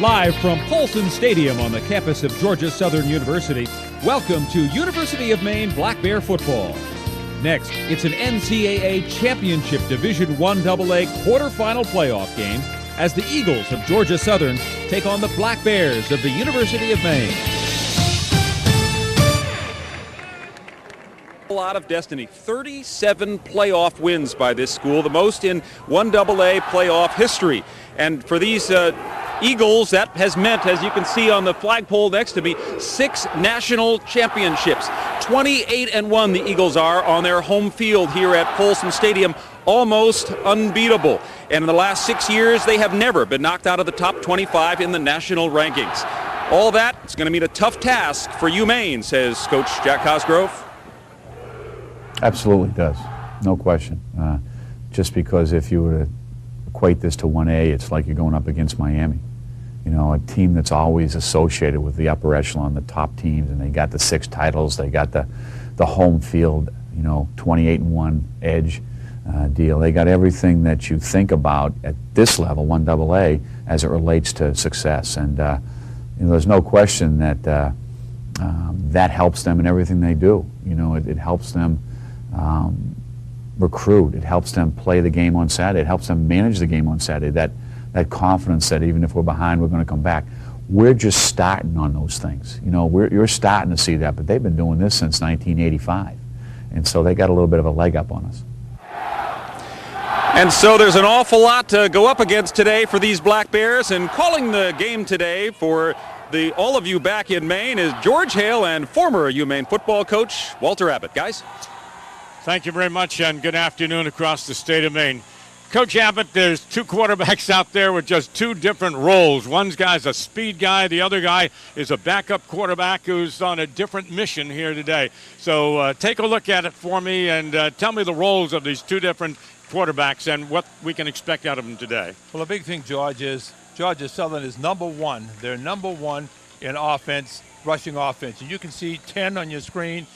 Live from Polson Stadium on the campus of Georgia Southern University, welcome to University of Maine Black Bear football. Next, it's an NCAA Championship Division I AA quarterfinal playoff game as the Eagles of Georgia Southern take on the Black Bears of the University of Maine. A lot of destiny. 37 playoff wins by this school, the most in 1AA playoff history. And for these Eagles, that has meant, as you can see on the flagpole next to me, 6 national championships. 28-1 the Eagles are on their home field here at Polson Stadium, almost unbeatable. And in the last 6 years, they have never been knocked out of the top 25 in the national rankings. All that is going to mean a tough task for UMaine, says Coach Jack Cosgrove. Absolutely does, no question. Just because if you were to equate this to 1A, it's like you're going up against Miami. You know, a team that's always associated with the upper echelon, the top teams, and they got the 6 titles, they got the home field, you know, 28-1 edge deal. They got everything that you think about at this level, 1AA, as it relates to success. And you know, there's no question that that helps them in everything they do. You know, it helps them recruit. It helps them play the game on Saturday. It helps them manage the game on Saturday. That confidence that even if we're behind, we're going to come back. We're just starting on those things. You know, you're starting to see that, but they've been doing this since 1985. And so they got a little bit of a leg up on us. And so there's an awful lot to go up against today for these Black Bears. And calling the game today for all of you back in Maine is George Hale and former UMaine football coach Walter Abbott. Guys? Thank you very much, and good afternoon across the state of Maine. Coach Abbott, there's 2 quarterbacks out there with just 2 different roles. One guy's a speed guy. The other guy is a backup quarterback who's on a different mission here today. So take a look at it for me and tell me the roles of these 2 different quarterbacks and what we can expect out of them today. Well, the big thing, George, is Georgia Southern is number 1. They're number 1 in offense, rushing offense. And you can see 10 on your screen.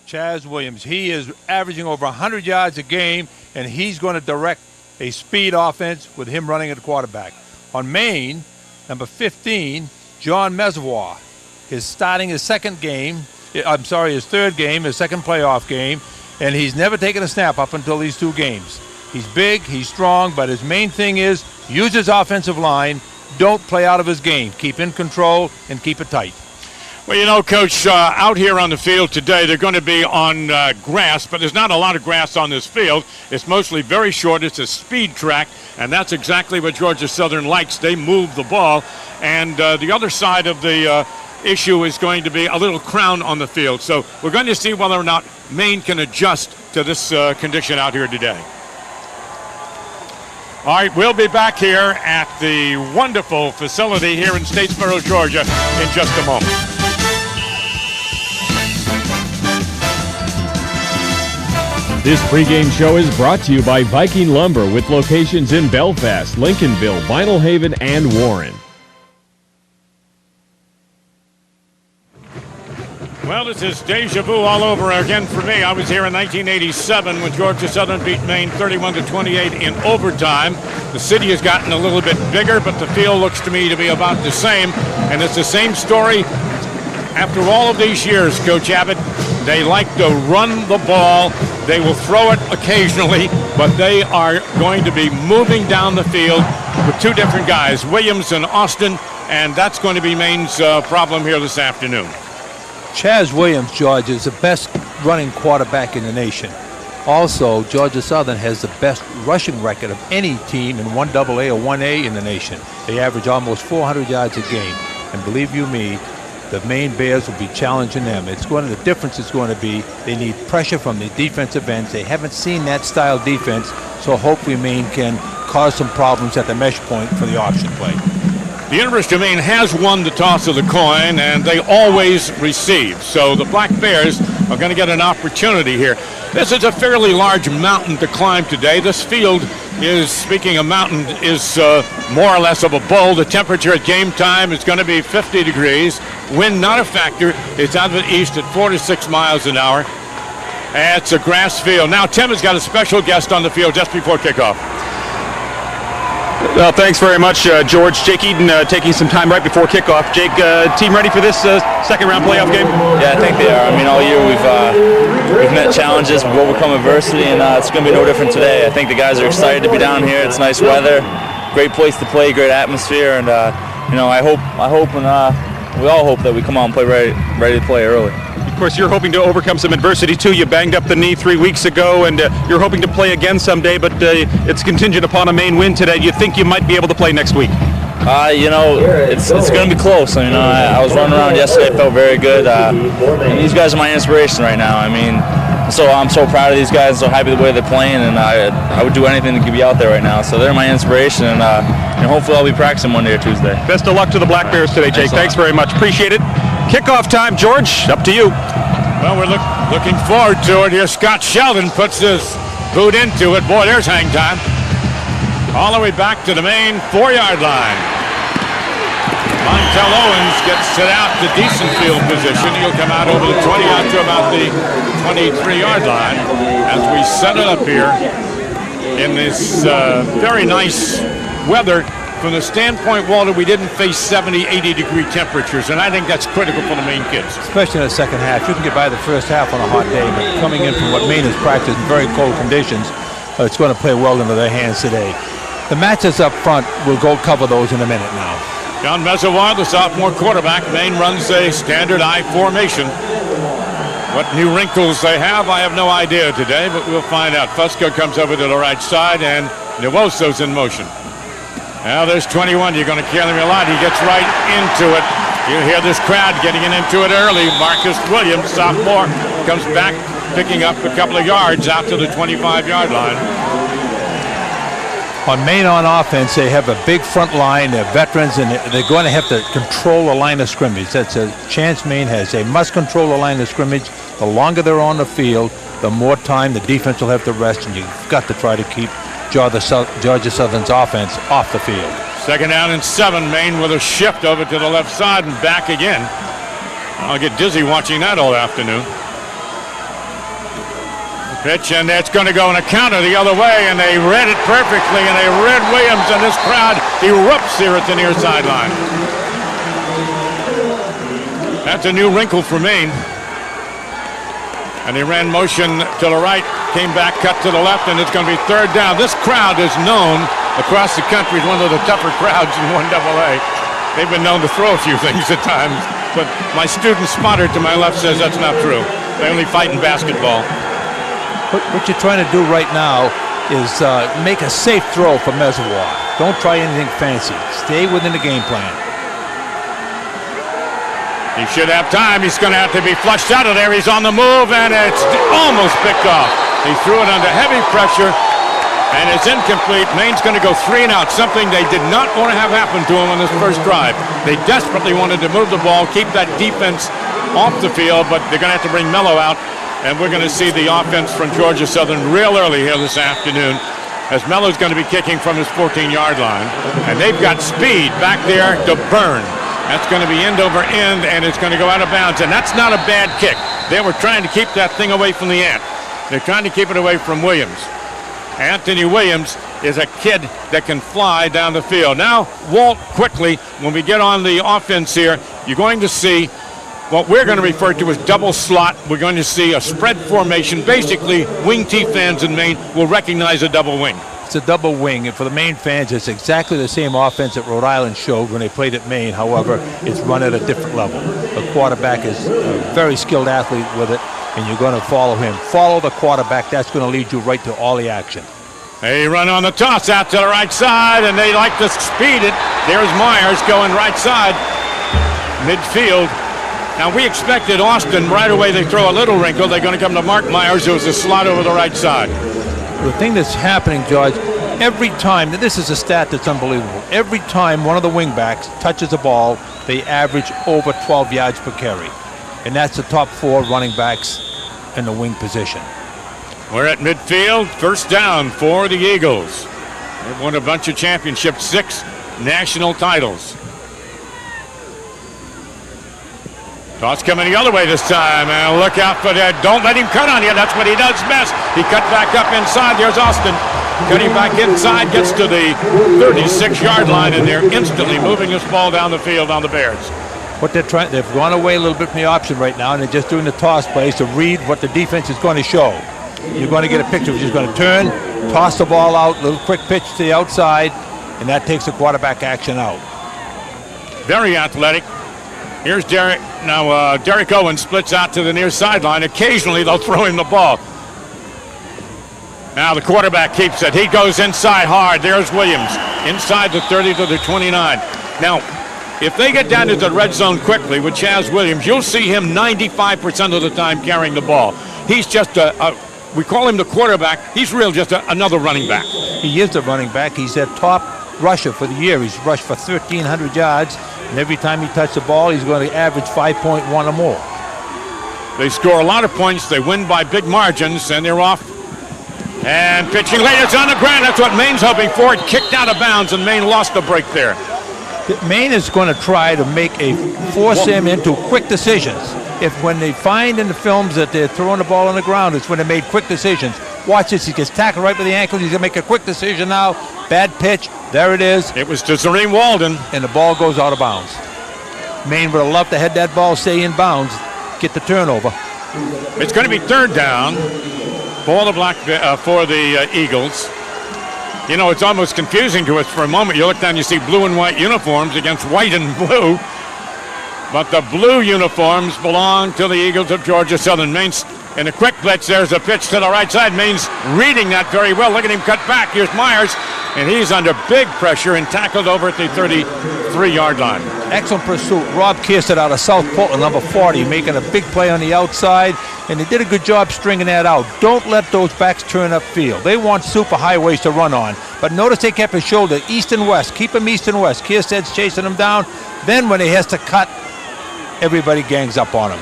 Chaz Williams, he is averaging over 100 yards a game, and he's going to direct a speed offense with him running at the quarterback. On Maine, number 15, John Mesvoir is starting his third game, his second playoff game, and he's never taken a snap up until these 2 games. He's big, he's strong, but his main thing is use his offensive line, don't play out of his game, keep in control, and keep it tight. Well, you know, Coach, out here on the field today, they're going to be on grass, but there's not a lot of grass on this field. It's mostly very short. It's a speed track, and that's exactly what Georgia Southern likes. They move the ball, and the other side of the issue is going to be a little crown on the field. So we're going to see whether or not Maine can adjust to this condition out here today. All right, we'll be back here at the wonderful facility here in Statesboro, Georgia, in just a moment. This pregame show is brought to you by Viking Lumber with locations in Belfast, Lincolnville, Vinyl Haven, and Warren. Well, this is deja vu all over again for me. I was here in 1987 when Georgia Southern beat Maine 31-28 in overtime. The city has gotten a little bit bigger, but the field looks to me to be about the same. And it's the same story after all of these years, Coach Abbott. They like to run the ball. They will throw it occasionally, but they are going to be moving down the field with 2 different guys, Williams and Austin, and that's going to be Maine's problem here this afternoon. Chaz Williams, George, is the best running quarterback in the nation. Also, Georgia Southern has the best rushing record of any team in 1AA or 1A in the nation. They average almost 400 yards a game. And believe you me, the Maine Bears will be challenging them. The difference is going to be they need pressure from the defensive ends. They haven't seen that style defense, so hopefully Maine can cause some problems at the mesh point for the option play. The University of Maine has won the toss of the coin, and they always receive. So the Black Bears are going to get an opportunity here. This is a fairly large mountain to climb today. This field is, speaking of mountain, is more or less of a bowl. The temperature at game time is going to be 50 degrees. Wind not a factor. It's out of the east at 4 to 6 miles an hour. It's a grass field. Now Tim has got a special guest on the field just before kickoff. Well, thanks very much, George. Jake Eden taking some time right before kickoff. Jake, team ready for this second-round playoff game? Yeah, I think they are. I mean, all year we've met challenges, we've overcome adversity, and it's going to be no different today. I think the guys are excited to be down here. It's nice weather, great place to play, great atmosphere, and I hope, and we all hope that we come out and play ready to play early. Of course, you're hoping to overcome some adversity too. You banged up the knee 3 weeks ago, and you're hoping to play again someday, but it's contingent upon a Maine win today. You think you might be able to play next week? It's going to be close. I was running around yesterday. I felt very good. And these guys are my inspiration right now. I'm so proud of these guys. So happy the way they're playing, and I would do anything to be out there right now. So they're my inspiration, and hopefully I'll be practicing Monday or Tuesday. Best of luck to the Black Bears today, Jake. Thanks very much. Appreciate it. Kickoff time, George. Up to you. Well, we're looking forward to it here. Scott Sheldon puts his boot into it. Boy, there's hang time. All the way back to the Maine 4-yard line. Montel Owens gets it out to decent field position. He'll come out over the 20 out to about the 23-yard line as we set it up here in this very nice weather. From the standpoint, Walter, we didn't face 70, 80-degree temperatures, and I think that's critical for the Maine kids. Especially in the second half. You can get by the first half on a hot day, but coming in from what Maine has practiced in very cold conditions, it's going to play well into their hands today. The matches up front, we'll go cover those in a minute now. John Mesoir, the sophomore quarterback. Maine runs a standard I formation. What new wrinkles they have, I have no idea today, but we'll find out. Fusco comes over to the right side, and Nuoso's in motion. Now there's 21. You're going to carry him a lot. He gets right into it. You hear this crowd getting into it early. Marcus Williams, sophomore, comes back, picking up a couple of yards out to the 25-yard line. On Maine on offense, they have a big front line. They're veterans, and they're going to have to control the line of scrimmage. That's a chance Maine has. They must control the line of scrimmage. The longer they're on the field, the more time the defense will have to rest, and you've got to try to keep Georgia Southern's offense off the field. 2nd down and 7. Maine with a shift over to the left side and back again. I'll get dizzy watching that all afternoon. Pitch, and it's going to go in a counter the other way, and they read it perfectly, and they read Williams, and this crowd erupts here at the near sideline. That's a new wrinkle for Maine. And he ran motion to the right, came back, cut to the left, and it's going to be 3rd down. This crowd is known across the country as one of the tougher crowds in 1AA. They've been known to throw a few things at times, but my student spotter to my left says that's not true. They only fight in basketball. What you're trying to do right now is make a safe throw for Mesoir. Don't try anything fancy. Stay within the game plan. He should have time. He's going to have to be flushed out of there. He's on the move, and it's almost picked off. He threw it under heavy pressure, and it's incomplete. Maine's going to go 3 and out, something they did not want to have happen to him on this first drive. They desperately wanted to move the ball, keep that defense off the field, but they're going to have to bring Mello out, and we're going to see the offense from Georgia Southern real early here this afternoon, as Mello's going to be kicking from his 14-yard line, and they've got speed back there to burn. That's going to be end over end, and it's going to go out of bounds, and that's not a bad kick. They were trying to keep that thing away from the ant. They're trying to keep it away from Williams. Anthony Williams is a kid that can fly down the field. Now, Walt, quickly, when we get on the offense here, you're going to see what we're going to refer to as double slot. We're going to see a spread formation. Basically, wing T fans in Maine will recognize a double wing. It's a double wing, and for the Maine fans, it's exactly the same offense that Rhode Island showed when they played at Maine. However, it's run at a different level. The quarterback is a very skilled athlete with it, and you're going to follow him. Follow the quarterback. That's going to lead you right to all the action. They run on the toss out to the right side, and they like to speed it. There's Myers going right side, midfield. Now, we expected Austin right away. They throw a little wrinkle. They're going to come to Mark Myers, who's a slot over the right side. The thing that's happening, George, every time, this is a stat that's unbelievable. Every time one of the wingbacks touches the ball, they average over 12 yards per carry. And that's the top 4 running backs in the wing position. We're at midfield. 1st down for the Eagles. They've won a bunch of championships, 6 national titles. Toss coming the other way this time, and look out for that. Don't let him cut on you. That's what he does best. He cut back up inside. There's Austin. Cutting back inside, gets to the 36-yard line, and they're instantly moving this ball down the field on the Bears. What they've gone away a little bit from the option right now, and they're just doing the toss plays to read what the defense is going to show. You're going to get a picture of just going to turn, toss the ball out, little quick pitch to the outside, and that takes the quarterback action out. Very athletic. Here's Derek. Now Derek Owens splits out to the near sideline. Occasionally they'll throw him the ball. Now the quarterback keeps it. He goes inside hard. There's Williams inside the 30 to the 29. Now, if they get down to the red zone quickly with Chaz Williams, you'll see him 95% of the time carrying the ball. He's just we call him the quarterback. He's really just another running back. He is the running back. He's their top rusher for the year. He's rushed for 1,300 yards, and every time he touches the ball, he's going to average 5.1 or more. They score a lot of points. They win by big margins, and they're off. And pitching late, it's on the ground. That's what Maine's hoping for. It kicked out of bounds, and Maine lost the break there. Maine is going to try to force him into quick decisions. If when they find in the films that they're throwing the ball on the ground, it's when they made quick decisions. Watch this. He gets tackled right by the ankle. He's going to make a quick decision now. Bad pitch. There it is. It was to Zareen Walden. And the ball goes out of bounds. Maine would have loved to have that ball stay in bounds, get the turnover. It's going to be third down for the Eagles. You know, it's almost confusing to us for a moment. You look down, you see blue and white uniforms against white and blue. But the blue uniforms belong to the Eagles of Georgia Southern. Maine's in a quick blitz. There's a pitch to the right side. Maine's reading that very well. Look at him cut back. Here's Myers, and he's under big pressure and tackled over at the 33-yard line. Excellent pursuit. Rob Kierstead out of South Portland, number 40, making a big play on the outside, and they did a good job stringing that out. Don't let those backs turn upfield. They want super highways to run on. But notice they kept his shoulder east and west. Keep him east and west. Kierstead's chasing him down. Then when he has to cut, everybody gangs up on him.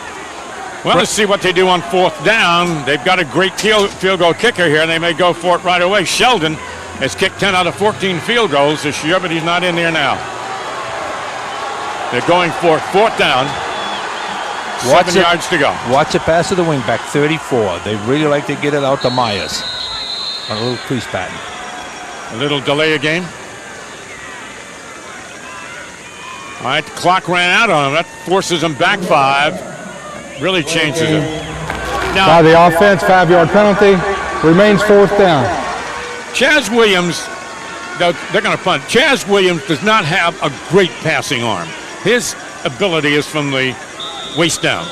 Well, let's see what they do on fourth down. They've got a great field goal kicker here, and they may go for it right away. Sheldon has kicked 10 out of 14 field goals this year, but he's not in there now. They're going for fourth down. 7 yards to go. Watch it pass to the wingback, 34. They really like to get it out to Myers on a little crease pattern. A little delay of game. All right, the clock ran out on him. That forces him back 5. Really changes it. Now, by the offense, 5-yard penalty. Remains fourth down. Chaz Williams, they're going to punt. Chaz Williams does not have a great passing arm. His ability is from the waist down.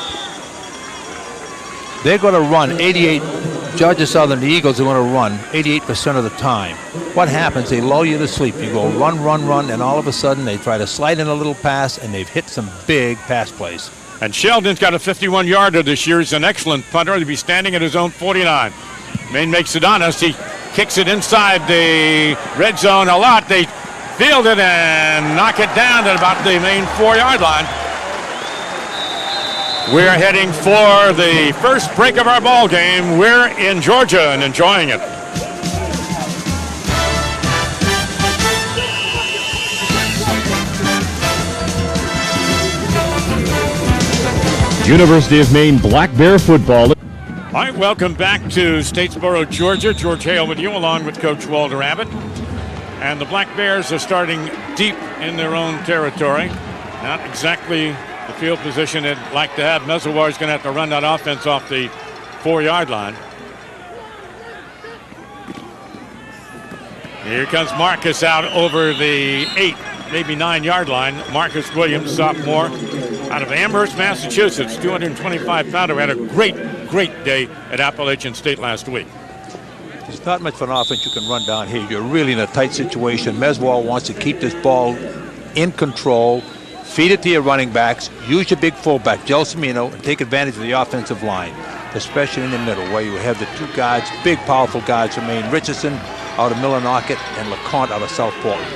They're going to run 88. Georgia Southern, the Eagles are going to run 88% of the time. What happens? They lull you to sleep. You go run, run, run, and all of a sudden they try to slide in a little pass, and they've hit some big pass plays. And Sheldon's got a 51-yarder this year. He's an excellent punter. He'll be standing at his own 49. Maine makes it honest. He kicks it inside the red zone a lot. They field it and knock it down at about the Maine 4-yard line. We're heading for the first break of our ball game. We're in Georgia and enjoying it. University of Maine Black Bear football. All right, welcome back to Statesboro, Georgia. George Hale with you, along with Coach Walter Abbott. And the Black Bears are starting deep in their own territory. Not exactly the field position they'd like to have. Mesewar's going to have to run that offense off the 4-yard line. Here comes Marcus out over the 8, maybe 9-yard line. Marcus Williams, sophomore, out of Amherst, Massachusetts, 225-pounder. Had a great day at Appalachian State last week. There's not much of an offense you can run down here. You're really in a tight situation. Meswar wants to keep this ball in control, feed it to your running backs, use your big fullback, Gelsomino, and take advantage of the offensive line, especially in the middle where you have the two guards, big, powerful guards from Maine, Richardson out of Millinocket and LeConte out of South Portland.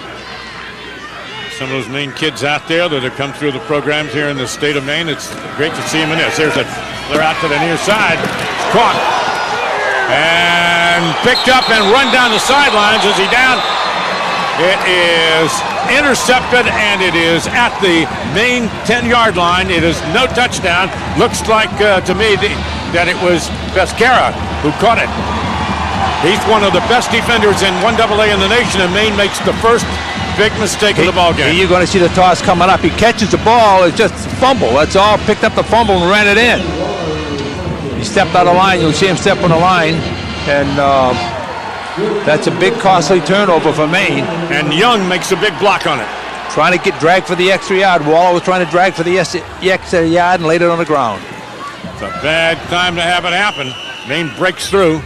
Some of those Maine kids out there that have come through the programs here in the state of Maine, it's great to see them in this. Here's a flare out to the near side. It's caught. And picked up and run down the sidelines. Is he down? It is intercepted, and it is at the Maine 10-yard line. It is no touchdown. Looks like to me that it was Pescara who caught it. He's one of the best defenders in 1AA in the nation, and Maine makes the first big mistake of the ball game. Here you're going to see the toss coming up. He catches the ball. It's just a fumble. That's all. Picked up the fumble and ran it in. He stepped out of line. You'll see him step on the line. And that's a big costly turnover for Maine. And Young makes a big block on it. Trying to get dragged for the extra yard. Waller was trying to drag for the extra yard and laid it on the ground. It's a bad time to have it happen. Maine breaks through.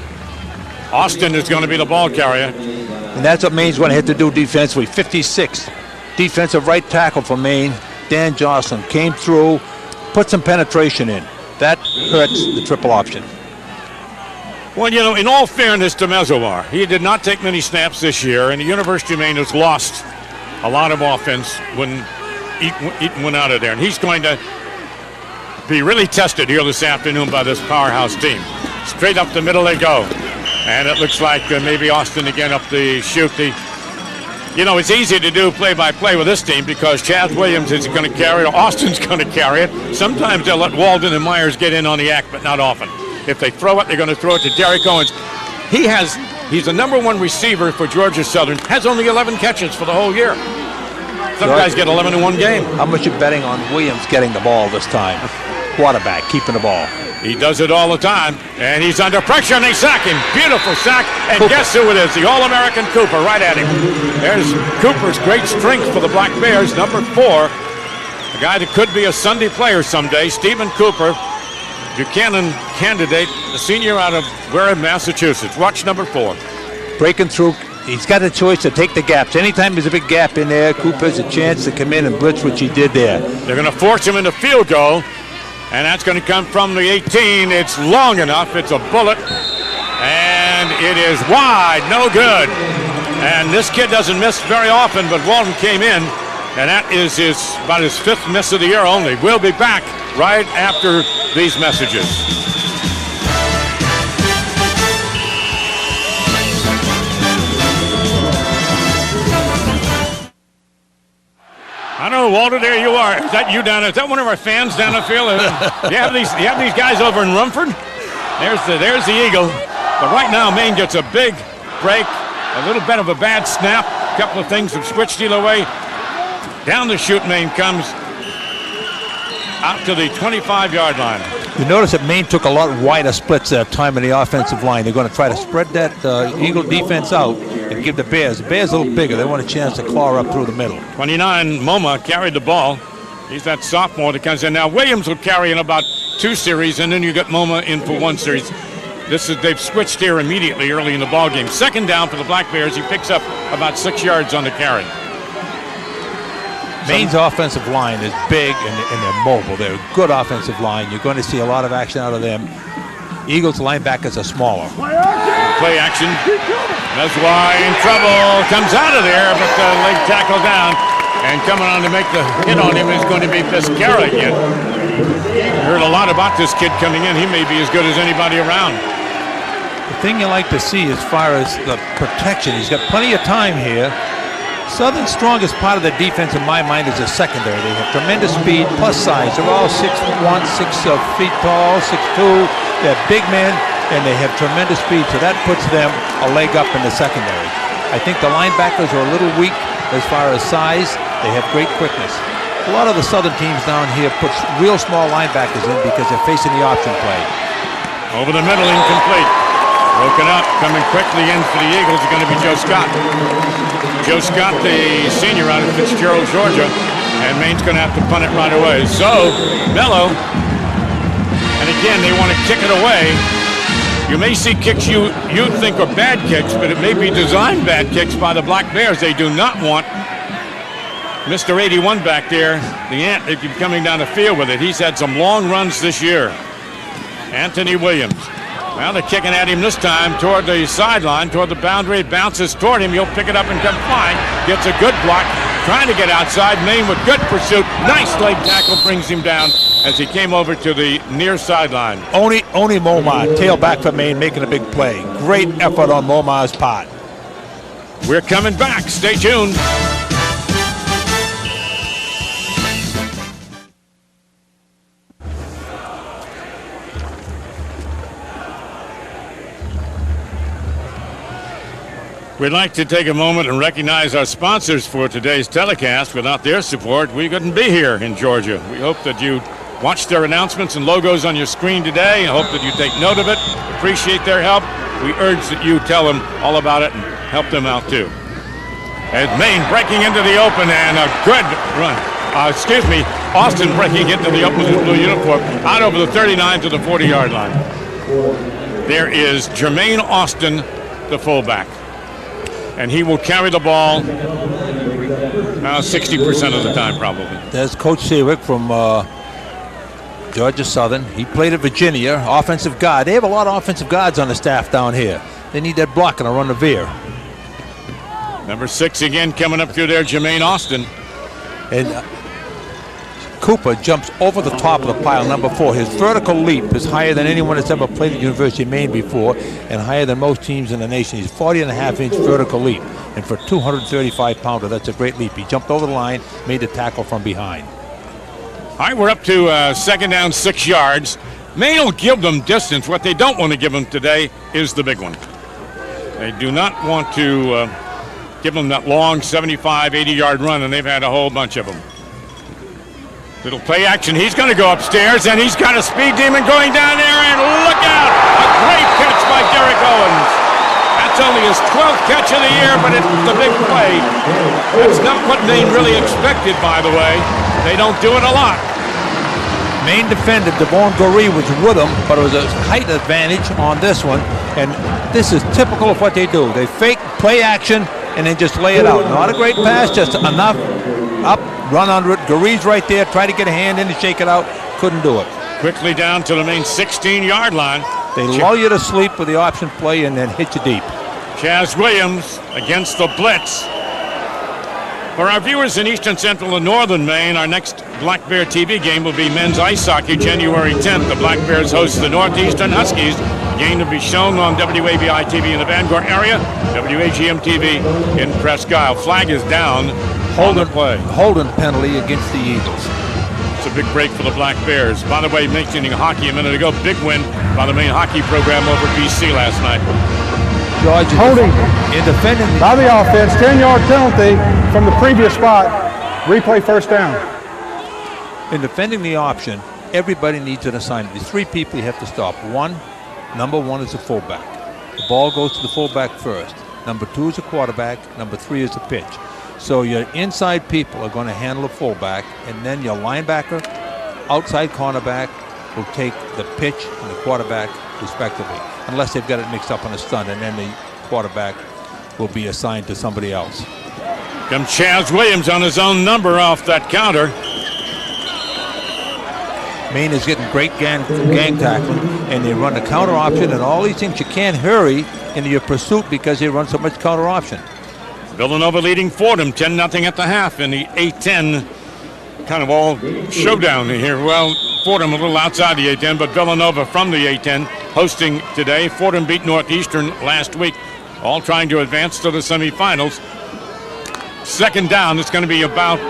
Austin is going to be the ball carrier. And that's what Maine's going to have to do defensively. 56, defensive right tackle for Maine. Dan Jocelyn came through, put some penetration in. That hurts the triple option. Well, you know, in all fairness to Mesovar, he did not take many snaps this year, and the University of Maine has lost a lot of offense when Eaton went out of there. And he's going to be really tested here this afternoon by this powerhouse team. Straight up the middle they go. And it looks like maybe Austin again up the chute. You know, it's easy to do play-by-play with this team because Chaz Williams is going to carry it, Austin's going to carry it. Sometimes they'll let Walden and Myers get in on the act, but not often. If they throw it, they're going to throw it to Derek Owens. He's the number one receiver for Georgia Southern, has only 11 catches for the whole year. Some guys get 11 in one game. How much are you betting on Williams getting the ball this time? Quarterback, keeping the ball. He does it all the time, and he's under pressure, and they sack him. Beautiful sack, and Cooper. Guess who it is? The All-American Cooper, right at him. There's Cooper's great strength for the Black Bears, number 4. A guy that could be a Sunday player someday, Stephen Cooper, Buchanan candidate, a senior out of Wareham, Massachusetts. Watch number 4. Breaking through. He's got a choice to take the gaps. Anytime there's a big gap in there, Cooper has a chance to come in and blitz, which he did there. They're going to force him into field goal. And that's going to come from the 18. It's long enough. It's a bullet. And it is wide. No good. And this kid doesn't miss very often, but Walden came in. And that is about his 5th miss of the year only. We'll be back right after these messages. I know, Walter, there you are. Is that you down there? Is that one of our fans down the field? You have these guys over in Rumford? There's the Eagle. But right now, Maine gets a big break, a little bit of a bad snap. A couple of things have switched either way. Down the chute, Maine comes out to the 25-yard line. You notice that Maine took a lot wider splits that time in the offensive line. They're going to try to spread that Eagle defense out and give the Bears a little bigger. They want a chance to claw up through the middle. 29, Moma carried the ball. He's that sophomore that comes in. Now, Williams will carry in about 2 series, and then you get Moma in for 1 series. They've switched here immediately early in the ball game. 2nd down for the Black Bears. He picks up about 6 yards on the carry. Maine's offensive line is big and they're mobile. They're a good offensive line. You're going to see a lot of action out of them. Eagles linebackers are smaller. Play action. Meswai in trouble. Comes out of there, but the leg tackle down. And coming on to make the hit on him is going to be Pescara again. Heard a lot about this kid coming in. He may be as good as anybody around. The thing you like to see as far as the protection, he's got plenty of time here. Southern's strongest part of the defense, in my mind, is the secondary. They have tremendous speed plus size. They're all 6'1", 6 feet tall, 6'2". They're big men, and they have tremendous speed, so that puts them a leg up in the secondary. I think the linebackers are a little weak as far as size. They have great quickness. A lot of the Southern teams down here put real small linebackers in because they're facing the option play. Over the middle, incomplete. Broken up, coming quickly in for the Eagles is going to be Joe Scott. Joe Scott, the senior out of Fitzgerald, Georgia, and Maine's going to have to punt it right away. So, Mello, and again, they want to kick it away. You may see kicks you'd think are bad kicks, but it may be designed bad kicks by the Black Bears. They do not want Mr. 81 back there, the Ant, they keep coming down the field with it. He's had some long runs this year. Anthony Williams. Well, they're kicking at him this time toward the sideline, toward the boundary. It bounces toward him. He'll pick it up and come flying. Gets a good block. Trying to get outside. Maine with good pursuit. Nice leg tackle brings him down as he came over to the near sideline. Oni Momar, tailback for Maine, making a big play. Great effort on Momar's part. We're coming back. Stay tuned. We'd like to take a moment and recognize our sponsors for today's telecast. Without their support, we couldn't be here in Georgia. We hope that you watch their announcements and logos on your screen today. I hope that you take note of it, appreciate their help. We urge that you tell them all about it and help them out too. And Maine breaking into the open, and a good run. Austin breaking into the open with blue uniform out over the 39 to the 40-yard line. There is Jermaine Austin, the fullback. And he will carry the ball 60% of the time, probably. There's Coach Seawick from Georgia Southern. He played at Virginia, offensive guard. They have a lot of offensive guards on the staff down here. They need that block and a run to veer. Number 6 again coming up through there, Jermaine Austin. And Cooper jumps over the top of the pile, number 4. His vertical leap is higher than anyone that's ever played at the University of Maine before and higher than most teams in the nation. He's 40.5-inch vertical leap. And for a 235-pounder, that's a great leap. He jumped over the line, made the tackle from behind. All right, we're up to second down, 6 yards. Maine will give them distance. What they don't want to give them today is the big one. They do not want to give them that long 75, 80-yard run, and they've had a whole bunch of them. Little play action. He's going to go upstairs, and he's got a speed demon going down there, and look out! A great catch by Derek Owens. That's only his 12th catch of the year, but it's the big play. That's not what Maine really expected, by the way. They don't do it a lot. Maine defender Devon Goree was with him, but it was a height advantage on this one, and this is typical of what they do. They fake play action and then just lay it out. Not a great pass, just enough up, run under it. Goree's right there, try to get a hand in and shake it out, couldn't do it. Quickly down to the Maine 16-yard line. They lull you to sleep with the option play and then hit you deep. Chaz Williams against the blitz. For our viewers in Eastern Central and Northern Maine, our next Black Bear TV game will be men's ice hockey, January 10th. The Black Bears host the Northeastern Huskies. The game will be shown on WABI TV in the Vanguard area, WAGM TV in Presque Isle. Flag is down. Holding penalty against the Eagles. It's a big break for the Black Bears. By the way, mentioning hockey a minute ago, big win by the Maine hockey program over BC last night. Georgia holding in defending by the offense, 10-yard penalty from the previous spot. Replay first down. In defending the option, everybody needs an assignment. There's 3 people you have to stop. Number 1 is the fullback. The ball goes to the fullback first. Number 2 is the quarterback. Number 3 is the pitch. So your inside people are going to handle the fullback, and then your linebacker, outside cornerback will take the pitch and the quarterback respectively, unless they've got it mixed up on a stunt, and then the quarterback will be assigned to somebody else. Comes Chaz Williams on his own number off that counter. Maine is getting great gang tackling, and they run the counter option and all these things. You can't hurry into your pursuit because they run so much counter option. Villanova leading Fordham 10-0 at the half in the A-10 kind of all showdown here. Well, Fordham a little outside the A-10, but Villanova from the A-10 hosting today. Fordham beat Northeastern last week, all trying to advance to the semifinals. Second down, it's going to be about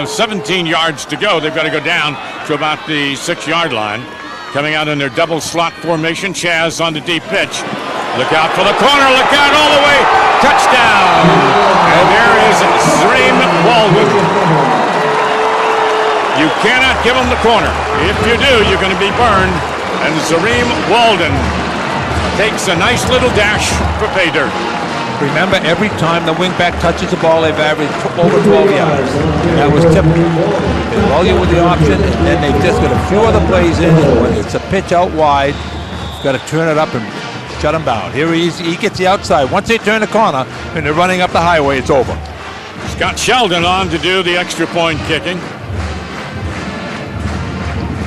17 yards to go. They've got to go down to about the 6-yard line. Coming out in their double slot formation, Chaz on the deep pitch. Look out for the corner, look out all the way. Touchdown! And there is Zreem Walden. You cannot give him the corner. If you do, you're going to be burned. And Zreem Walden takes a nice little dash for pay dirt. Remember, every time the wingback touches the ball, they've averaged over 12 yards. That was typical. They roll you with the option, and then they've just got a few other plays in. When it's a pitch out wide, you've got to turn it up and shut him down. Here he is. He gets the outside. Once they turn the corner and they're running up the highway, it's over. Scott Sheldon on to do the extra point kicking.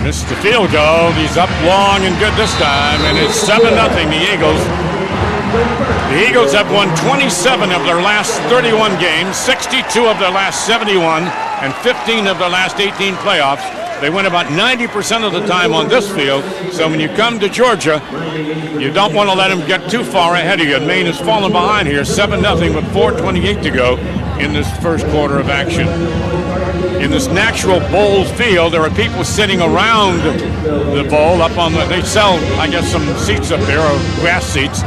Missed the field goal. He's up long and good this time, and it's 7-0 the Eagles. The Eagles have won 27 of their last 31 games, 62 of their last 71, and 15 of their last 18 playoffs. They win about 90% of the time on this field, so when you come to Georgia, you don't want to let them get too far ahead of you. Maine has fallen behind here, 7-0 with 4:28 to go in this first quarter of action. In this natural bowl field, there are people sitting around the bowl up on the, they sell, I guess, some seats up there, or grass seats.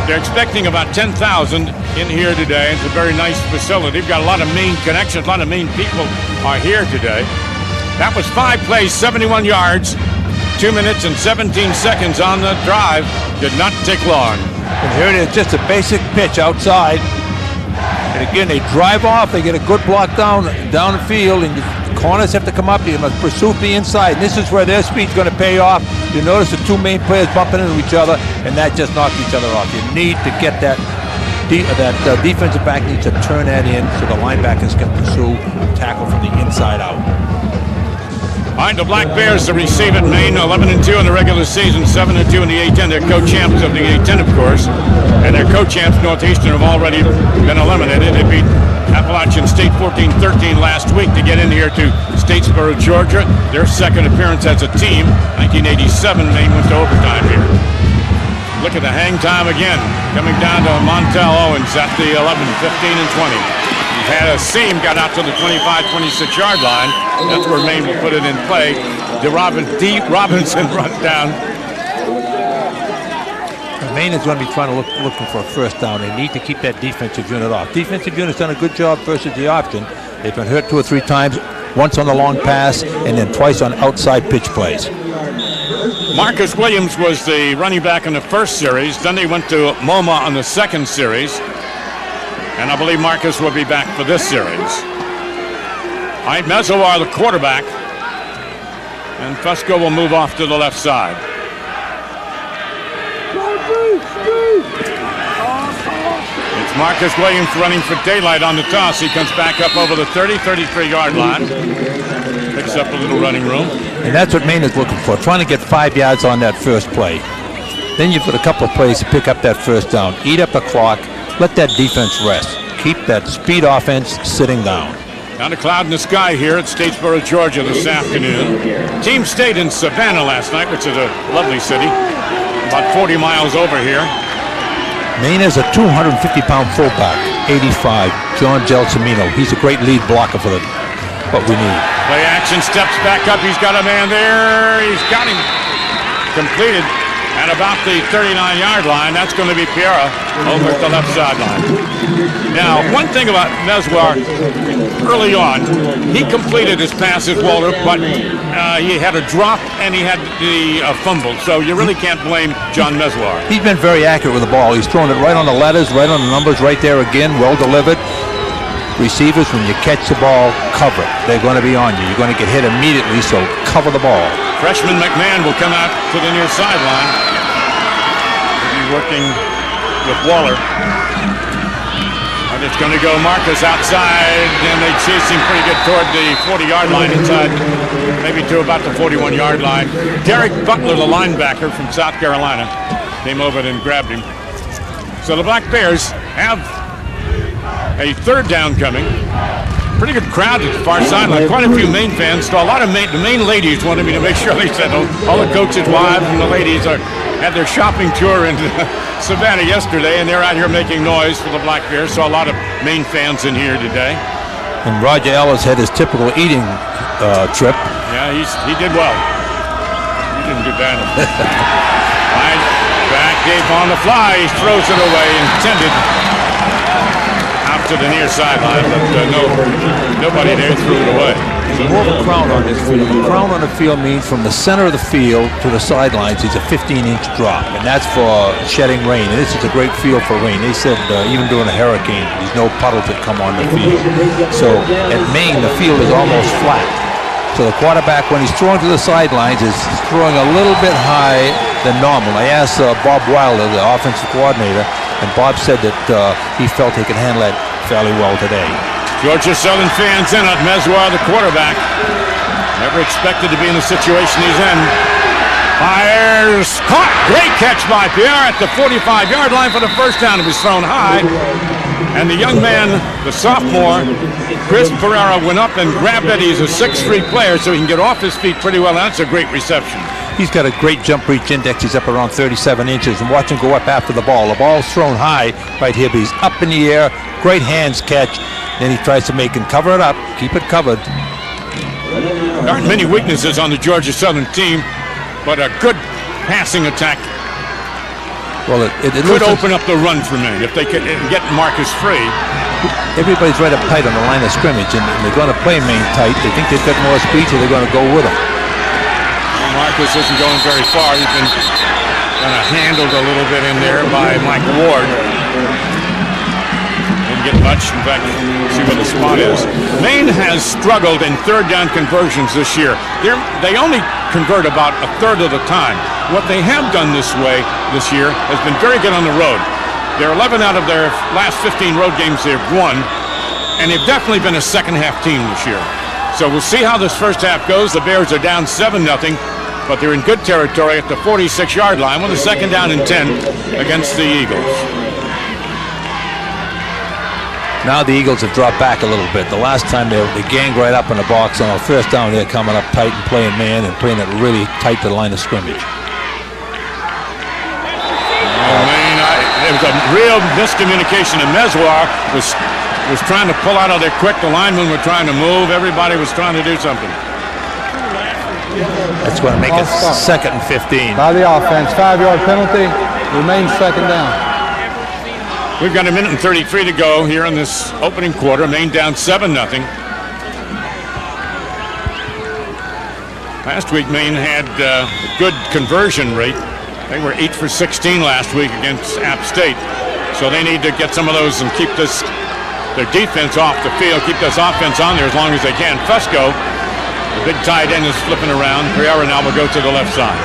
They're expecting about 10,000 in here today. It's a very nice facility. They've got a lot of Maine connections. A lot of Maine people are here today. That was 5 plays, 71 yards, 2 minutes and 17 seconds on the drive. Did not take long. And here it is, just a basic pitch outside. And again, they drive off. They get a good block down the field, and the corners have to come up. You must pursue the inside. And this is where their speed's going to pay off. You notice the 2 Maine players bumping into each other, and that just knocked each other off. You need to get that defensive back needs to turn that in so the linebackers can pursue and tackle from the inside out. All right, the Black Bears to receive it. Maine 11-2 in the regular season, 7-2 in the A-10. They're co-champs of the A-10, of course, and their co-champs Northeastern have already been eliminated. They beat Appalachian State 14-13 last week to get in here to Statesboro, Georgia. Their second appearance as a team, 1987. Maine went to overtime here. Look at the hang time again, coming down to Montel Owens at the 11, 15, and 20. He had a seam, got out to the 25, 26-yard line. That's where Maine will put it in play. Robinson runs down. Maine is going to be trying to looking for a first down. They need to keep that defensive unit off. Defensive unit's done a good job versus the option. They've been hurt 2 or 3 times, once on the long pass and then twice on outside pitch plays. Marcus Williams was the running back in the first series. Then they went to MoMA on the second series. And I believe Marcus will be back for this series. All right, Mesoir, the quarterback. And Fusco will move off to the left side. It's Marcus Williams running for daylight on the toss. He comes back up over the 30, 33-yard line. Picks up a little running room. And that's what Maine is looking for, trying to get 5 yards on that first play. Then you've got a couple of plays to pick up that first down. Eat up the clock. Let that defense rest. Keep that speed offense sitting down. Not a cloud in the sky here at Statesboro, Georgia this afternoon. Team stayed in Savannah last night, which is a lovely city, about 40 miles over here. Maine is a 250-pound fullback, 85, John Gelsomino. He's a great lead blocker for what we need. Play action, steps back up. He's got a man there. He's got him completed at about the 39-yard line. That's going to be Piera over at the left sideline. Now, one thing about Mesoir, early on, he completed his passes, Walter, but he had a drop and he had the fumble. So you really can't blame John Mesoir. He's been very accurate with the ball. He's thrown it right on the letters, right on the numbers, right there again, well delivered. Receivers, when you catch the ball, cover it. They're going to be on you. You're going to get hit immediately, so cover the ball. Freshman McMahon will come out to the near sideline. He'll be working with Waller. And it's going to go Marcus outside, and they chase him pretty good toward the 40-yard line inside, maybe to about the 41-yard line. Derek Butler, the linebacker from South Carolina, came over and grabbed him. So the Black Bears have a third down coming. Pretty good crowd at the far sideline. Quite a few Maine fans. So a lot of the Maine ladies wanted me to make sure they said all the coaches' wives and the ladies had their shopping tour in Savannah yesterday, and they're out here making noise for the Black Bears. So a lot of Maine fans in here today. And Roger Ellis had his typical eating trip. Yeah, he did well. He didn't do bad. Right back deep on the fly. He throws it away, intended out to the near sideline, but nobody there threw it away. There's more of a crown on this field. The crown on the field means from the center of the field to the sidelines is a 15-inch drop, and that's for shedding rain. And this is a great field for rain. They said even during a hurricane, there's no puddles that come on the field. So at Maine, the field is almost flat. So the quarterback, when he's throwing to the sidelines, is throwing a little bit high than normal. I asked Bob Wilder, the offensive coordinator, and Bob said that he felt he could handle that fairly well today. Georgia Southern fans in at Mesoir, the quarterback. Never expected to be in the situation he's in. Fires, caught. Great catch by Pierre at the 45-yard line for the first down. It was thrown high. And the young man, the sophomore, Chris Pereira, went up and grabbed it. He's a 6'3" player, so he can get off his feet pretty well. That's a great reception. He's got a great jump reach index. He's up around 37 inches. And watch him go up after the ball. The ball's thrown high right here, but he's up in the air. Great hands catch. Then he tries to make and cover it up. Keep it covered. There aren't many weaknesses on the Georgia Southern team, but a good passing attack Well, it could open up the run for Maine if they could get Marcus free. Everybody's right up tight on the line of scrimmage, and they're going to play Maine tight. They think they've got more speed, so they're going to go with them. Marcus isn't going very far. He's been kind of handled a little bit in there by Michael Ward. Didn't get much. In fact, see where the spot is. Maine has struggled in third down conversions this year. They only convert about a third of the time. What they have done this year has been very good on the road. They're 11 out of their last 15 road games they've won, and they've definitely been a second-half team this year. So we'll see how this first half goes. The Bears are down 7-0, but they're in good territory at the 46-yard line with a second down and 10 against the Eagles. Now the Eagles have dropped back a little bit. The last time they ganged right up in the box on a first down, they're coming up tight and playing man and playing it really tight to the line of scrimmage. It was a real miscommunication. And Meswar was trying to pull out of there quick. The linemen were trying to move. Everybody was trying to do something. That's going to make it 2nd and 15. By the offense, 5-yard penalty, remains second down. We've got 1:33 to go here in this opening quarter. Maine down 7-0. Last week, Maine had a good conversion rate. They were 8 for 16 last week against App State. So they need to get some of those and keep their defense off the field, keep this offense on there as long as they can. Fusco, the big tight end, is flipping around. Pereira now will go to the left side.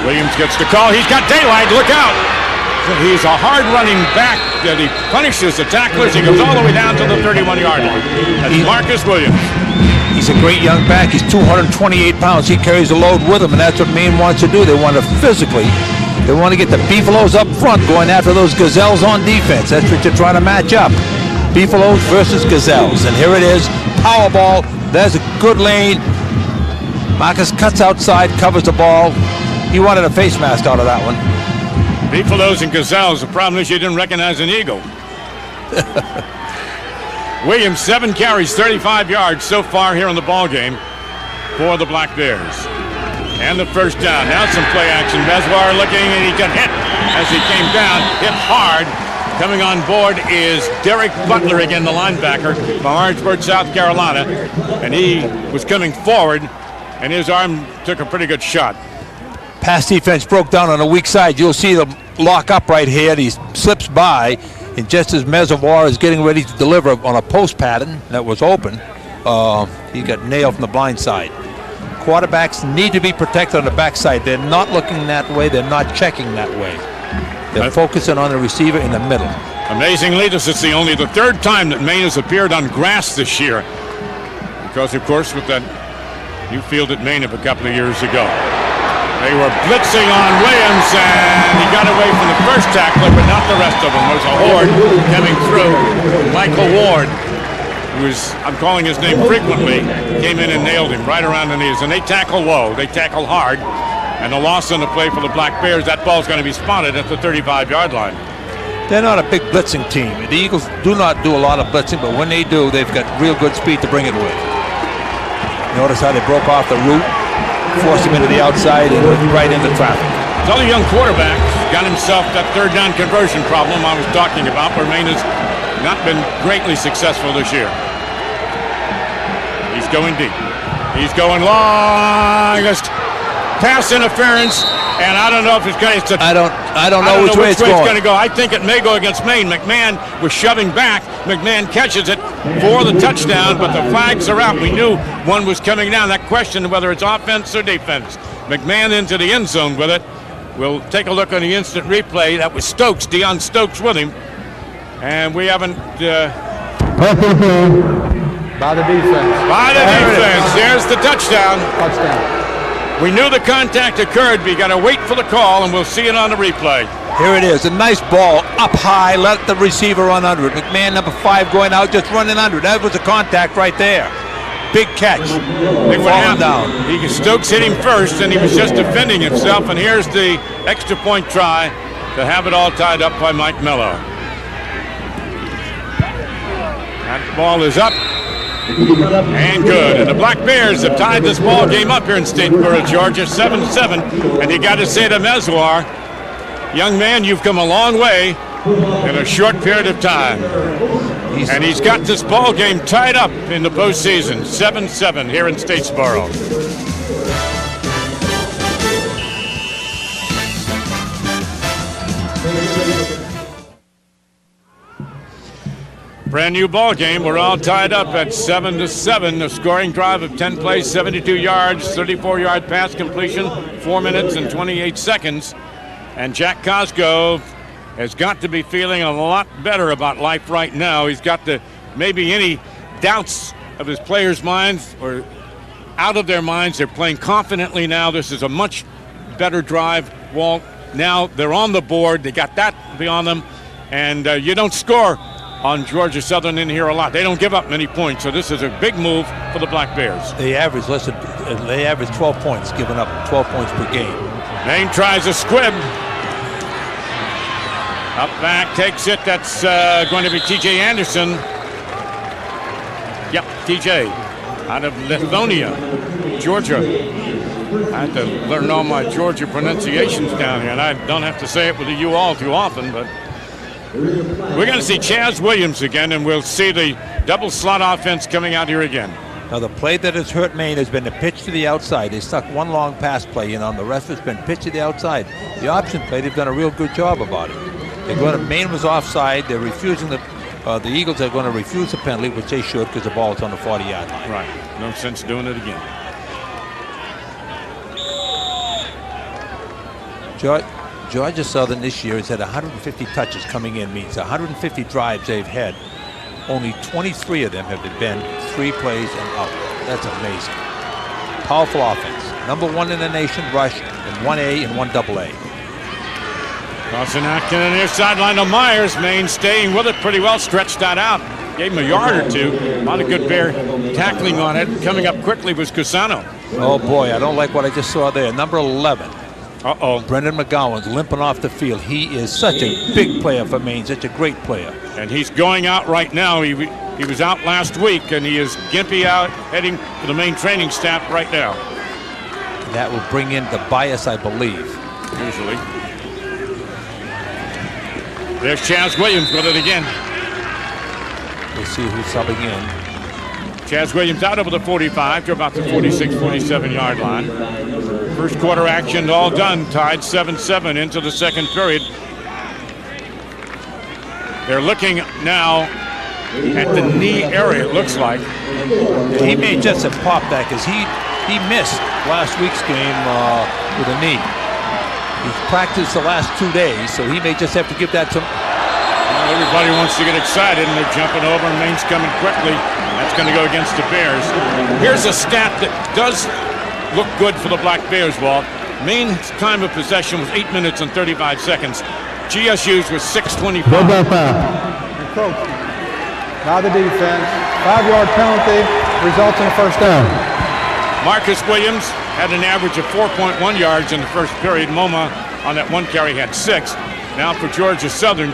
Williams gets the call. He's got daylight. Look out. He's a hard-running back that he punishes the tacklers. He goes all the way down to the 31-yard line. That's Marcus Williams. He's a great young back. He's 228 pounds. He carries the load with him, and that's what Maine wants to do. They want to physically, they want to get the Beefaloes up front going after those Gazelles on defense. That's what you're trying to match up. Beefaloes versus Gazelles. And here it is, power ball. There's a good lane. Marcus cuts outside, covers the ball. He wanted a face mask out of that one. Beefaloes and Gazelles. The problem is you didn't recognize an eagle. Williams, 7 carries, 35 yards so far here in the ball game for the Black Bears. And the first down. Now some play action. Meswar looking, and he got hit as he came down. Hit hard. Coming on board is Derek Butler again, the linebacker from Orangeburg, South Carolina. And he was coming forward, and his arm took a pretty good shot. Pass defense broke down on the weak side. You'll see them lock up right here. He slips by. And just as Meswar is getting ready to deliver on a post pattern that was open, he got nailed from the blind side. Quarterbacks need to be protected on the backside. They're not looking that way. They're not checking that way. They're focusing on the receiver in the middle. Amazingly, this is only the third time that Maine has appeared on grass this year. Because, of course, with that new field at Maine of a couple of years ago. They were blitzing on Williams, and he got away from the first tackler, but not the rest of them. There's a horde coming through. Michael Ward, who is, I'm calling his name frequently, came in and nailed him right around the knees. And they tackle low. They tackle hard. And the loss on the play for the Black Bears, that ball's going to be spotted at the 35-yard line. They're not a big blitzing team. The Eagles do not do a lot of blitzing, but when they do, they've got real good speed to bring it with. Notice how they broke off the route, forced him into the outside, and went right into traffic. Another young quarterback got himself that third down conversion problem I was talking about, where Maine has not been greatly successful this year. He's going deep. He's going long. Pass interference, and I don't know if it's going to. I don't know which way it's going to go. I think it may go against Maine. McMahon was shoving back. McMahon catches it for the touchdown, but the flags are out. We knew one was coming down. That question whether it's offense or defense. McMahon into the end zone with it. We'll take a look on the instant replay. That was Stokes, Deion Stokes with him, and we haven't. By the defense. By the defense. There's the touchdown. Touchdown. We knew the contact occurred, but you got to wait for the call, and we'll see it on the replay. Here it is, a nice ball up high, let the receiver run under it. McMahon, number 5, going out, just running under it. That was a contact right there. Big catch. Falling down. Stokes hit him first, and he was just defending himself, and here's the extra point try to have it all tied up by Mike Mello. That ball is up. And good. And the Black Bears have tied this ball game up here in Statesboro, Georgia, 7-7. And you got to say to Meswar, Young man, you've come a long way in a short period of time. And he's got this ball game tied up in the postseason, 7-7 here in Statesboro. Brand new ball game. We're all tied up at 7-7. A scoring drive of 10 plays, 72 yards, 34-yard pass completion, 4 minutes and 28 seconds. And Jack Cosgrove has got to be feeling a lot better about life right now. He's got to maybe any doubts of his players' minds or out of their minds. They're playing confidently now. This is a much better drive, Walt. Now they're on the board. They got that beyond them. And you don't score on Georgia Southern in here a lot. They don't give up many points, so this is a big move for the Black Bears. They average 12 points, giving up 12 points per game. Maine tries a squib. Up back, takes it. That's going to be T.J. Anderson. Yep, T.J. out of Lithonia, Georgia. I have to learn all my Georgia pronunciations down here, and I don't have to say it with a U all too often, but we're going to see Chaz Williams again, and we'll see the double slot offense coming out here again. Now, the play that has hurt Maine has been the pitch to the outside. They stuck one long pass play in on the rest. It's been pitch to the outside. The option play, they've done a real good job about it. They're going to, Maine was offside. They're refusing the Eagles are going to refuse the penalty, which they should because the ball is on the 40-yard line. Right. No sense doing it again. Georgia Southern this year has had 150 touches coming in, means 150 drives they've had. Only 23 of them have been 3 plays and out. That's amazing. Powerful offense. Number 1 in the nation rush in 1A and 1AA. Crossing Atkin on the near sideline to Myers. Maine staying with it pretty well, stretched that out. Gave him a yard or two. A lot of good Bear tackling on it. Coming up quickly was Cusano. Oh boy, I don't like what I just saw there. Number 11. Uh-oh. Brendan McGowan's limping off the field. He is such a big player for Maine, such a great player. And he's going out right now. He was out last week, and he is gimpy out, heading to the Maine training staff right now. That will bring in the bias, I believe. Usually. There's Chaz Williams with it again. We'll see who's subbing in. Chaz Williams out over the 45 to about the 46, 47-yard line. First quarter action all done, tied 7-7 into the second period. They're looking now at the knee area, it looks like. He may just have popped that because he missed last week's game with a knee. He's practiced the last 2 days, so he may just have to give that to him. Well, everybody wants to get excited, and they're jumping over, and Maine's coming quickly. That's going to go against the Bears. Here's a stat that does look good for the Black Bears, Walt. Maine's time of possession was 8 minutes and 35 seconds. GSU's was 6:25. Coach, now the defense. 5-yard penalty results in a first down. Marcus Williams had an average of 4.1 yards in the first period. Moma on that one carry had 6. Now for Georgia Southern,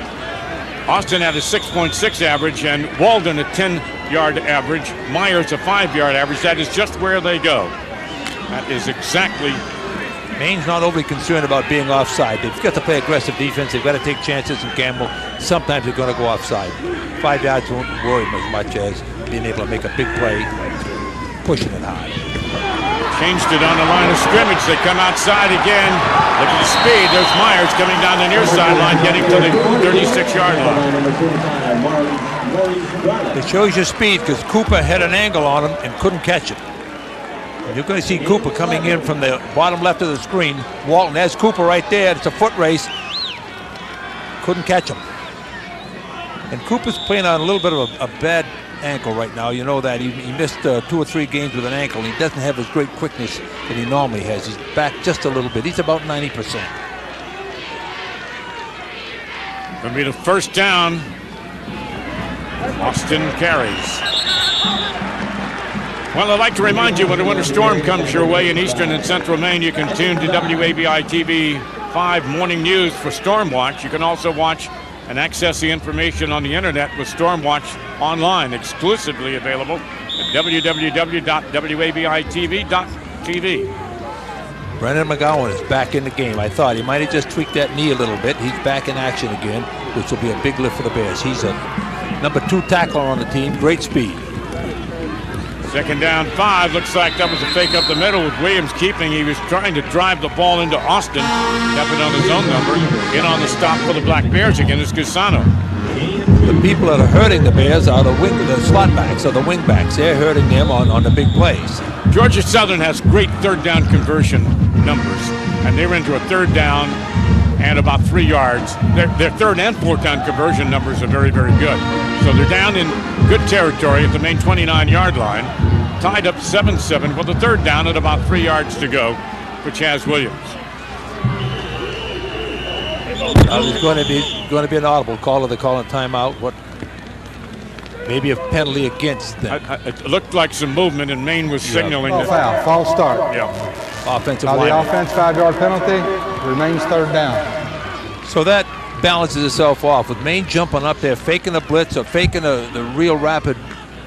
Austin had a 6.6 average and Walden a 10-yard average. Myers a 5-yard average. That is just where they go. That is exactly. Maine's not overly concerned about being offside. They've got to play aggressive defense. They've got to take chances and gamble. Sometimes they're going to go offside. 5 yards won't worry them as much as being able to make a big play, pushing it hard. Changed it on the line of scrimmage. They come outside again. Look at the speed. There's Myers coming down the near sideline, getting to the 36-yard line. It shows your speed because Cooper had an angle on him and couldn't catch it. And you're going to see Cooper coming in from the bottom left of the screen. Walton has Cooper right there. It's a foot race. Couldn't catch him. And Cooper's playing on a little bit of a bad ankle right now. You know that. He missed 2 or 3 games with an ankle. He doesn't have his great quickness that he normally has. He's back just a little bit. He's about 90%. Going to be the first down. Austin carries. Well, I'd like to remind you when a winter storm comes your way in eastern and central Maine, you can tune to WABI TV 5 Morning News for Storm Watch. You can also watch and access the information on the internet with Storm Watch online, exclusively available at www.wabitv.tv. Brendan McGowan is back in the game. I thought he might have just tweaked that knee a little bit. He's back in action again, which will be a big lift for the Bears. He's a number 2 tackler on the team. Great speed. Second down, 5. Looks like that was a fake up the middle with Williams keeping. He was trying to drive the ball into Austin. Kept it on his own number. In on the stop for the Black Bears again is Gusano. The people that are hurting the Bears are the slot backs or the wing backs. They're hurting them on the big plays. Georgia Southern has great third down conversion numbers, and they were into a third down and about 3 yards. Their third and fourth down conversion numbers are very, very good. So they're down in good territory at the Maine 29-yard line, tied up 7-7 with a third down at about 3 yards to go for Chaz Williams. There's going to be an audible call. They're calling timeout. What? Maybe a penalty against them. It looked like some movement, and Maine was signaling that. Foul. False start. Yeah. Offensive Now line. the offense 5-yard penalty remains third down. So that balances itself off. With Maine jumping up there, faking the blitz or faking the real rapid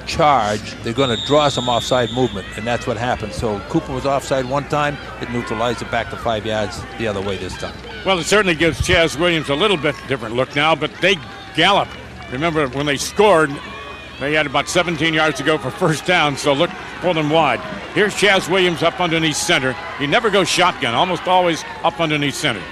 charge, they're going to draw some offside movement, and that's what happened. So Cooper was offside one time. It neutralized it back to 5 yards the other way this time. Well, it certainly gives Chaz Williams a little bit different look now, but they gallop. Remember, when they scored, they had about 17 yards to go for first down, so look, pull them wide. Here's Chaz Williams up underneath center. He never goes shotgun, almost always up underneath center.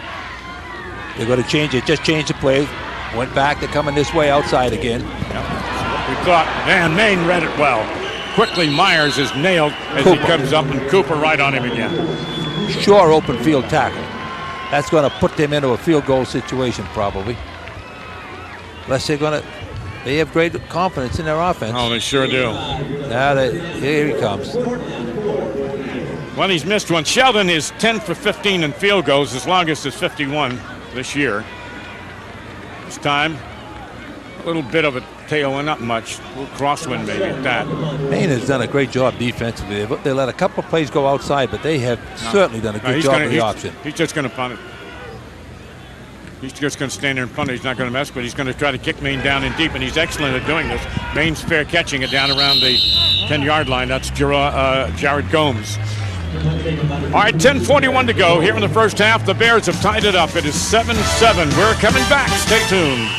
They're going to change it, just change the play. Went back, they're coming this way outside again. We thought, man, Maine read it well. Quickly, Myers is nailed as Cooper. he comes up, and Cooper right on him again. Sure open field tackle. That's going to put them into a field goal situation probably. Unless they have great confidence in their offense. Oh, they sure do. Now here he comes. Well, he's missed one. Sheldon is 10 for 15 in field goals. His longest is 51 this year. This time, a little bit of a tailwind, not much. A little crosswind maybe at that. Maine has done a great job defensively. They let a couple of plays go outside, but they have certainly done a good job of the option. He's just going to punt it. He's just going to stand there and punt it. He's not going to mess, but he's going to try to kick Maine down in deep, and he's excellent at doing this. Maine's fair catching it down around the 10-yard line. That's Jared Gomes. All right, 10:41 to go here in the first half. The Bears have tied it up. It is 7-7. We're coming back. Stay tuned.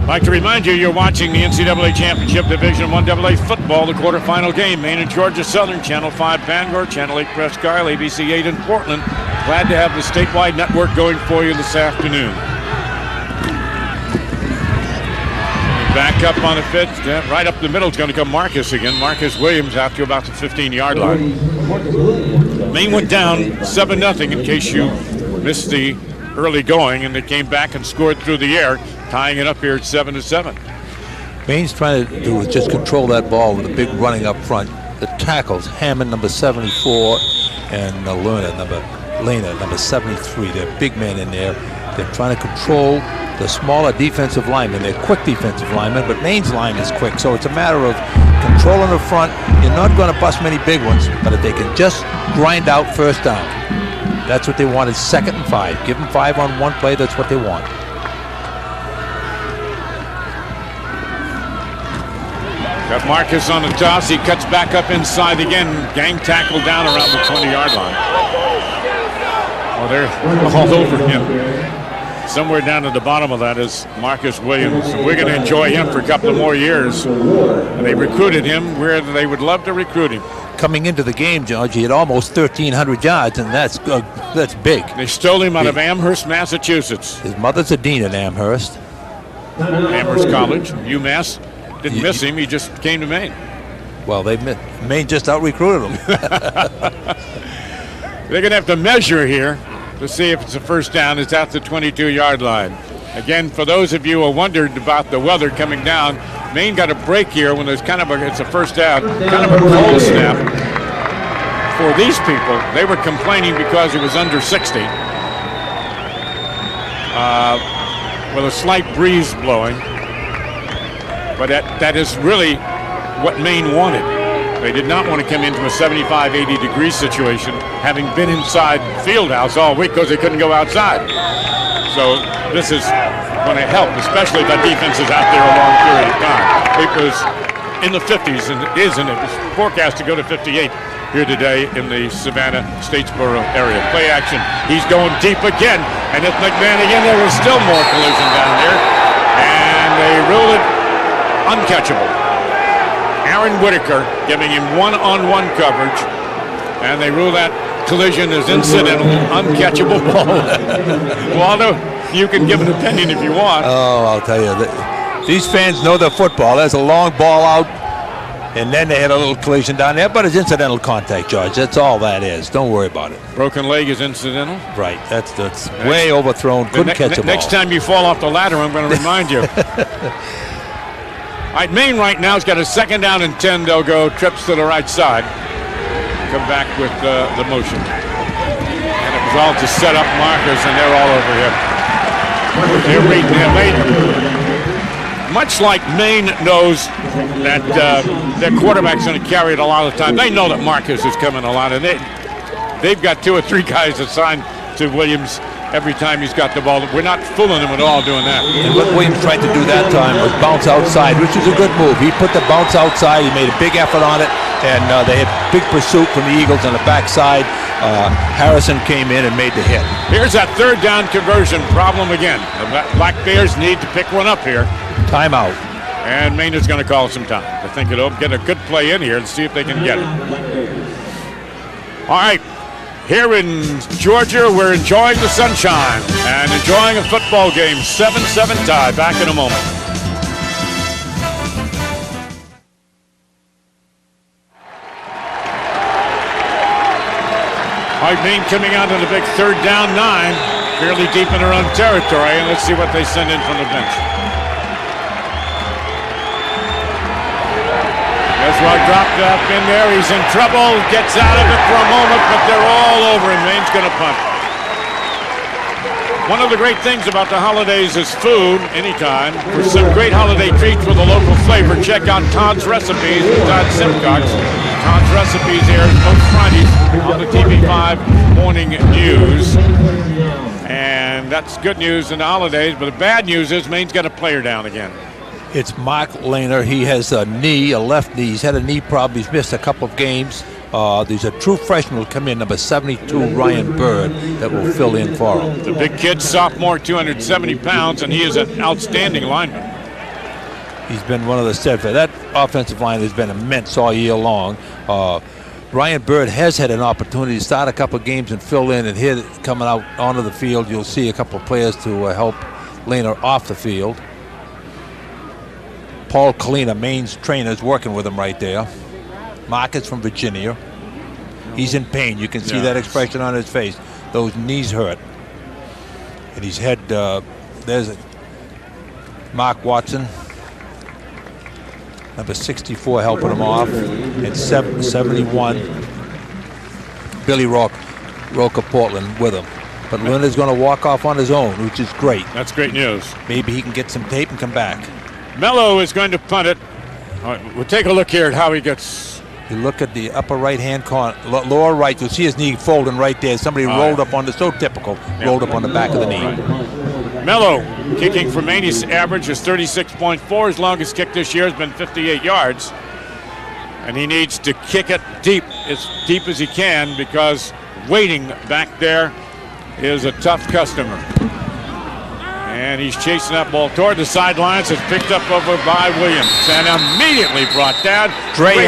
I'd like to remind you, you're watching the NCAA Championship Division I AA football, the quarterfinal game. Maine and Georgia Southern, Channel 5 Bangor, Channel 8 Presque Isle, ABC 8 in Portland. Glad to have the statewide network going for you this afternoon. Back up on the pitch, right up the middle is going to come Marcus again. Marcus Williams out to about the 15-yard line. Maine went down 7-0 in case you missed the early going, and they came back and scored through the air, tying it up here at 7-7. Maine's trying to do is just control that ball with a big running up front. The tackles, Hammond, number 74, and Lena, number 73. They're big men in there. They're trying to control the smaller defensive linemen. They're quick defensive linemen, but Maine's line is quick, so it's a matter of controlling the front. You're not going to bust many big ones, but if they can just grind out first down, that's what they want is 2nd and 5. Give them 5 on one play, that's what they want. Got Marcus on the toss. He cuts back up inside again. Gang tackle down around the 20-yard line. Oh, they're all over him. Somewhere down at the bottom of that is Marcus Williams. We're going to enjoy him for a couple of more years. And they recruited him where they would love to recruit him. Coming into the game, George, he had almost 1,300 yards, and that's big. They stole him out of Amherst, Massachusetts. His mother's a dean at Amherst. Amherst College, UMass. Didn't miss him, he just came to Maine. Well, Maine just out-recruited him. They're going to have to measure here to see if it's a first down. It's at the 22-yard line. Again, for those of you who wondered about the weather coming down, Maine got a break here when there's it's a first down, kind of a cold snap. For these people, they were complaining because it was under 60. With a slight breeze blowing. But that is really what Maine wanted. They did not want to come into a 75, 80 degree situation, having been inside Fieldhouse all week because they couldn't go outside. So this is going to help, especially if that defense is out there a long period of time. It was in the 50s, and it is, and it's forecast to go to 58 here today in the Savannah, Statesboro area. Play action. He's going deep again, and it's McMahon again. There was still more collision down here, and they ruled it uncatchable. Aaron Whitaker giving him one-on-one coverage, and they rule that collision as incidental, uncatchable ball. Waldo, you can give an opinion if you want. Oh, I'll tell you, these fans know their football. There's a long ball out, and then they had a little collision down there, but it's incidental contact, George. That's all that is. Don't worry about it. Broken leg is incidental? Right. That's way overthrown. Couldn't catch a ball. Next time you fall off the ladder, I'm going to remind you. All right, Maine right now has got a 2nd down and 10. They'll go trips to the right side. Come back with the motion. And it was all to set up markers, and they're all over him. They're reading him. Much like Maine knows that their quarterback's going to carry it a lot of the time, they know that Marcus is coming a lot, and they've got 2 or 3 guys assigned to Williams every time he's got the ball. We're not fooling him at all doing that. And what Williams tried to do that time was bounce outside, which was a good move. He put the bounce outside. He made a big effort on it, and they had big pursuit from the Eagles on the backside. Harrison came in and made the hit. Here's that 3rd down conversion problem again. The Black Bears need to pick one up here. Timeout. And Maine is going to call some time. I think it'll get a good play in here and see if they can get it. All right. Here in Georgia, we're enjoying the sunshine and enjoying a football game. 7-7 tie. Back in a moment. All right, Maine coming out on the big 3rd down 9. Fairly deep in their own territory. And let's see what they send in from the bench. Well, dropped up in there. He's in trouble. Gets out of it for a moment, but they're all over him. Maine's going to punt. One of the great things about the holidays is food, anytime. For some great holiday treats with a local flavor, check out Todd's Recipes with Todd Simcox. Todd's Recipes airs most Fridays on the TV5 Morning News. And that's good news in the holidays, but the bad news is Maine's got a player down again. It's Mark Lehner. He has a left knee. He's had a knee problem. He's missed a couple of games. There's a true freshman will come in, number 72, Ryan Bird, that will fill in for him. The big kid, sophomore, 270 pounds, and he is an outstanding lineman. He's been one of the steadfast. That offensive line has been immense all year long. Ryan Bird has had an opportunity to start a couple of games and fill in, and here coming out onto the field, you'll see a couple of players to help Lehner off the field. Paul Kalina, Maine's trainer, is working with him right there. Marcus from Virginia. He's in pain. You can see that expression on his face. Those knees hurt. And he's had, there's Mark Watson, number 64, helping him off. And 71, Billy Roca Portland with him. But Leonard's going to walk off on his own, which is great. That's great news. Maybe he can get some tape and come back. Mello is going to punt it. All right, we'll take a look here at how he gets. You look at the upper right-hand corner, lower right, you'll see his knee folding right there. Somebody rolled up on the, so typical, rolled up on the back of the knee. Right. Mello kicking for Maine. His average is 36.4. His longest kick this year has been 58 yards. And he needs to kick it deep as he can, because waiting back there is a tough customer. And he's chasing that ball toward the sidelines. It's picked up over by Williams and immediately brought down. Trey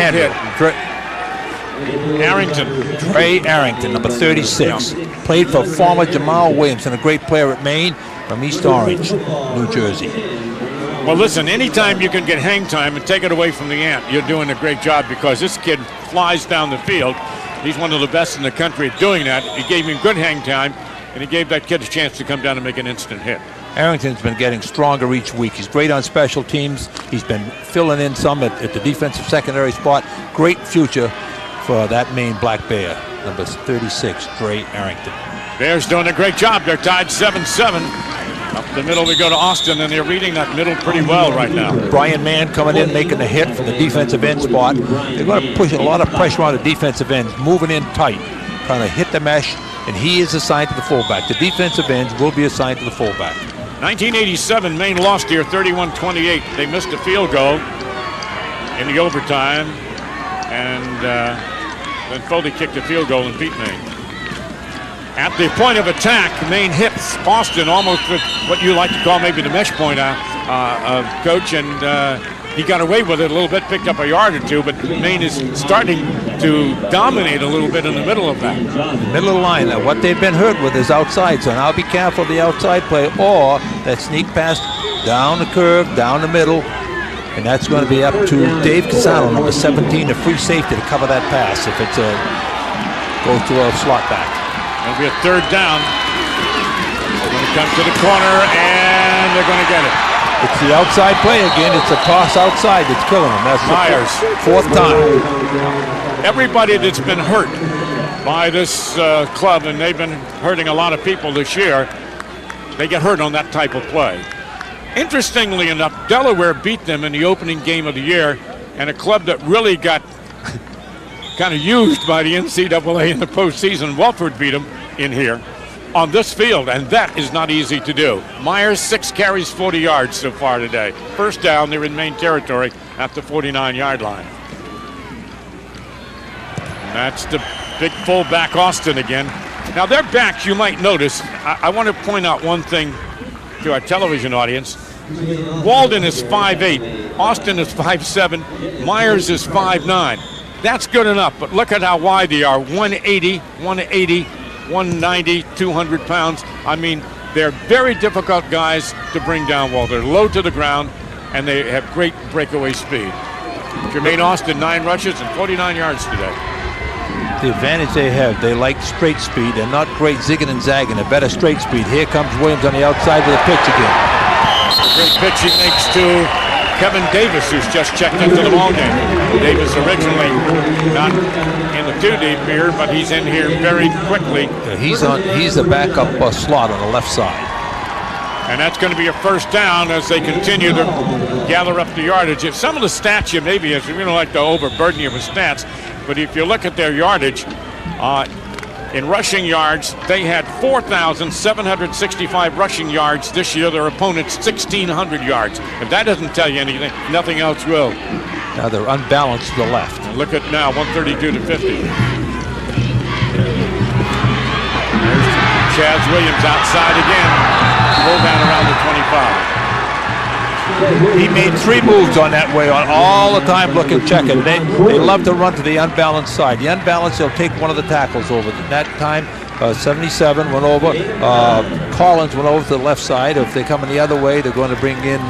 Arrington, number 36. Played for former Jamal Williamson, a great player at Maine, from East Orange, New Jersey. Well, listen, anytime you can get hang time and take it away from the ant, you're doing a great job, because this kid flies down the field. He's one of the best in the country at doing that. He gave him good hang time, and he gave that kid a chance to come down and make an instant hit. Arrington's been getting stronger each week. He's great on special teams. He's been filling in some at the defensive secondary spot. Great future for that Maine Black Bear, number 36, Trey Arrington. Bears doing a great job. They're tied 7-7. Up the middle we go to Austin, and they're reading that middle pretty well right now. Brian Mann coming in, making the hit from the defensive end spot. They're going to push a lot of pressure on the defensive ends, moving in tight, trying to hit the mesh, and he is assigned to the fullback. The defensive ends will be assigned to the fullback. 1987, Maine lost here 31-28. They missed a field goal. in the overtime, and then Foley kicked a field goal and beat Maine. At the point of attack, Maine hits Austin almost with what you like to call maybe the mesh point, Coach, and he got away with it a little bit, picked up a yard or two, but Maine is starting to dominate a little bit in the middle of that. Middle of the line. Now, what they've been hurt with is outside, so now be careful of the outside play or that sneak pass down the curve, down the middle, and that's going to be up to Dave Casano, number 17, the free safety, to cover that pass if it goes to a slot back. It'll be a third down. They're going to come to the corner, and they're going to get it. It's the outside play again. It's a toss outside that's killing them. That's Myers. Fourth time. Everybody that's been hurt by this club, and they've been hurting a lot of people this year, they get hurt on that type of play. Interestingly enough, Delaware beat them in the opening game of the year, and a club that really got kind of used by the NCAA in the postseason, Walford, beat them in here on this field, and that is not easy to do. Myers, 6 carries, 40 yards so far today. First down, they're in Maine territory at the 49-yard line. And that's the big fullback, Austin, again. Now, their backs, you might notice, I want to point out one thing to our television audience. Walden is 5'8", Austin is 5'7", Myers is 5'9". That's good enough, but look at how wide they are, 180, 180, 190, 200 pounds. I mean, they're very difficult guys to bring down, Walt. They're low to the ground, and they have great breakaway speed. Jermaine Austin, 9 rushes and 49 yards today. The advantage they have, they like straight speed. They're not great zigging and zagging. They're better straight speed. Here comes Williams on the outside with a pitch again. Great pitch he makes to Kevin Davis, who's just checked into the ballgame. Davis originally not in the 2-deep here, but he's in here very quickly. Yeah, he's the backup slot on the left side. And that's going to be a first down as they continue to gather up the yardage. If some of the stats you maybe, we don't like to overburden you with stats, but if you look at their yardage, in rushing yards, they had 4,765 rushing yards this year. Their opponents 1,600 yards. If that doesn't tell you anything, nothing else will. Now they're unbalanced to the left. And look at now, 132 to 50. Chaz Williams outside again. Pull down around the 25. He made 3 moves on that way, on all the time looking, checking. They love to run to the unbalanced side. The unbalanced, they'll take one of the tackles over. That time, 77 went over. Collins went over to the left side. If they come in the other way, they're going to bring in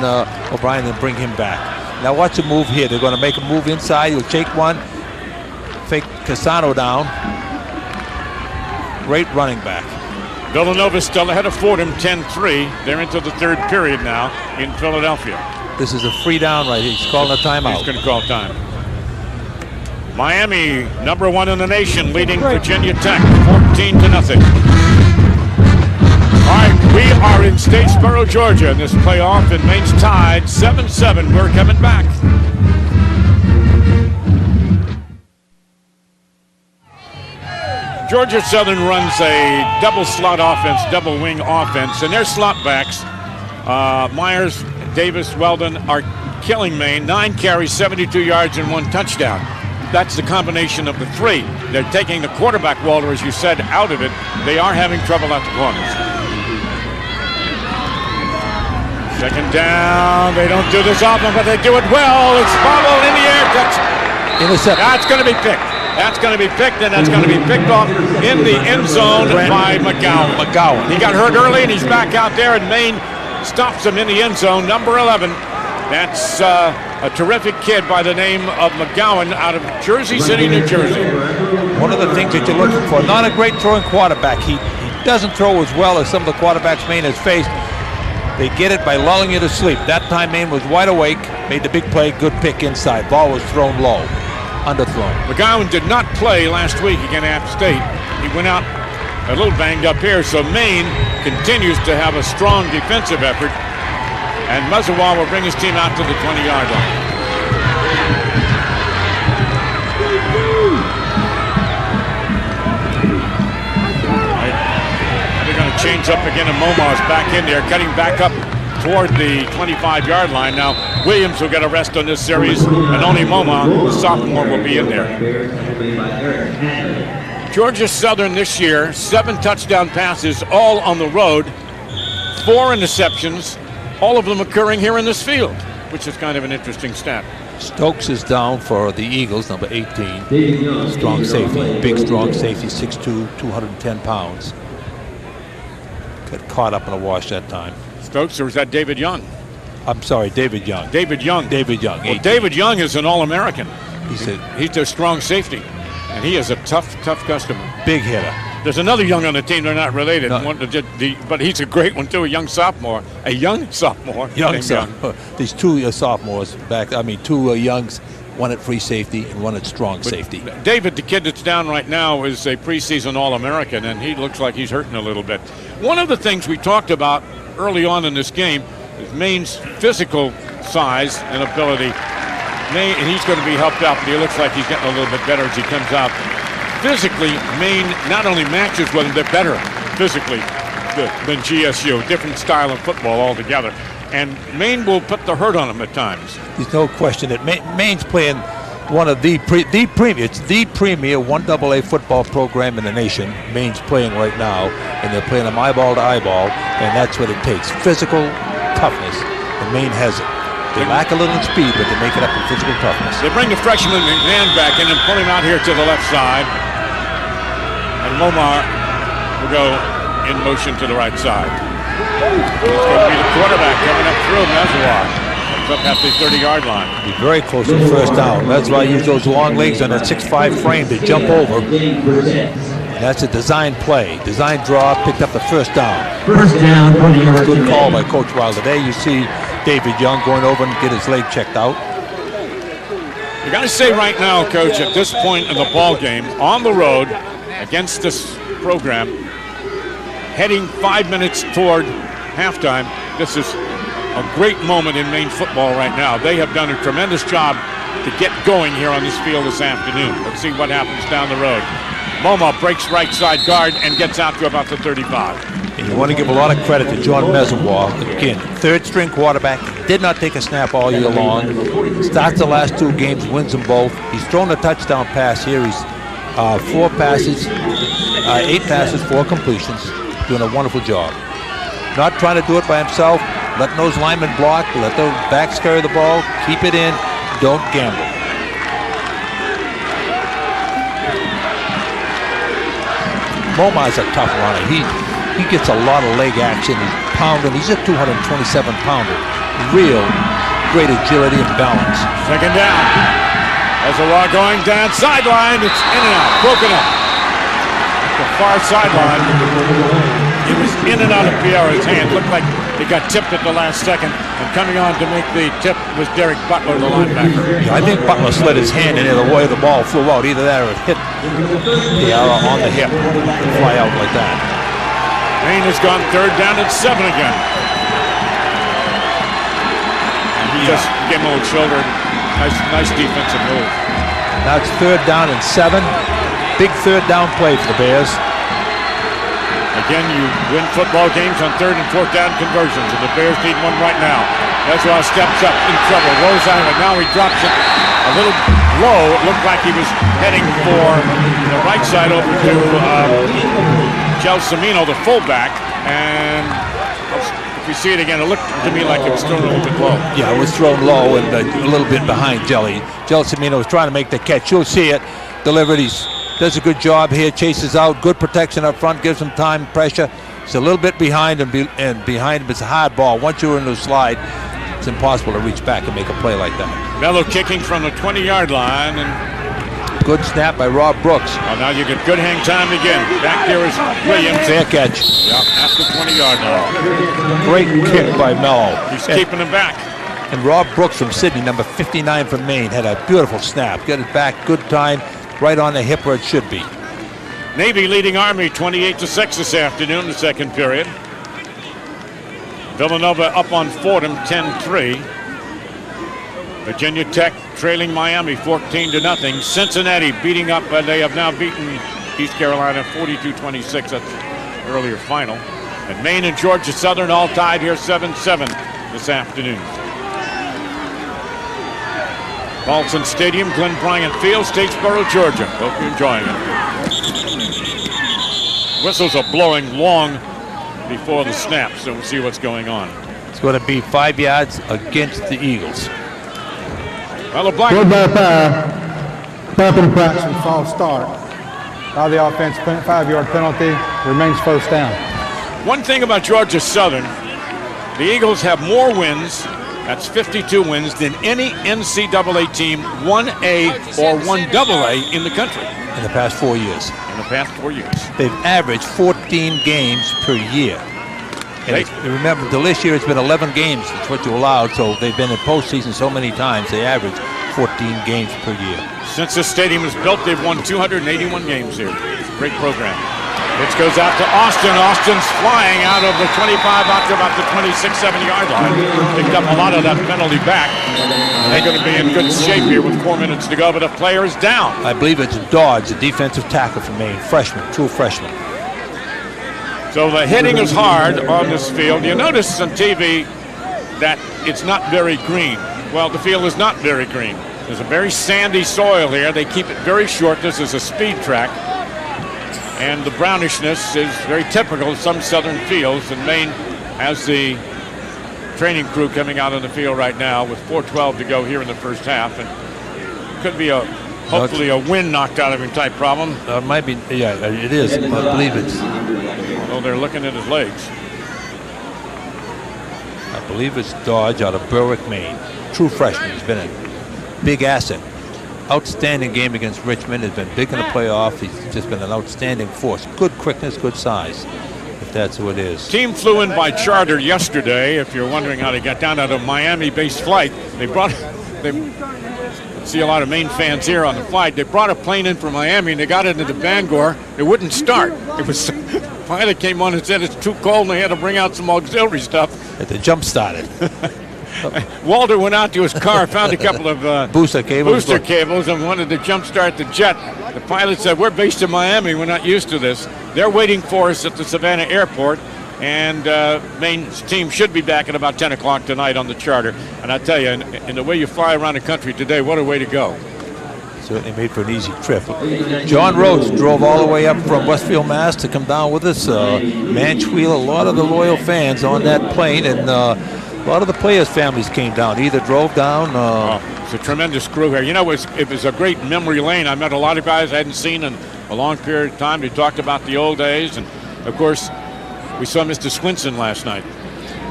O'Brien and bring him back. Now watch a move here. They're going to make a move inside. He'll take one, fake Casano down. Great running back. Villanova still ahead of Fordham, 10-3. They're into the third period now in Philadelphia. This is a free down right here. He's calling a timeout. He's going to call time. Miami, number 1 in the nation, leading Virginia Tech, 14-0. All right, we are in Statesboro, Georgia, in this playoff, and Maine's tied 7-7. We're coming back. Georgia Southern runs a double slot offense, double wing offense, and their slot backs, Myers, Davis, Weldon, are killing Maine. 9 carries, 72 yards, and 1 touchdown. That's the combination of the 3. They're taking the quarterback, Walter, as you said, out of it. They are having trouble at the corners. Second down. They don't do this often, but they do it well. It's bobbled in the air. Intercept. That's going to be picked. That's going to be picked, and that's going to be picked off in the end zone by McGowan. He got hurt early, and he's back out there, and Maine stops him in the end zone. Number 11. That's a terrific kid by the name of McGowan out of Jersey City, New Jersey. One of the things that you're looking for, not a great throwing quarterback. He doesn't throw as well as some of the quarterbacks Maine has faced. They get it by lulling you to sleep. That time Maine was wide awake, made the big play, good pick inside. Ball was thrown low, underthrown. McGowan did not play last week against App State. He went out a little banged up here, so Maine continues to have a strong defensive effort. And Muzawa will bring his team out to the 20-yard line. They're going to change up again, and Moma's back in there, cutting back up toward the 25-yard line. Now, Williams will get a rest on this series, and only Moma, the sophomore, will be in there. Georgia Southern this year, 7 touchdown passes, all on the road, 4 interceptions, all of them occurring here in this field, which is kind of an interesting stat. Stokes is down for the Eagles, number 18. Strong safety, big strong safety, 6'2", 210 pounds. Got caught up in a wash that time. Stokes, or was that David Young? I'm sorry, David Young. David Young. David Young. Well, David Young is an All-American. He's their strong safety, and he is a tough customer. Big hitter. There's another Young on the team. They're not related, No. but he's a great one too. A young sophomore. Young sophomore. These 2 sophomores back. I mean, 2 Youngs. One at free safety and one at strong safety. David, the kid that's down right now, is a preseason All-American, and he looks like he's hurting a little bit. One of the things we talked about early on in this game is Maine's physical size and ability. And he's going to be helped out, but he looks like he's getting a little bit better as he comes out. Physically, Maine not only matches with them, they're better physically than GSU. Different style of football altogether. And Maine will put the hurt on them at times. There's no question that Maine's playing one of the premier 1AA football program in the nation. Maine's playing right now, and they're playing them eyeball to eyeball, and that's what it takes. Physical toughness, and Maine has it. They lack a little in speed, but they make it up in physical toughness. They bring the freshman McMahon back in and pull him out here to the left side. And Momar will go in motion to the right side. It's going to be the quarterback coming up through Meswar. Comes up at the 30-yard line. Be very close to the first down. That's why I use those long legs on a 6'5" frame to jump over. And that's a design play. Design draw, picked up the first down. First down, 20 yards. Good call by Coach Wild. Today you see David Young going over and get his leg checked out. You got to say right now, Coach, at this point in the ball game, on the road against this program, heading 5 minutes toward halftime, this is a great moment in Maine football right now. They have done a tremendous job to get going here on this field this afternoon. Let's see what happens down the road. Moma breaks right side guard and gets out to about the 35. And you want to give a lot of credit to John Meswar. Again, third-string quarterback, did not take a snap all year long. Starts the last 2 games, wins them both. He's thrown a touchdown pass here. He's 4 passes, 8 passes, 4 completions. Doing a wonderful job. Not trying to do it by himself. Letting those linemen block. Let the backs carry the ball. Keep it in. Don't gamble. Moma's a tough runner. He gets a lot of leg action. He's pounding. He's a 227-pounder. Real great agility and balance. Second down. As a walk going down sideline, it's in and out, broken up. The far sideline. It was in and out of Pierre's hand. Looked like it got tipped at the last second. And coming on to make the tip was Derek Butler, the linebacker. Yeah, I think Butler slid his hand in there the way the ball flew out. Either that or it hit Pierre on the hip and fly out like that. Maine has gone 3rd down and 7 again. And he just gave him a little shoulder. Nice defensive move. Now it's 3rd down and 7. Big 3rd down play for the Bears. Again, you win football games on 3rd and 4th down conversions, and the Bears need one right now. Meswar steps up in trouble, rolls out of it. Now he drops it a little low. It looked like he was heading for the right side over to Gelsomino, the fullback. And if we see it again, it looked to me like it was thrown a little bit low. Yeah, it was thrown low and a little bit behind Jelly. Gelsomino was trying to make the catch. You'll see it. Delivered. He does a good job here. Chases out. Good protection up front. Gives him time, pressure. He's a little bit behind him, and behind him it's a hard ball. Once you're in the slide, it's impossible to reach back and make a play like that. Mello kicking from the 20-yard line. And good snap by Rob Brooks. well, now you get good hang time again. Back there is Williams. Fair catch. Yep, at the 20-yard line. Great kick by Mello. He's keeping him back. And Rob Brooks from Sydney, number 59 from Maine, had a beautiful snap. Get it back, good time, right on the hip where it should be. Navy leading Army 28-6 this afternoon, the second period. Villanova up on Fordham 10-3. Virginia Tech trailing Miami 14-0. Cincinnati beating up, they have now beaten East Carolina 42-26. That's earlier final. And Maine and Georgia Southern all tied here 7-7 this afternoon. Paulson Stadium, Glenn Bryant Field, Statesboro, Georgia. Hope you're enjoying it. Whistles are blowing long before the snap, so we'll see what's going on. It's going to be 5 yards against the Eagles. Well, the Black... Good by 5. Pumping fraction, false start. By the offense, 5-yard penalty, remains first down. One thing about Georgia Southern, the Eagles have more wins, that's 52 wins, than any NCAA team, 1A or 1AA in the country. In the past 4 years. In the past 4 years. They've averaged 14 games per year. And remember, this year it's been 11 games. That's what you allowed, so they've been in postseason so many times, they average 14 games per year. Since this stadium was built, they've won 281 games here. Great program. Pitch goes out to Austin. Austin's flying out of the 25 out to about the 26, 7-yard line. Picked up a lot of that penalty back. They're going to be in good shape here with 4 minutes to go, but a player is down. I believe it's Dodge, the defensive tackle from Maine, freshman, true freshman. So the hitting is hard on this field. You notice on TV that it's not very green. Well, the field is not very green. There's a very sandy soil here. They keep it very short. This is a speed track. And the brownishness is very typical of some southern fields. And Maine has the training crew coming out on the field right now with 4:12 to go here in the first half. And could be hopefully a wind knocked out of him type problem. It might be, yeah, it is. I believe it's. Although they're looking at his legs. I believe it's Dodge out of Berwick, Maine. True freshman. He's been a big asset. Outstanding game against Richmond. Has been big in the playoff. He's just been an outstanding force. Good quickness, good size, if that's who it is. Team flew in by charter yesterday. If you're wondering how they got down out of a Miami-based flight, they see a lot of Maine fans here on the flight. They brought a plane in from Miami and they got it into Bangor. It wouldn't start. It was pilot came on and said it's too cold and they had to bring out some auxiliary stuff. Had to jump start it. Walter went out to his car, found a couple of booster cables and wanted to jump start the jet. The pilot said, "We're based in Miami. We're not used to this." They're waiting for us at the Savannah airport. And Maine's team should be back at about 10 o'clock tonight on the charter. And I tell you, in the way you fly around the country today, what a way to go. Certainly made for an easy trip. John Rhodes drove all the way up from Westfield, Mass. to come down with us. Manchwheel, a lot of the loyal fans on that plane, and a lot of the players' families came down, either drove down. It's a tremendous crew here. You know, it was a great memory lane. I met a lot of guys I hadn't seen in a long period of time. They talked about the old days, and of course, we saw Mr. Swinson last night.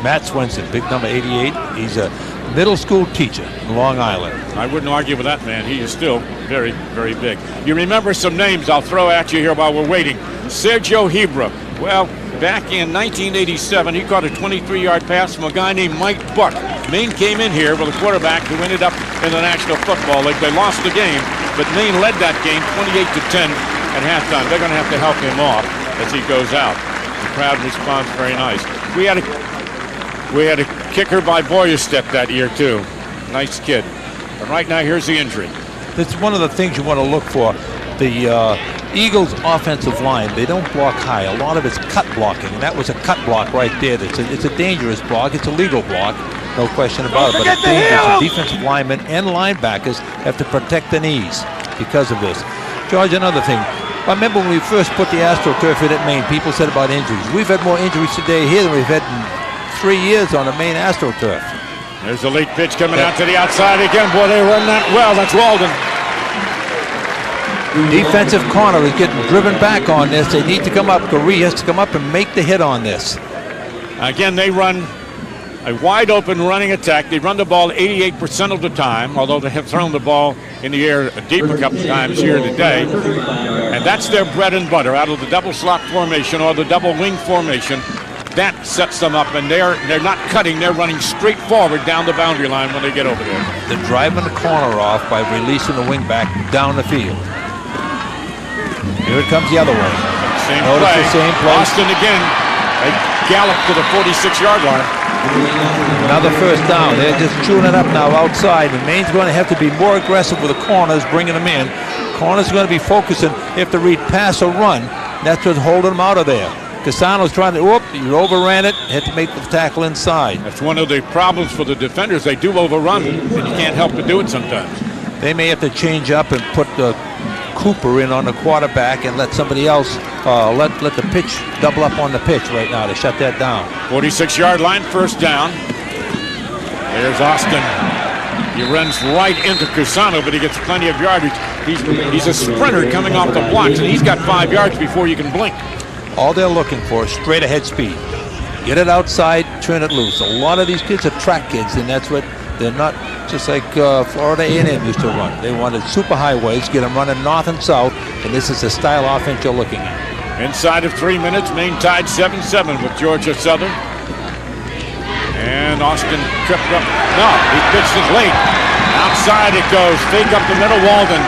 Matt Swinson, big number 88. He's a middle school teacher in Long Island. I wouldn't argue with that man. He is still very, very big. You remember some names I'll throw at you here while we're waiting. Sergio Hebra. Well, back in 1987, he caught a 23-yard pass from a guy named Mike Buck. Maine came in here with a quarterback who ended up in the National Football League. They lost the game, but Maine led that game 28-10 at halftime. They're going to have to help him off as he goes out. The crowd responds very nice. We had a kicker by Boyerstedt that year too. Nice kid. But right now, here's the injury. That's one of the things you want to look for. The Eagles' offensive line, they don't block high. A lot of it's cut blocking, and that was a cut block right there. It's a dangerous block. It's a legal block, no question about it. But it's dangerous. Defensive linemen and linebackers have to protect the knees because of this. George, another thing. I remember when we first put the AstroTurf in at Maine, people said about injuries. We've had more injuries today here than we've had in 3 years on the Maine AstroTurf. There's a late pitch coming out to the outside again. Boy, they run that well. That's Walden. Defensive corner is getting driven back on this. They need to come up. Goree has to come up and make the hit on this. Again, they run a wide open running attack. They run the ball 88% of the time, although they have thrown the ball in the air deep a couple times here today. And that's their bread and butter out of the double slot formation or the double wing formation. That sets them up, and they're not cutting. They're running straight forward down the boundary line when they get over there. They're driving the corner off by releasing the wing back down the field. Here it comes the other way. Same Notice play. the same play. Austin again. They gallop to the 46-yard line. Another first down. They're just chewing it up now outside, and Maine's going to have to be more aggressive with the corners, bringing them in. Corners are going to be focusing if they read pass or run. That's what's holding them out of there. Casano's trying to, you overran it, had to make the tackle inside. That's one of the problems for the defenders. They do overrun, and you can't help but do it sometimes. They may have to change up and put Cooper in on the quarterback and let somebody else let the pitch double up on the pitch right now to shut that down. 46-yard line, first down. There's Austin. He runs right into Cusano, but he gets plenty of yardage. He's a sprinter coming off the blocks, and he's got 5 yards before you can blink. All they're looking for is straight ahead speed. Get it outside, turn it loose. A lot of these kids are track kids, and that's what they're not, just like Florida A&M used to run. They wanted super highways, get them running north and south, and this is the style offense you're looking at. Inside of 3 minutes, Maine tied 7-7 with Georgia Southern. And Austin tripped up. No, he pitched it late. Outside it goes. Fake up the middle, Walden.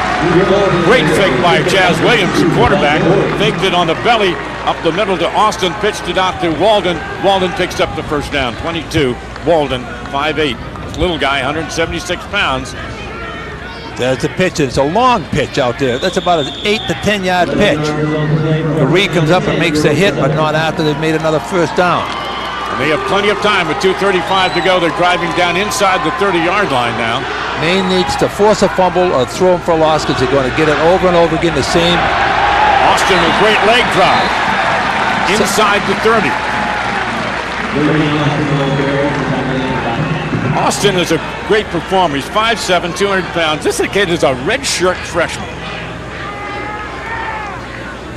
Great fake by Chaz Williams, the quarterback. Faked it on the belly, up the middle to Austin. Pitched it out to Walden. Walden picks up the first down. 22. Walden, 5'8". This little guy, 176 pounds. There's the pitch. It's a long pitch out there. That's about an 8 to 10 yard pitch. Gary comes up and makes the hit, but not after they've made another first down. And they have plenty of time with 2:35 to go. They're driving down inside the 30-yard line now. Maine needs to force a fumble or throw them for a loss because they're going to get it over and over again the same. Austin with great leg drive. Inside the 30. Austin is a great performer. He's 5'7", 200 pounds. This kid is a redshirt freshman.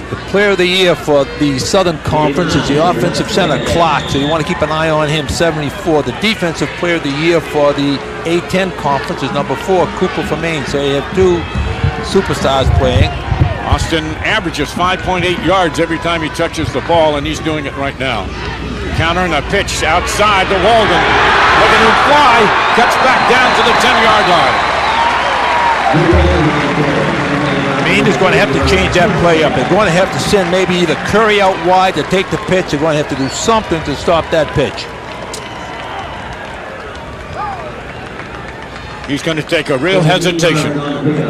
The player of the year for the Southern Conference is the offensive center, Clark, so you want to keep an eye on him, 74. The defensive player of the year for the A-10 Conference is number 4, Cooper from Maine, so you have 2 superstars playing. Austin averages 5.8 yards every time he touches the ball, and he's doing it right now. Countering a pitch outside to Walden. Look at him fly. Cuts back down to the 10-yard line. Maine is going to have to change that play up. They're going to have to send maybe either Curry out wide to take the pitch. They're going to have to do something to stop that pitch. He's going to take a real hesitation.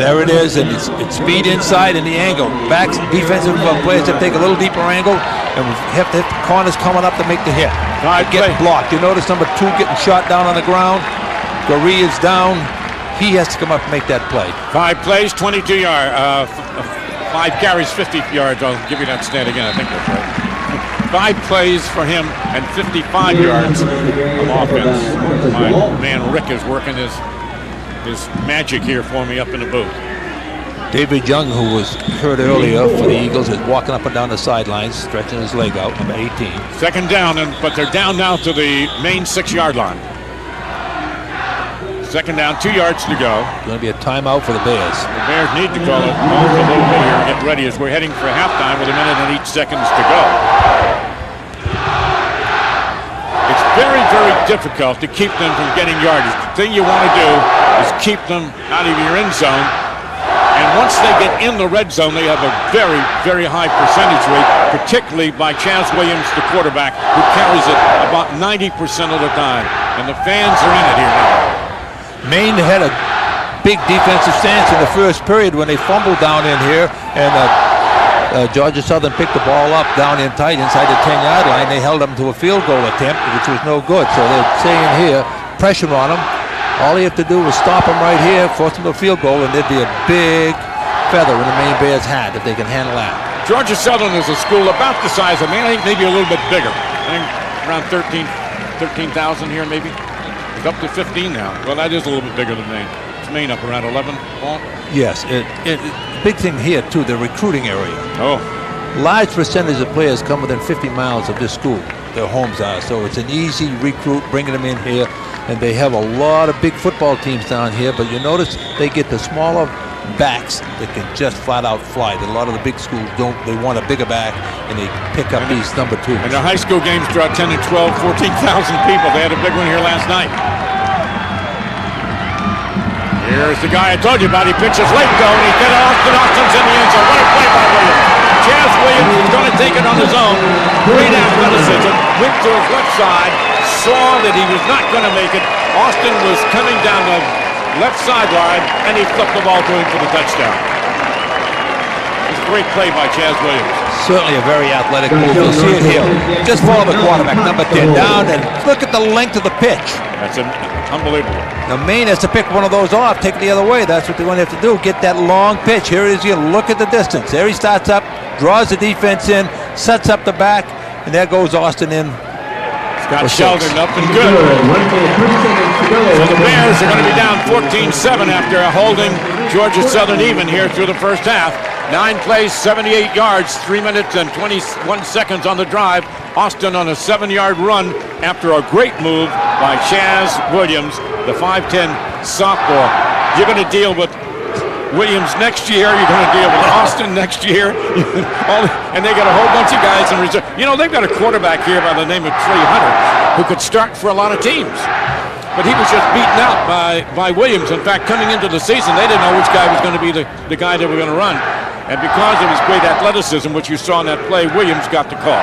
There it is, and it's speed inside and the angle. Backs, defensive players have to take a little deeper angle, and we have to hit the corners coming up to make the hit. Get blocked. You notice number 2 getting shot down on the ground. Gary is down. He has to come up and make that play. 5 plays, 22 yards. 5 carries, 50 yards. I'll give you that stat again. I think that's right. 5 plays for him and 55 yards of offense. My man Rick is working his magic here for me up in the booth. David Young, who was hurt earlier for the Eagles, is walking up and down the sidelines, stretching his leg out, number 18. Second down, but they're down now to the Maine 6-yard line. Second down, 2 yards to go. Going to be a timeout for the Bears. The Bears need to call it off a little bit here and get ready as we're heading for halftime with 1 minute and 8 seconds to go. It's very, very difficult to keep them from getting yardage. The thing you want to do is keep them out of your end zone. And once they get in the red zone, they have a very, very high percentage rate, particularly by Chaz Williams, the quarterback, who carries it about 90% of the time. And the fans are in it here now. Maine had a big defensive stance in the first period when they fumbled down in here, and Georgia Southern picked the ball up down in tight inside the 10-yard line. They held them to a field goal attempt, which was no good. So they're saying here, pressure on them. All you have to do is stop them right here, force them to a field goal, and there'd be a big feather in the Maine Bears' hat if they can handle that. Georgia Southern is a school about the size of Maine. I think maybe a little bit bigger. I think around 13,000 here maybe. It's up to 15 now. Well, that is a little bit bigger than Maine. It's Maine up around 11, Paul? Yes. Big thing here, too, the recruiting area. Oh. Large percentage of players come within 50 miles of this school. Their homes are. So it's an easy recruit bringing them in here. And they have a lot of big football teams down here. But you notice they get the smaller backs that can just flat out fly. A lot of the big schools don't. They want a bigger back, and they pick up these number 2s. And the high school games draw 10 and 12, 14,000 people. They had a big one here last night. Here's the guy I told you about. He pitches late, though, and he gets Austin's in the end zone. What a play by Williams. Chaz Williams is going to take it on his own. Great athleticism. Went to his left side. Saw that he was not going to make it. Austin was coming down the left sideline, and he flipped the ball to him for the touchdown. His great play by Chaz Williams. Certainly a very athletic move. You'll see it here. Just follow the quarterback, number 10, down, and look at the length of the pitch. That's unbelievable. Now, Maine has to pick one of those off, take it the other way. That's what they're going to have to do, get that long pitch. Here it is. You look at the distance. There he starts up, draws the defense in, sets up the back, and there goes Austin in. Scott Sheldon up and good. So the Bears are going to be down 14-7 after holding Georgia Southern even here through the first half. 9 plays, 78 yards, 3 minutes and 21 seconds on the drive. Austin on a 7-yard run after a great move by Chaz Williams, the 5'10 sophomore. You're going to deal with Williams next year. You're going to deal with Austin next year. And they got a whole bunch of guys in reserve. You know, they've got a quarterback here by the name of Trey Hunter who could start for a lot of teams. But he was just beaten out by Williams. In fact, coming into the season, they didn't know which guy was going to be the guy they were going to run. And because of his great athleticism, which you saw in that play, Williams got the call.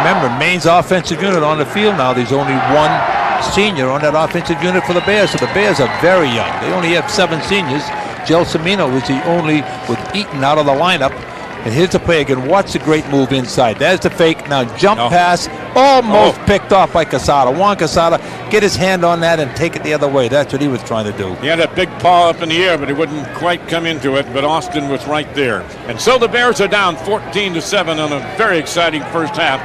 Remember, Maine's offensive unit on the field now. There's only one senior on that offensive unit for the Bears. So the Bears are very young. They only have 7 seniors. Joe Semino was the only with Eaton out of the lineup. And here's the play again. Watch the great move inside. There's the fake. Now jump pass. Almost picked off by Casada. Juan Casada, get his hand on that and take it the other way. That's what he was trying to do. He had a big paw up in the air, but he wouldn't quite come into it. But Austin was right there. And so the Bears are down 14-7 on a very exciting first half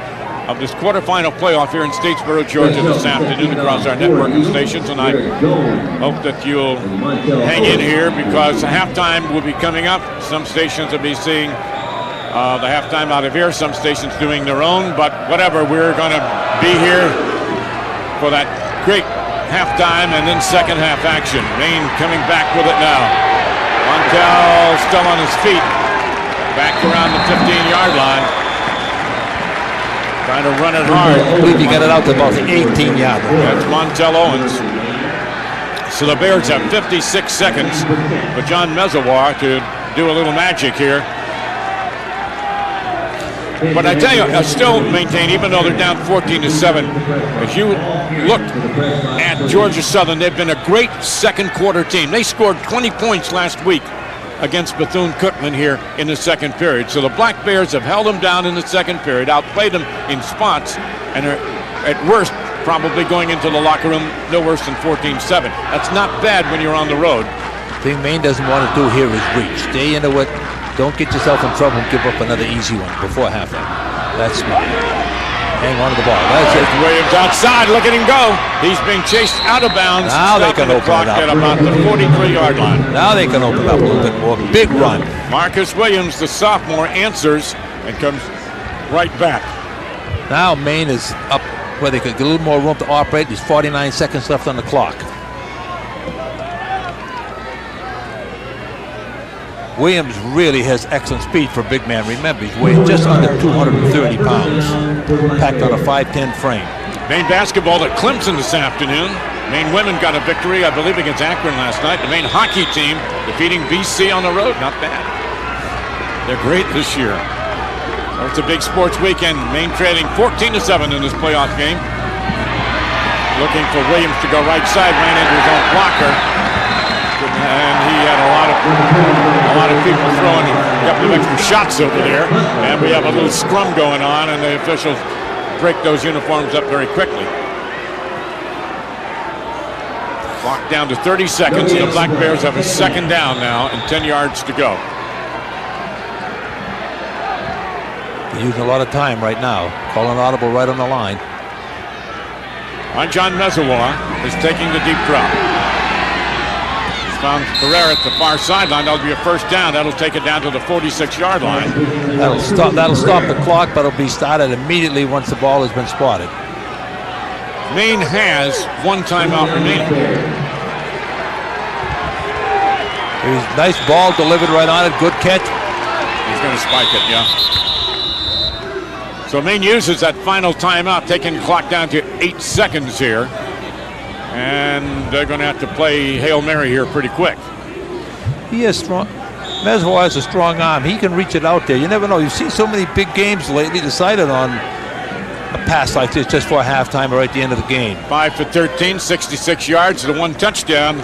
of this quarterfinal playoff here in Statesboro, Georgia this afternoon across our network of stations. And I hope that you'll hang in here because halftime will be coming up. Some stations will be seeing the halftime out of here. Some stations doing their own, but whatever, we're going to be here for that great halftime and then second half action. Maine coming back with it now. Montel still on his feet, back around the 15-yard line. Trying to run it hard. I believe he got it out to about the 18-yard line. That's Montel Owens. So the Bears have 56 seconds for John Mezawar to do a little magic here. But I tell you, I still maintain, even though they're down 14-7, if you look at Georgia Southern, they've been a great second quarter team. They scored 20 points last week against Bethune-Cookman here in the second period. So the Black Bears have held them down in the second period, outplayed them in spots, and are at worst probably going into the locker room no worse than 14-7. That's not bad when you're on the road. The thing Maine doesn't want to do here is reach. Stay into it. Don't get yourself in trouble and give up another easy one before halftime. That's smart. Hang on to the ball. That's it. Williams outside. Look at him go. He's being chased out of bounds. Now they can open it up. At about the 43-yard line. Now they can open it up a little bit more. Big run. Marcus Williams, the sophomore, answers and comes right back. Now Maine is up where they could get a little more room to operate. There's 49 seconds left on the clock. Williams really has excellent speed for a big man. Remember, he's weighing just under 230 pounds, packed on a 5'10 frame. Maine basketball at Clemson this afternoon. Maine women got a victory, I believe, against Akron last night. The Maine hockey team defeating BC on the road. Not bad. They're great this year. Well, it's a big sports weekend. Maine trailing 14-7 in this playoff game. Looking for Williams to go right side, ran into his own blocker. And he had a lot of people throwing a couple of extra shots over there. And we have a little scrum going on, and the officials break those uniforms up very quickly. Clock down to 30 seconds, and the Black Bears have a second down now and 10 yards to go. They're using a lot of time right now. Calling audible right on the line. John Mezawar is taking the deep drop. Found Ferrer at the far sideline. That'll be a first down. That'll take it down to the 46-yard line. That'll stop the clock, but it'll be started immediately once the ball has been spotted. Maine has one timeout remaining. There's nice ball delivered right on it. Good catch. He's going to spike it, yeah. So Maine uses that final timeout, taking the clock down to 8 seconds here. And they're going to have to play Hail Mary here pretty quick. He is strong. Mezawar has a strong arm. He can reach it out there. You never know. You've seen so many big games lately decided on a pass like this just for a halftime or at the end of the game. 5 for 13, 66 yards, the one touchdown.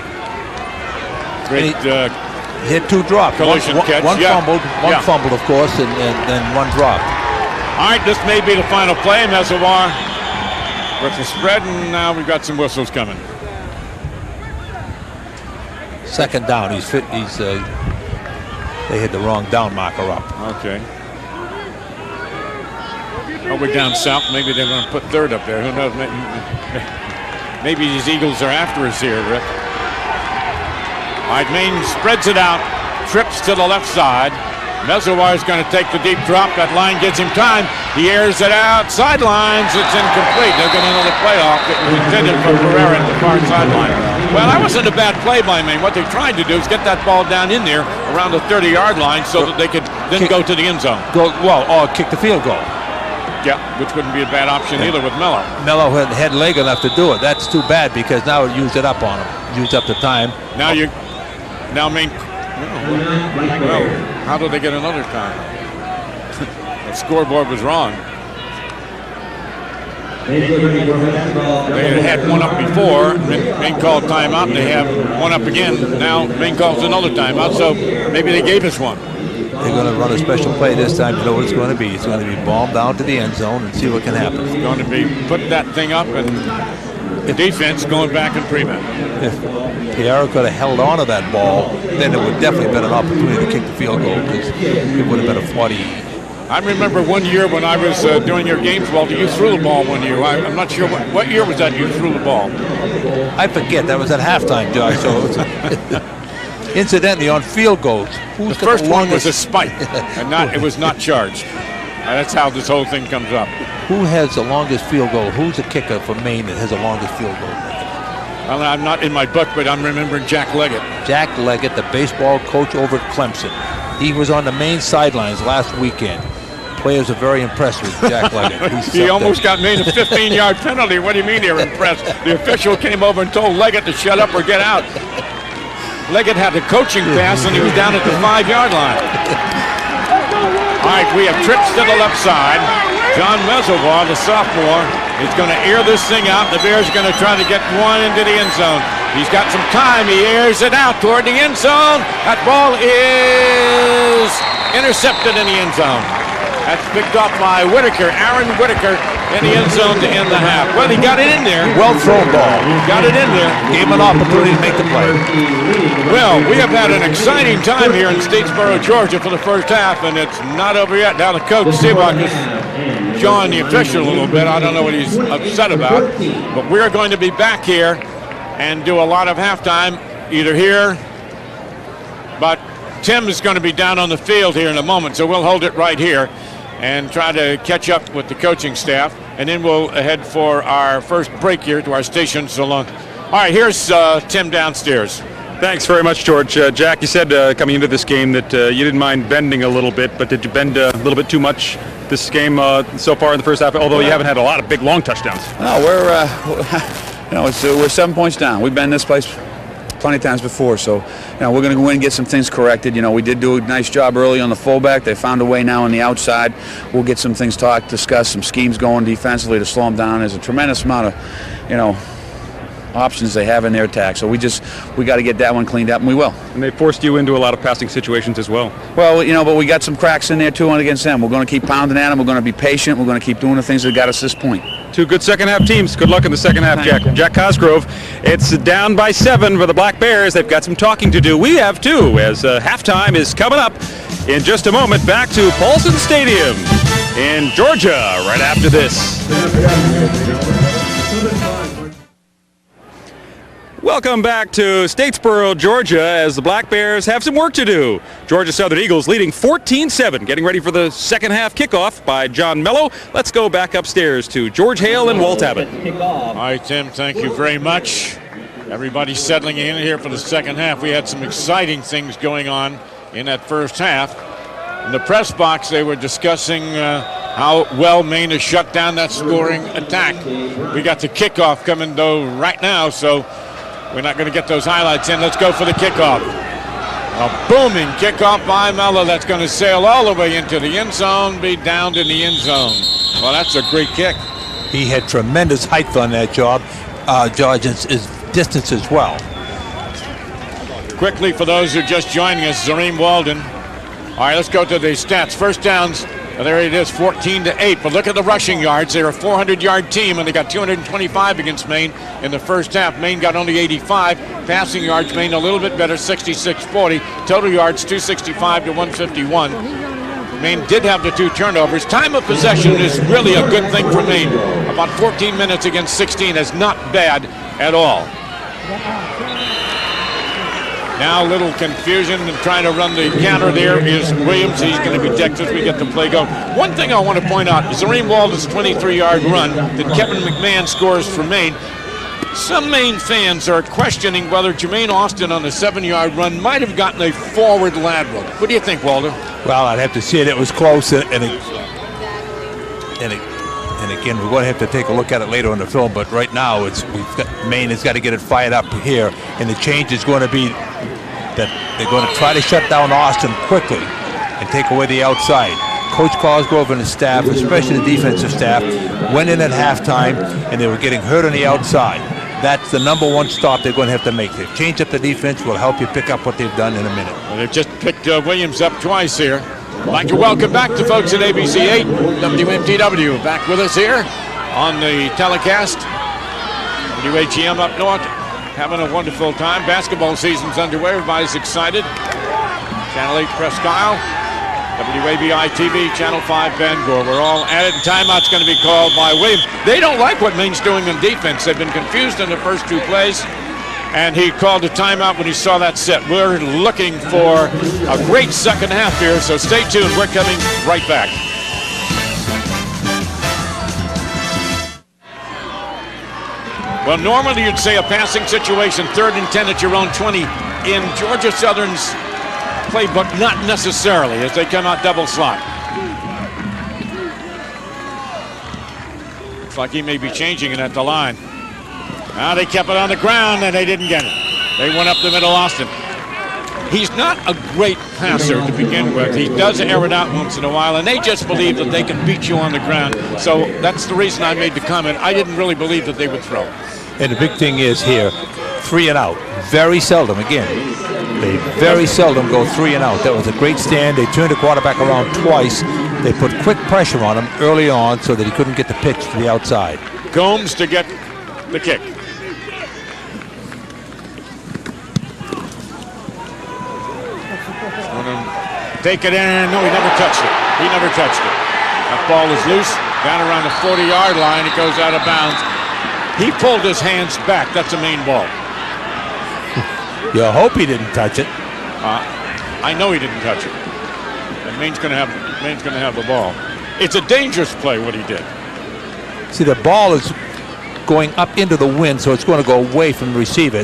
Great He had 2 drops. Collision catch. One fumbled, of course, and then 1 drop. All right, this may be the final play. Mesovar with the spread, and now we've got some whistles coming. Second down. They had the wrong down marker up. Okay. Oh, we're down south. Maybe they're going to put 3rd up there. Who knows? Maybe these Eagles are after us here, Rick. All right, Maine spreads it out, trips to the left side. Mesovar is going to take the deep drop. That line gives him time. He airs it out, sidelines. It's incomplete. They'll get another playoff. It was intended for Pereira at the far sideline. Well, that wasn't a bad play by Maine. What they tried to do is get that ball down in there around the 30-yard line so that they could then go to the end zone. Or kick the field goal. Yeah, which wouldn't be a bad option either with Mello. Mello had leg enough to do it. That's too bad because now it used it up on him. Used up the time. Now Maine. Well, how do they get another time? The scoreboard was wrong. They had one up before. Maine called timeout, and they have one up again. Now Maine calls another timeout, so maybe they gave us one. They're going to run a special play this time. You know what it's going to be. It's going to be bomb down to the end zone and see what can happen. It's going to be put that thing up and defense going back and prevent. If Pereira could have held on to that ball, then it would definitely been an opportunity to kick the field goal because it would have been a 40. I remember one year when I was doing your games, Walter, you threw the ball one year. I'm not sure what year was that you threw the ball. I forget. That was at halftime, Josh. So it was incidentally, on field goals, the first one was a spike, and it was not charged. That's how this whole thing comes up. Who has the longest field goal? Who's the kicker for Maine that has the longest field goal? Well, I'm not in my book, but I'm remembering Jack Leggett. Jack Leggett, the baseball coach over at Clemson. He was on the Maine sidelines last weekend. Players are very impressed with Jack Leggett. He almost got Maine a 15-yard penalty. What do you mean they're impressed? The official came over and told Leggett to shut up or get out. Leggett had the coaching pass, and he was down at the 5-yard line. All right, we have trips to the left side. John Mesovar, the sophomore, is going to air this thing out. The Bears are going to try to get one into the end zone. He's got some time. He airs it out toward the end zone. That ball is intercepted in the end zone. That's picked up by Whitaker, Aaron Whitaker, in the end zone to end the half. Well, he got it in there. Well thrown ball. Got it in there. Gave him an opportunity to make the play. Well, we have had an exciting time here in Statesboro, Georgia for the first half, and it's not over yet. Now the coach, Seawalk, is jawing the official a little bit. I don't know what he's upset about, but we're going to be back here and do a lot of halftime, either here, but Tim is going to be down on the field here in a moment, so we'll hold it right here and try to catch up with the coaching staff, and then we'll head for our first break here to our station. So long. All right, here's Tim downstairs. Thanks very much, George. Jack, you said coming into this game that you didn't mind bending a little bit, but did you bend a little bit too much this game so far in the first half, although you haven't had a lot of big, long touchdowns? No, we're 7 points down. We've been in this place plenty of times before, so we're going to go in and get some things corrected. We did do a nice job early on the fullback. They found a way now on the outside. We'll get some things discussed, some schemes going defensively to slow them down. There's a tremendous amount of, options they have in their attack. So we got to get that one cleaned up, and we will. And they forced you into a lot of passing situations as well. Well, but we got some cracks in there too against them. We're going to keep pounding at them. We're going to be patient. We're going to keep doing the things that got us this point. Two good second half teams. Good luck in the second half, Jack. Jack Cosgrove. It's down by 7 for the Black Bears. They've got some talking to do. We have too, as halftime is coming up in just a moment. Back to Paulson Stadium in Georgia right after this. Welcome back to Statesboro, Georgia, as the Black Bears have some work to do. Georgia Southern Eagles leading 14-7, getting ready for the second half kickoff by John Mello. Let's go back upstairs to George Hale and Walt Abbott. All right, Tim, thank you very much. Everybody's settling in here for the second half. We had some exciting things going on in that first half. In the press box, they were discussing how well Maine has shut down that scoring attack. We got the kickoff coming, though, right now, so we're not going to get those highlights in. Let's go for the kickoff. A booming kickoff by Mello that's going to sail all the way into the end zone, be downed in the end zone. Well, that's a great kick. He had tremendous height on that job, George, his distance as well. Quickly, for those who are just joining us, Zareem Walden. All right, let's go to the stats. First downs, there it is, 14-8. But look at the rushing yards. They're a 400-yard team, and they got 225 against Maine in the first half. Maine got only 85. Passing yards, Maine a little bit better, 66-40. Total yards, 265 to 151. Maine did have the 2 turnovers. Time of possession is really a good thing for Maine. About 14 minutes against 16 is not bad at all. Now a little confusion and trying to run the counter there is Williams. He's going to be decked as we get the play going. One thing I want to point out, Zareem Walden's 23-yard run that Kevin McMahon scores for Maine. Some Maine fans are questioning whether Jermaine Austin on the 7-yard run might have gotten a forward lateral. What do you think, Walter? Well, I'd have to see it. It was close, and again, we're going to have to take a look at it later on the film. But right now, Maine has got to get it fired up here, and the change is going to be that they're going to try to shut down Austin quickly and take away the outside. Coach Cosgrove and his staff, especially the defensive staff, went in at halftime, and they were getting hurt on the outside. That's the #1 stop they're going to have to make. They've changed up the defense. Will help you pick up what they've done in a minute. Well, they've just picked Williams up twice here. I'd like to welcome back the folks at ABC 8, WMTW, back with us here on the telecast. WHEM up north, having a wonderful time. Basketball season's underway. Everybody's excited. Channel 8 Presque Isle, WABI TV, Channel 5 Bangor. We're all at it, and timeout's going to be called by Williams. They don't like what Maine's doing in defense. They've been confused in the first 2 plays, and he called a timeout when he saw that set. We're looking for a great second half here, so stay tuned. We're coming right back. Well, normally you'd say a passing situation, 3rd and 10 at your own 20 in Georgia Southern's playbook, not necessarily, as they come out double slot. Looks like he may be changing it at the line. Now they kept it on the ground and they didn't get it. They went up the middle, Austin. He's not a great passer to begin with. He does air it out once in a while, and they just believe that they can beat you on the ground. So that's the reason I made the comment. I didn't really believe that they would throw. And the big thing is here, 3 and out. Very seldom, again, they very seldom go 3 and out. That was a great stand. They turned the quarterback around twice. They put quick pressure on him early on so that he couldn't get the pitch to the outside. Gomes to get the kick. Take it in. No, he never touched it. He never touched it. That ball is loose. Down around the 40-yard line. It goes out of bounds. He pulled his hands back. That's a Maine ball. You hope he didn't touch it. I know he didn't touch it. And Maine's going to have the ball. It's a dangerous play what he did. See, the ball is going up into the wind, so it's going to go away from the receiver.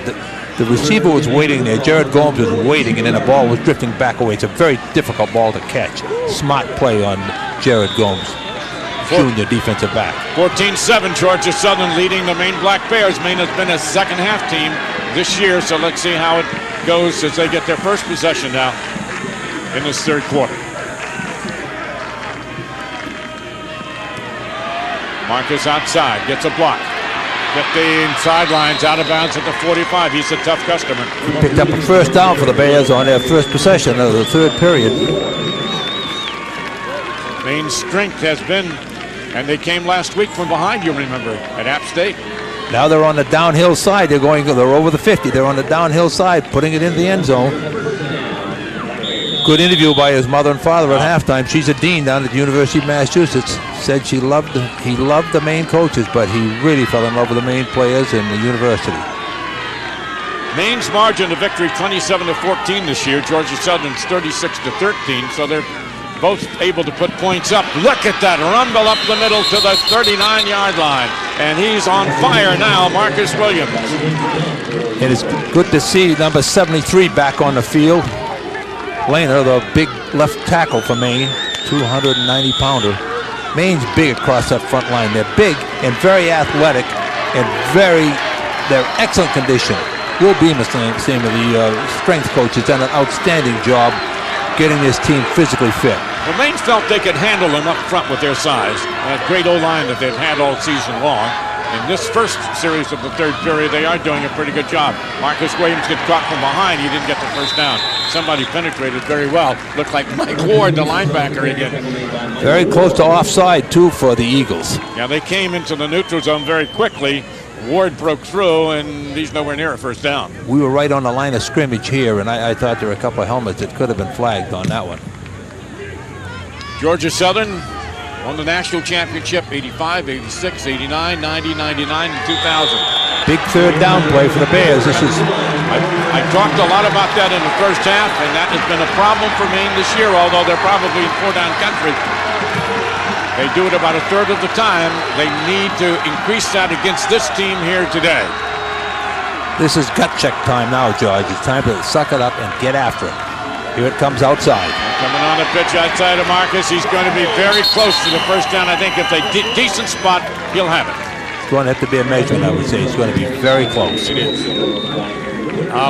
The receiver was waiting there. Jared Gomes was waiting, and then the ball was drifting back away. It's a very difficult ball to catch. Smart play on Jared Gomes, junior defensive back. 14-7, Georgia Southern leading the Maine Black Bears. Maine has been a second half team this year, so let's see how it goes as they get their first possession now in this 3rd quarter. Marcus outside, gets a block. 15 sidelines, out of bounds at the 45. He's a tough customer. Picked up a first down for the Bears on their first possession of the 3rd period. Maine's strength has been, and they came last week from behind, you remember, at App State. Now they're on the downhill side. They're over the 50. They're on the downhill side, putting it in the end zone. Good interview by his mother and father at halftime. She's a dean down at the University of Massachusetts. Said he loved the Maine coaches, but he really fell in love with the Maine players and the university. Maine's margin of victory 27-14 this year. Georgia Southern's 36-13, so they're both able to put points up. Look at that rumble up the middle to the 39-yard line, and he's on fire now, Marcus Williams. It is good to see number 73 back on the field. Lehner, the big left tackle for Maine, 290-pounder. Maine's big across that front line. They're big and very athletic, and they're excellent condition. Will Bemis, the name of the strength coach, has done an outstanding job getting this team physically fit. Well, Maine felt they could handle them up front with their size. A great O-line that they've had all season long. in this first series of the third period, they are doing a pretty good job. Marcus Williams gets caught from behind. He didn't get the first down. Somebody penetrated very well. Looked like Mike Ward, the linebacker again. Very close to offside, too, for the Eagles. Yeah, they came into the neutral zone very quickly. Ward broke through, and he's nowhere near a first down. We were right on the line of scrimmage here, and I thought there were a couple of helmets that could have been flagged on that one. Georgia Southern won the national championship 85, 86, 89, 90, 99, and 2000. Big third down play for the Bears. This is. I talked a lot about that in the first half, and that has been a problem for Maine this year, although they're probably in four-down country. They do it about a third of the time. They need to increase that against this team here today. This is gut check time now, George. It's time to suck it up and get after it. Here it comes outside. Coming on the pitch outside of Marcus. He's going to be very close to the first down. I think if a decent spot, he'll have it. It's going to have to be a measurement, I would say. It's going to be very close. It is.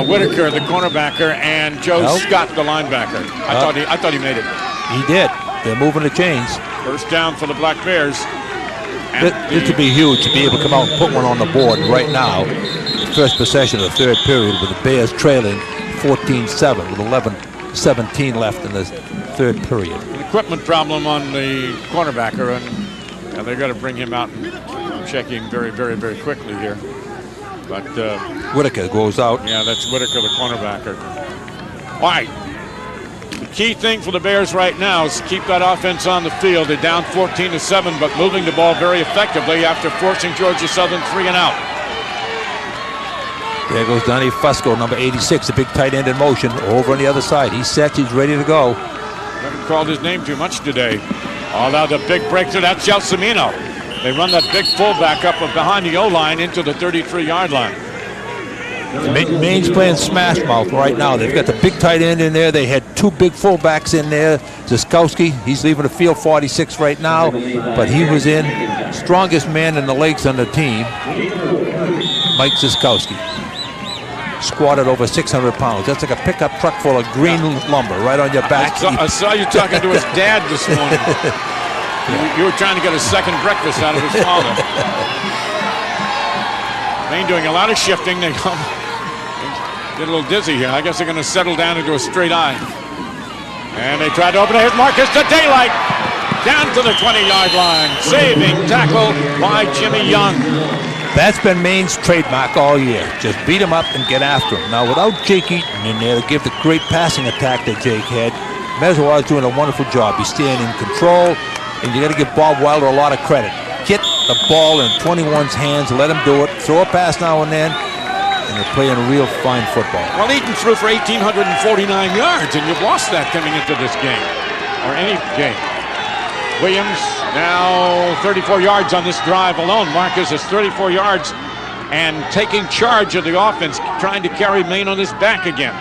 Whitaker, the cornerbacker, and Joe Scott, the linebacker. I thought he made it. He did. They're moving the chains. First down for the Black Bears. This would be huge to be able to come out and put one on the board right now. First possession of the third period with the Bears trailing 14-7 with 11-17 left in the third period. An equipment problem on the cornerbacker, and they've got to bring him out and check him very, very, very quickly here. But Whitaker goes out. Yeah, that's Whitaker, the cornerbacker. All right. The key thing for the Bears right now is to keep that offense on the field. They're down 14-7, but moving the ball very effectively after forcing Georgia Southern 3 and out. There goes Donnie Fusco, number 86, the big tight end in motion, over on the other side. He's set, he's ready to go. Haven't called his name too much today. Oh, now the big breakthrough, that's Gelsomino. They run that big fullback up behind the O-line into the 33-yard line. Maine's playing smash mouth right now. They've got the big tight end in there. They had two big fullbacks in there. Ziskowski, he's leaving the field 46 right now, but he was in. Strongest man in the legs on the team, Mike Ziskowski. Squatted over 600 pounds. That's like a pickup truck full of green lumber right on your back. I saw you talking to his dad this morning. You were trying to get a second breakfast out of his father. Maine doing a lot of shifting. They get a little dizzy here. I guess they're going to settle down into a straight eye. And they try to open it. Here's Marcus to daylight. Down to the 20-yard line. Saving tackle by Jimmy Young. That's been Maine's trademark all year. Just beat him up and get after him. Now, without Jake Eaton in there to give the great passing attack that Jake had, Mezoir is doing a wonderful job. He's staying in control, and you got to give Bob Wilder a lot of credit. Get the ball in 21's hands, let him do it, throw a pass now and then, and they're playing real fine football. Well, Eaton threw for 1,849 yards, and you've lost that coming into this game, or any game. Williams now 34 yards on this drive alone. Marcus is 34 yards and taking charge of the offense, trying to carry Maine on his back again.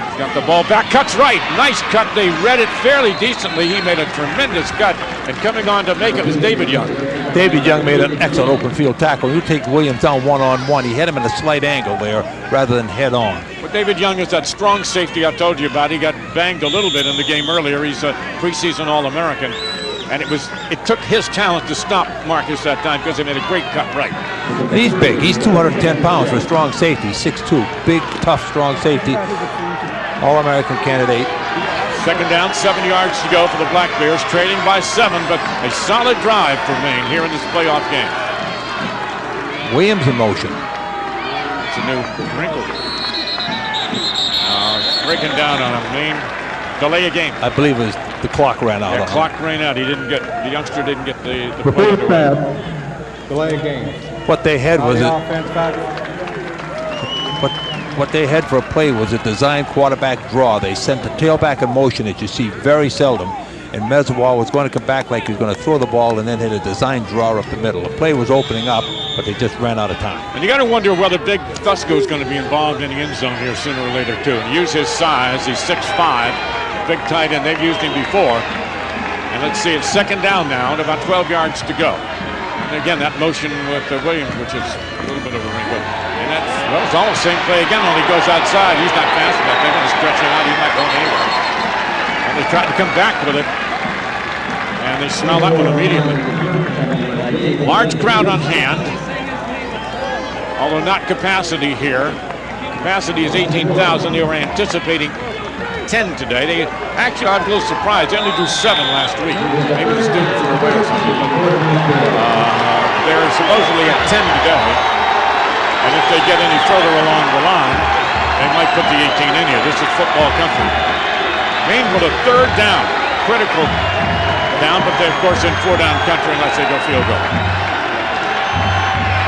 He's got the ball back, cuts right. Nice cut. They read it fairly decently. He made a tremendous cut, and coming on to make it was David Young. David Young made an excellent open field tackle. You take Williams down one-on-one. He hit him in a slight angle there rather than head-on. But David Young is that strong safety I told you about. He got banged a little bit in the game earlier. He's a preseason All-American. And it took his talent to stop Marcus that time because he made a great cut right. And he's big. He's 210 pounds for a strong safety. 6'2". Big, tough, strong safety. All-American candidate. Second down, 7 yards to go for the Black Bears, trailing by 7, but a solid drive for Maine here in this playoff game. Williams in motion. It's a new wrinkle. Breaking down on him. Maine delay a game. I believe it was the clock ran out. The clock ran out. The youngster didn't get the play. Delay a game. What they had was what they had for a play was a design quarterback draw. They sent the tailback in motion that you see very seldom, and Mezoir was going to come back like he was going to throw the ball and then hit a design draw up the middle. The play was opening up, but they just ran out of time. And you got to wonder whether Big Fusco is going to be involved in the end zone here sooner or later too. And use his size. He's 6'5", big tight end. They've used him before. And let's see, it's second down now and about 12 yards to go. And again, that motion with Williams, which is a little bit of a wrinkle. And that's, well, it's almost the same play again, only goes outside. He's not fast enough. They're going to stretch it out. He's not going anywhere. And they tried to come back with it. And they smell that one immediately. Large crowd on hand, although not capacity here. Capacity is 18,000. They were anticipating 10 today. Actually, I'm a little surprised. They only drew 7 last week. Maybe the students were away or something. They're supposedly at 10 today. And if they get any further along the line, they might put the 18 in here. This is football country. Maine with a 3rd down. Critical down, but they're, of course, in 4-down country unless they go field goal.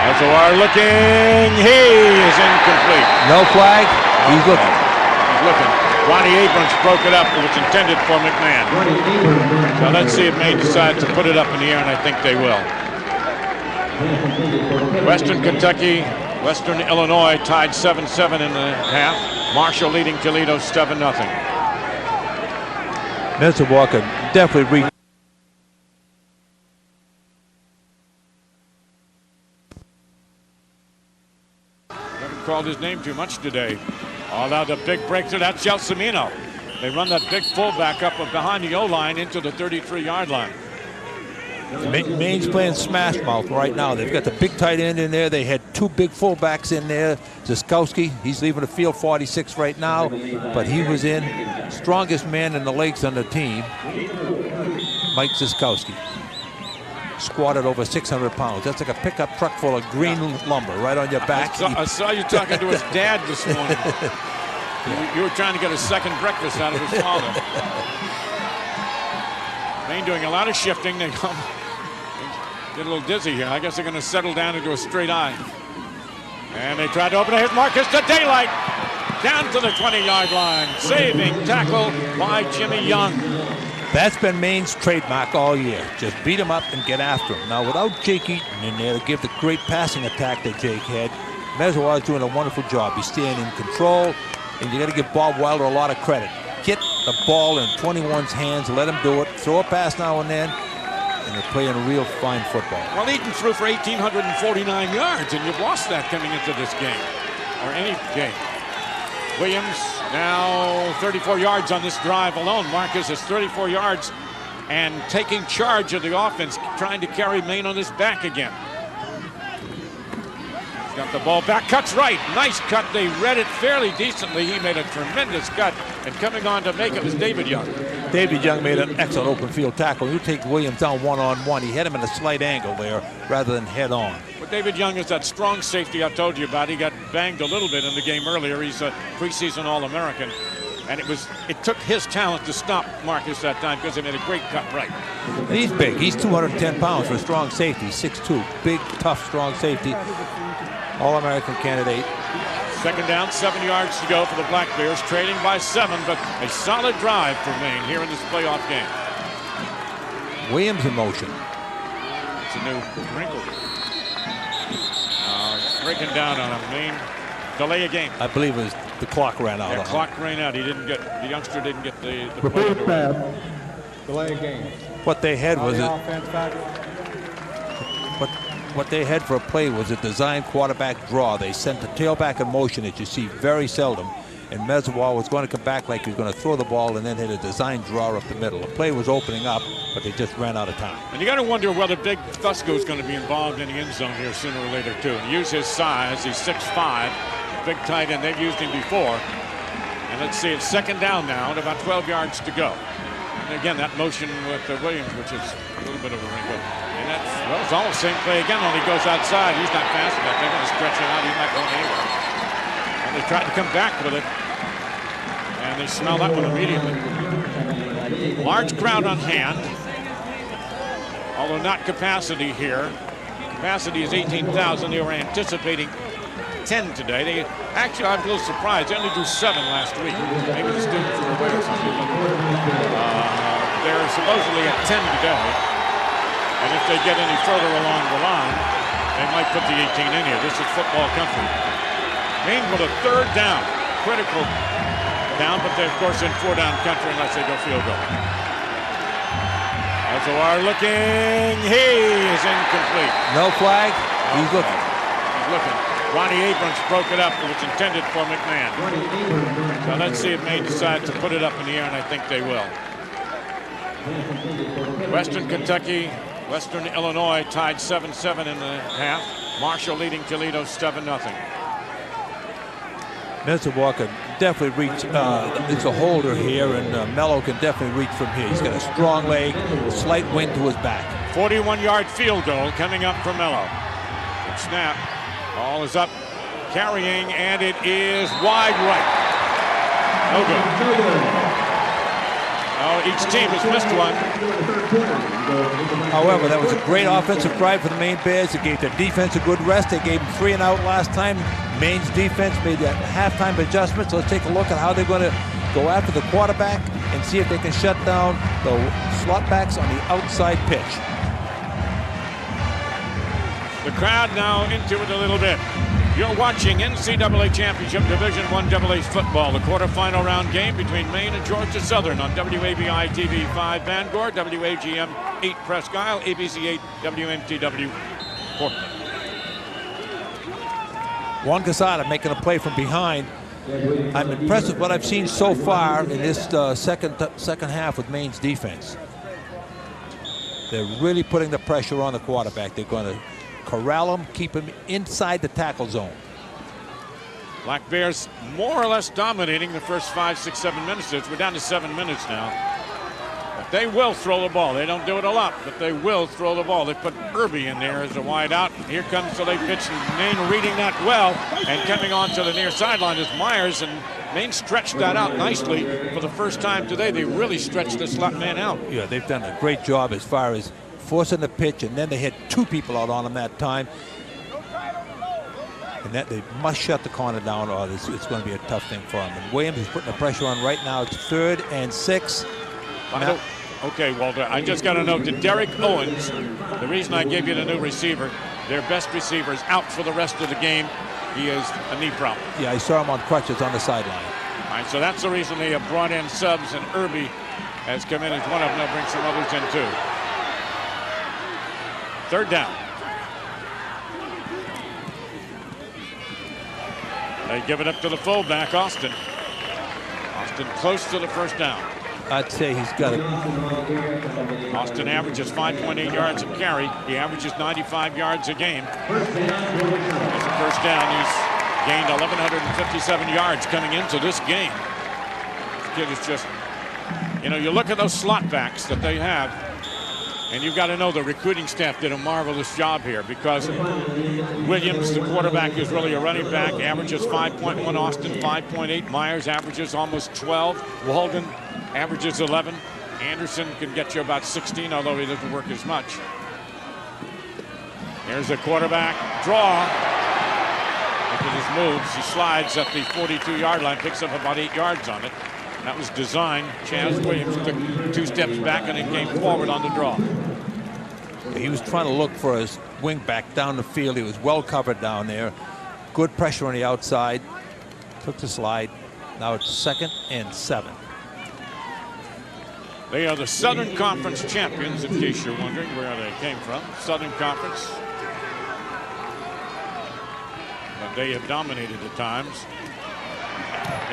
Azawar looking. He is incomplete. No flag. He's looking. He's looking. Ronnie Abrams broke it up. It was intended for McMahon. Now let's see if Maine decides to put it up in the air, and I think they will. Western Kentucky, Western Illinois tied 7-7 in the half. Marshall leading Toledo 7-0. Mensah can definitely reach. Haven't called his name too much today. All out a big breakthrough. That's Gelsomino. They run that big fullback up behind the O-line into the 33-yard line. Maine's playing smash mouth right now. They've got the big tight end in there. They had 2 big fullbacks in there. Ziskowski, he's leaving the field 46 right now, but he was in. Strongest man in the legs on the team, Mike Ziskowski. Squatted over 600 pounds. That's like a pickup truck full of green lumber right on your back. I saw you talking to his dad this morning. You were trying to get a second breakfast out of his father. Maine doing a lot of shifting. They get a little dizzy here. I guess they're going to settle down into a straight I. And they tried to open it. Here's Marcus to daylight. Down to the 20-yard line. Saving tackle by Jimmy Young. That's been Maine's trademark all year. Just beat him up and get after him. Now, without Jake Eaton in there to give the great passing attack that Jake had, Mezzawar's doing a wonderful job. He's staying in control, and you got to give Bob Wilder a lot of credit. Get the ball in 21's hands, let him do it, throw a pass now and then, and they're playing real fine football. Well, Eaton threw for 1,849 yards, and you've lost that coming into this game, or any game. Williams now 34 yards on this drive alone. Marcus is 34 yards and taking charge of the offense, trying to carry Maine on his back again. He's got the ball back, cuts right. Nice cut. They read it fairly decently. He made a tremendous cut, and coming on to make it was David Young. David Young made an excellent open field tackle. You take Williams down one-on-one. He hit him at a slight angle there rather than head on. But David Young is that strong safety I told you about. He got banged a little bit in the game earlier. He's a preseason All-American. And it took his talent to stop Marcus that time because he made a great cut right. And he's big. He's 210 pounds for a strong safety. 6'2". Big, tough, strong safety. All-American candidate. Second down, 7 yards to go for the Black Bears, trailing by 7, but a solid drive for Maine here in this playoff game. Williams in motion. It's a new wrinkle. Breaking down on him. Maine delay a game. I believe it was the clock ran out. The clock ran out. The youngster didn't get the Report bad. Delay a game. What they had was what they had for a play was a design quarterback draw. They sent the tailback in motion that you see very seldom. And Mezzawa was going to come back like he was going to throw the ball and then hit a design draw up the middle. The play was opening up, but they just ran out of time. And you got to wonder whether Big Fusco is going to be involved in the end zone here sooner or later, too. And use his size. He's 6'5", big tight end. They've used him before. And let's see, it's second down now and about 12 yards to go. And again, that motion with Williams, which is a little bit of a wrinkle. And that's, well, it's almost the same play again, only goes outside. He's not fast enough. They're going to stretch him out. He's not going anywhere. And they tried to come back with it. And they smell that one immediately. Large crowd on hand. Although not capacity here. Capacity is 18,000. They were anticipating 10 today. Actually, I'm a little surprised. They only drew 7 last week. Maybe the students were away or something. They're supposedly at 10 today. And if they get any further along the line, they might put the 18 in here. This is football country. Maine with a 3rd down. Critical down, but they're, of course, in 4-down country unless they go field goal. Azawar looking. He is incomplete. No flag. He's looking. He's looking. Ronnie Abrams broke it up. It was intended for McMahon. So let's see if Maine decides to put it up in the air, and I think they will. Western Kentucky, Western Illinois tied 7-7 in the half. Marshall leading Toledo 7-0. Mensah can definitely reach. It's a holder here, and Mello can definitely reach from here. He's got a strong leg, a slight wind to his back. 41-yard field goal coming up for Mello. Good snap. Ball is up, carrying, and it is wide right. No good. Oh, each team has missed one. However, that was a great offensive drive for the Maine Bears. It gave their defense a good rest. They gave them 3 and out last time. Maine's defense made that halftime adjustment. So let's take a look at how they're going to go after the quarterback and see if they can shut down the slot backs on the outside pitch. The crowd now into it a little bit. You're watching NCAA Championship Division I AA football, the quarterfinal round game between Maine and Georgia Southern on WABI TV 5 Bangor, WAGM 8 Presque Isle, ABC 8 WMTW Portland. Juan Quesada making a play from behind. I'm impressed with what I've seen so far in this second half with Maine's defense. They're really putting the pressure on the quarterback. They're going to corral him, keep him inside the tackle zone. Black Bears more or less dominating the first 5, 6, 7 minutes. We're down to 7 minutes now. But they will throw the ball. They don't do it a lot, but they will throw the ball. They put Irby in there as a wide out. Here comes the late pitch, and Maine reading that well. And coming on to the near sideline is Myers, and Maine stretched that out nicely for the first time today. They really stretched this slot man out. Yeah, they've done a great job as far as forcing the pitch, and then they hit 2 people out on him that time. And that they must shut the corner down, or it's going to be a tough thing for him. And Williams is putting the pressure on right now. It's 3rd and 6. Okay, Walter, I just got to note that Derek Owens, the reason I gave you the new receiver, their best receiver, is out for the rest of the game. He has a knee problem. Yeah, I saw him on crutches on the sideline. All right, so that's the reason they have brought in subs, and Irby has come in as one of them. They'll bring some others in too. 3rd down. They give it up to the fullback, Austin. Austin close to the first down. I'd say he's got it. Austin averages 5.8 yards a carry. He averages 95 yards a game. As a first down, he's gained 1,157 yards coming into this game. This kid is just, you know, you look at those slot backs that they have, and you've got to know the recruiting staff did a marvelous job here, because Williams, the quarterback, is really a running back, averages 5.1. Austin 5.8. Myers averages almost 12. Walden averages 11. Anderson can get you about 16, although he doesn't work as much. Here's a quarterback draw. Look at his moves. He slides at the 42-yard line, picks up about 8 yards on it. That was designed. Chaz Williams took 2 steps back and then came forward on the draw. He was trying to look for his wing back down the field. He was well covered down there. Good pressure on the outside. Took the slide. Now it's 2nd and 7. They are the Southern Conference champions, in case you're wondering where they came from. Southern Conference. But they have dominated at times.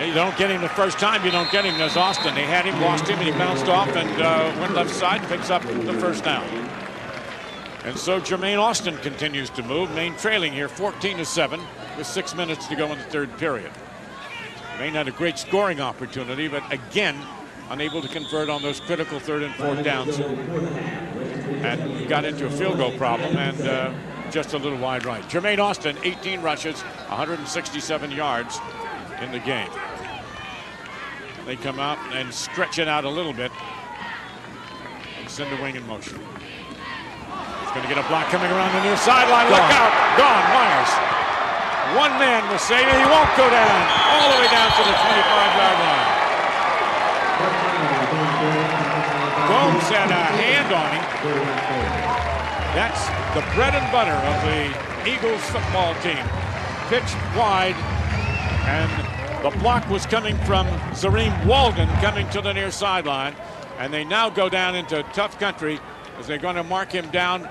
You don't get him the first time, you don't get him. There's Austin. They had him, lost him, and he bounced off and went left side, picks up the first down. And so Jermaine Austin continues to move. Maine trailing here 14-7 with 6 minutes to go in the 3rd period. Maine had a great scoring opportunity, but again, unable to convert on those critical 3rd and 4th downs. And got into a field goal problem and just a little wide right. Jermaine Austin, 18 rushes, 167 yards in the game. They come out and stretch it out a little bit and send the wing in motion. He's going to get a block coming around the near sideline. Look out! Gone, Myers. One man was saved, and he won't go down all the way down to the 25-yard line. Gomes had a hand on him. That's the bread and butter of the Eagles football team. Pitched wide, and the block was coming from Zareem Walden coming to the near sideline. And they now go down into tough country as they're going to mark him down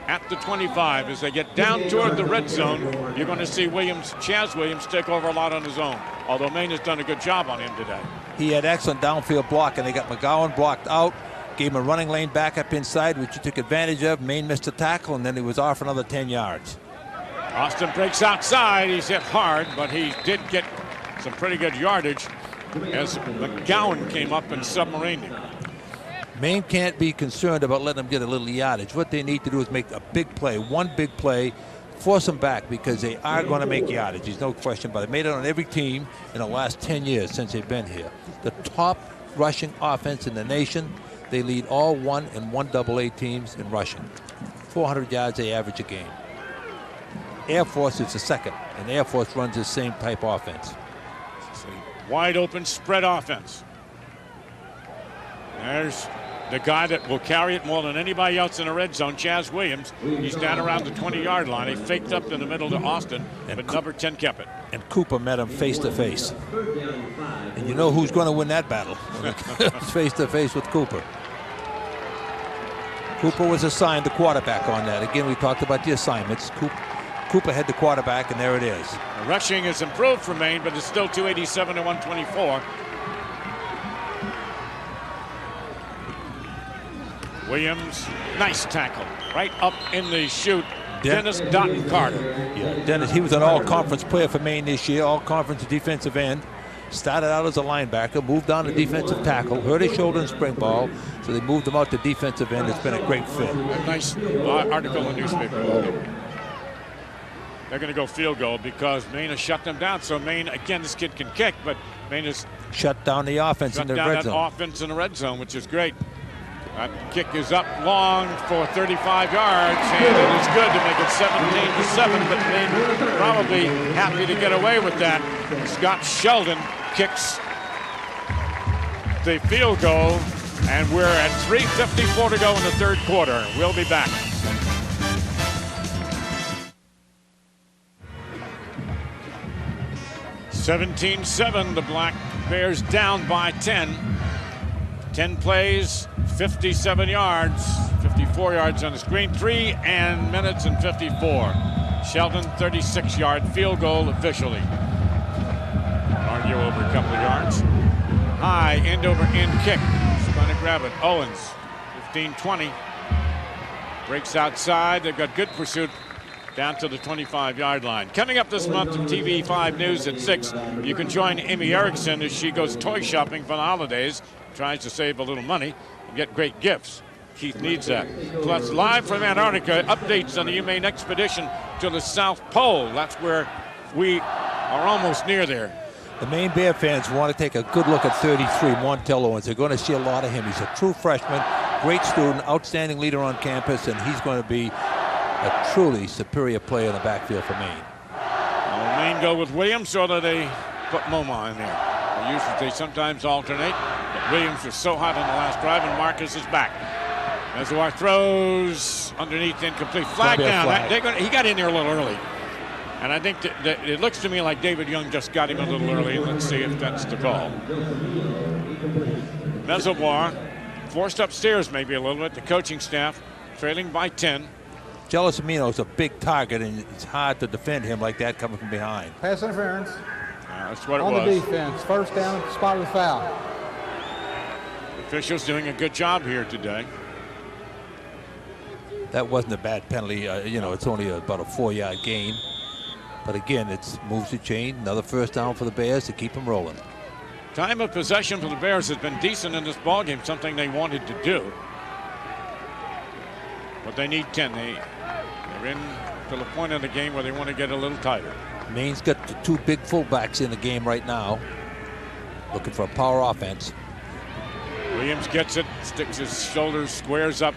at the 25. As they get down toward the red zone, you're going to see Chaz Williams take over a lot on his own, although Maine has done a good job on him today. He had excellent downfield block, and they got McGowan blocked out. Gave him a running lane back up inside, which he took advantage of. Maine missed a tackle, and then he was off another 10 yards. Austin breaks outside. He's hit hard, but he did get some pretty good yardage as McGowan came up and submarined him. Maine can't be concerned about letting them get a little yardage. What they need to do is make a big play, one big play, force them back, because they are going to make yardage. There's no question about it. They made it on every team in the last 10 years since they've been here. The top rushing offense in the nation. They lead all 1 and 1AA teams in rushing. 400 yards they average a game. Air Force is the second, and Air Force runs the same type offense. It's a wide open spread offense. There's the guy that will carry it more than anybody else in the red zone, Chaz Williams. He's down around the 20-yard line. He faked up in the middle to Austin, but number 10 kept it. And Cooper met him face to face. And you know who's going to win that battle? Face to face with Cooper. Cooper was assigned the quarterback on that. Again, we talked about the assignments. Cooper had the quarterback, and there it is. The rushing has improved for Maine, but it's still 287 to 124. Williams, nice tackle, right up in the chute. Dennis Dotton Carter. Yeah, Dennis, he was an all-conference player for Maine this year, all-conference defensive end. Started out as a linebacker, moved on to defensive tackle, hurt his shoulder in spring ball, so they moved him out to defensive end. It's been a great fit. A nice article in the newspaper. They're going to go field goal because Maine has shut them down. So Maine, again, this kid can kick, but Maine has shut down the offense in the red zone. Offense in the red zone, which is great. That kick is up long for 35 yards, and it is good to make it 17-7, but Maine probably happy to get away with that. Scott Sheldon kicks the field goal, and we're at 3:54 to go in the third quarter. We'll be back. (17-7), the Black Bears down by 10. 10 plays, 57 yards, 54 yards on the screen, 3 minutes and 54. Sheldon, 36-yard field goal officially. Argue over a couple of yards. High end over end kick. He's going to grab it. Owens, 15-20. Breaks outside. They've got good pursuit down to the 25-yard line. Coming up this month on TV5 News at 6, you can join Amy Erickson as she goes toy shopping for the holidays. Tries to save a little money and get great gifts. Keith needs that. Plus, live from Antarctica, updates on the UMaine expedition to the South Pole. That's where we are almost near there. The Maine Bear fans want to take a good look at 33, Montel Owens. They're going to see a lot of him. He's a true freshman, great student, outstanding leader on campus, and he's going to be a truly superior player in the backfield for Maine. Will Maine go with Williams, or do they put Moma in there? They sometimes alternate. Williams was so hot on the last drive, and Marcus is back. Reservoir throws underneath, incomplete. Flag down. He got in there a little early. And I think that it looks to me like David Young just got him a little early. Let's see if that's the call. Reservoir forced upstairs maybe a little bit. The coaching staff trailing by 10. Gelsomino is a big target, and it's hard to defend him like that coming from behind. Pass interference. That's what it was. On the defense. First down, spot of the foul. Officials doing a good job here today. That wasn't a bad penalty. It's only about a 4-yard gain. But again, it moves the chain. Another first down for the Bears to keep them rolling. Time of possession for the Bears has been decent in this ballgame, something they wanted to do. But they need 10. They're in to the point of the game where they want to get a little tighter. Maine's got the 2 big fullbacks in the game right now, looking for a power offense. Williams gets it, sticks his shoulders, squares up.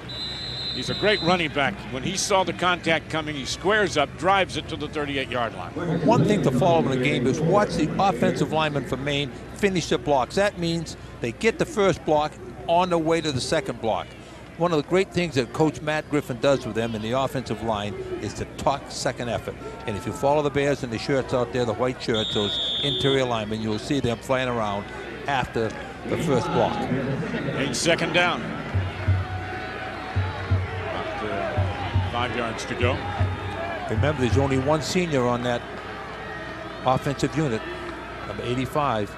He's a great running back. When he saw the contact coming, he squares up, drives it to the 38-yard line. One thing to follow in the game is watch the offensive linemen for Maine finish their blocks. That means they get the first block on the way to the second block. One of the great things that Coach Matt Griffin does with them in the offensive line is to talk second effort. And if you follow the Bears in the shirts out there, the white shirts, those interior linemen, you'll see them flying around after the first block. 8 second down. About 5 yards to go. Remember, there's only one senior on that offensive unit, number 85.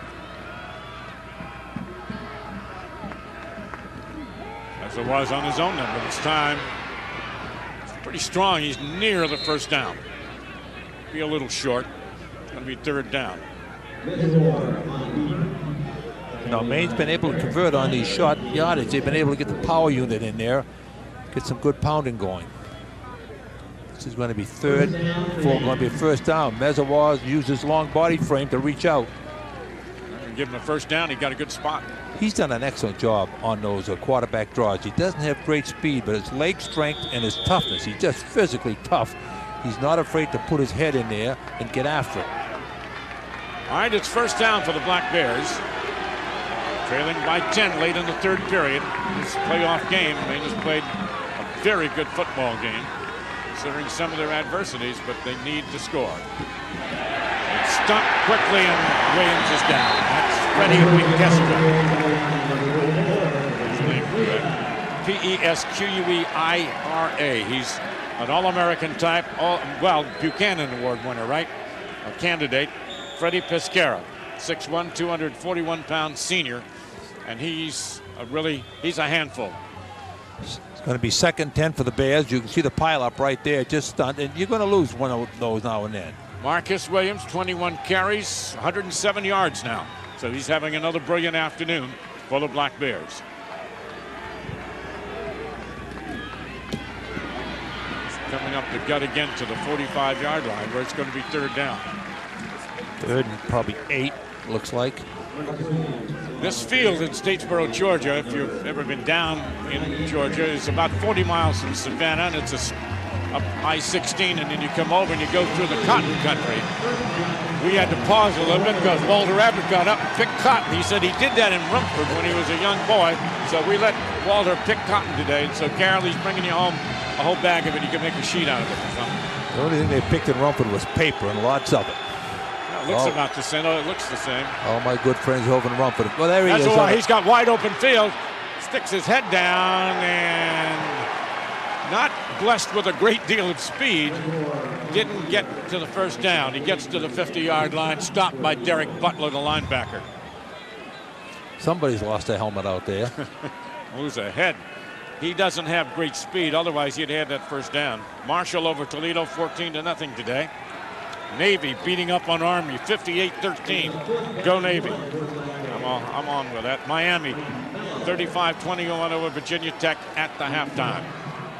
as it was on his own number this time. It's pretty strong. He's near the first down. Be a little short. It's going to be third down. Now, Maine's been able to convert on these short yardage. They've been able to get the power unit in there, get some good pounding going. This is going to be third, going to be a first down. Mezawa used his long body frame to reach out. Give him a first down. He got a good spot. He's done an excellent job on those quarterback draws. He doesn't have great speed, but his leg strength and his toughness, he's just physically tough. He's not afraid to put his head in there and get after it. All right, it's first down for the Black Bears. Trailing by 10 late in the third period. This playoff game, Maine has played a very good football game, considering some of their adversities, but they need to score. It's stumped quickly, and Williams is down. That's Freddie Pesquera. Pesqueira. He's an All-American type, Buchanan Award winner, right? A candidate. Freddie Pesqueira, 6'1", 241-pound senior, and he's a handful. It's going to be 2nd and 10 for the Bears. You can see the pileup right there, just stunned, and you're going to lose one of those now and then. Marcus Williams, 21 carries, 107 yards now. So he's having another brilliant afternoon for the Black Bears. Coming up the gut again to the 45-yard line, where it's going to be third down. Third and probably 8, looks like. This field in Statesboro, Georgia, if you've ever been down in Georgia, is about 40 miles from Savannah, and it's up I-16, and then you come over and you go through the cotton country. We had to pause a little bit because Walter Abbott got up and picked cotton. He said he did that in Rumford when he was a young boy, so we let Walter pick cotton today. And so, Carol, he's bringing you home a whole bag of it. You can make a sheet out of it or something. The only thing they picked in Rumford was paper, and lots of it. It looks about the same. Oh, it looks the same. All my good friends over in Rumford. Well, there he is. Why he's got wide open field. Sticks his head down and not blessed with a great deal of speed. Didn't get to the first down. He gets to the 50-yard line, stopped by Derek Butler, the linebacker. Somebody's lost a helmet out there. Lose a head. He doesn't have great speed. Otherwise, he'd had that first down. Marshall over Toledo, 14-0 today. Navy beating up on Army, 58-13. Go Navy. I'm on with that. Miami, 35-21 over Virginia Tech at the halftime.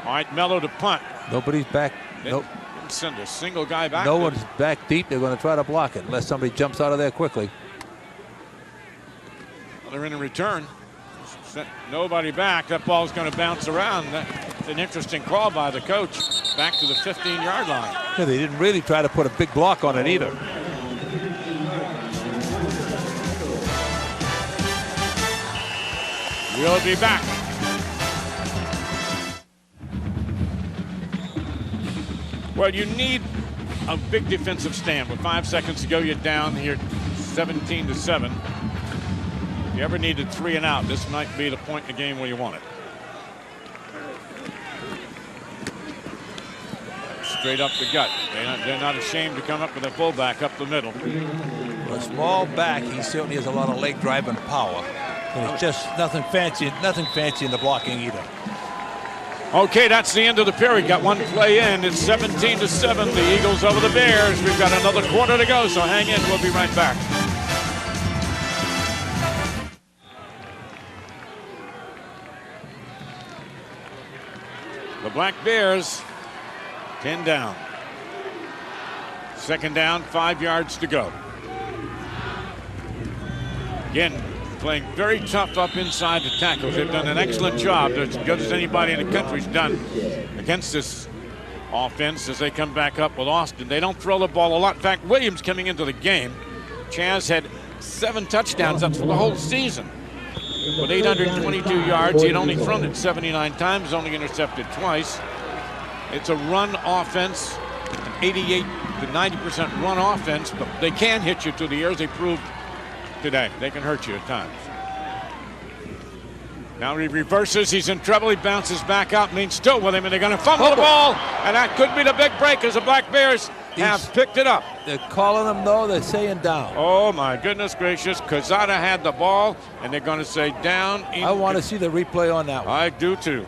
All right, Mello to punt. Nobody's back. Nope. Didn't send a single guy back. No one's back deep. They're going to try to block it unless somebody jumps out of there quickly. Well, they're in a return. Sent nobody back. That ball's going to bounce around. That's an interesting call by the coach. Back to the 15-yard line. Yeah, they didn't really try to put a big block on it either. We'll be back. Well, you need a big defensive stand. With 5 seconds to go, you're down here 17-7. If you ever needed 3 and out, this might be the point in the game where you want it. Straight up the gut. They're not ashamed to come up with a fullback up the middle. For a small back, he certainly has a lot of leg drive and power. And it's just nothing fancy in the blocking either. Okay, that's the end of the period. Got one play in. It's 17-7. The Eagles over the Bears. We've got another quarter to go, so hang in. We'll be right back. The Black Bears, 10 down. Second down, 5 yards to go. Again, playing very tough up inside the tackles. They've done an excellent job, as good as anybody in the country's done against this offense as they come back up with Austin. They don't throw the ball a lot. In fact, Williams coming into the game, Chaz had 7 touchdowns up for the whole season. With 822 yards, he had only thrown it 79 times, only intercepted twice. It's a run offense, an 88 to 90% run offense, but they can hit you to the ears. They proved today. They can hurt you at times. Now he reverses. He's in trouble. He bounces back out. Maine's still with him, and they're going to fumble the ball. And that could be the big break as the Black Bears have picked it up. They're calling them, though. They're saying down. Oh, my goodness gracious. Quezada had the ball, and they're going to say down. I want to see the replay on that one. I do, too.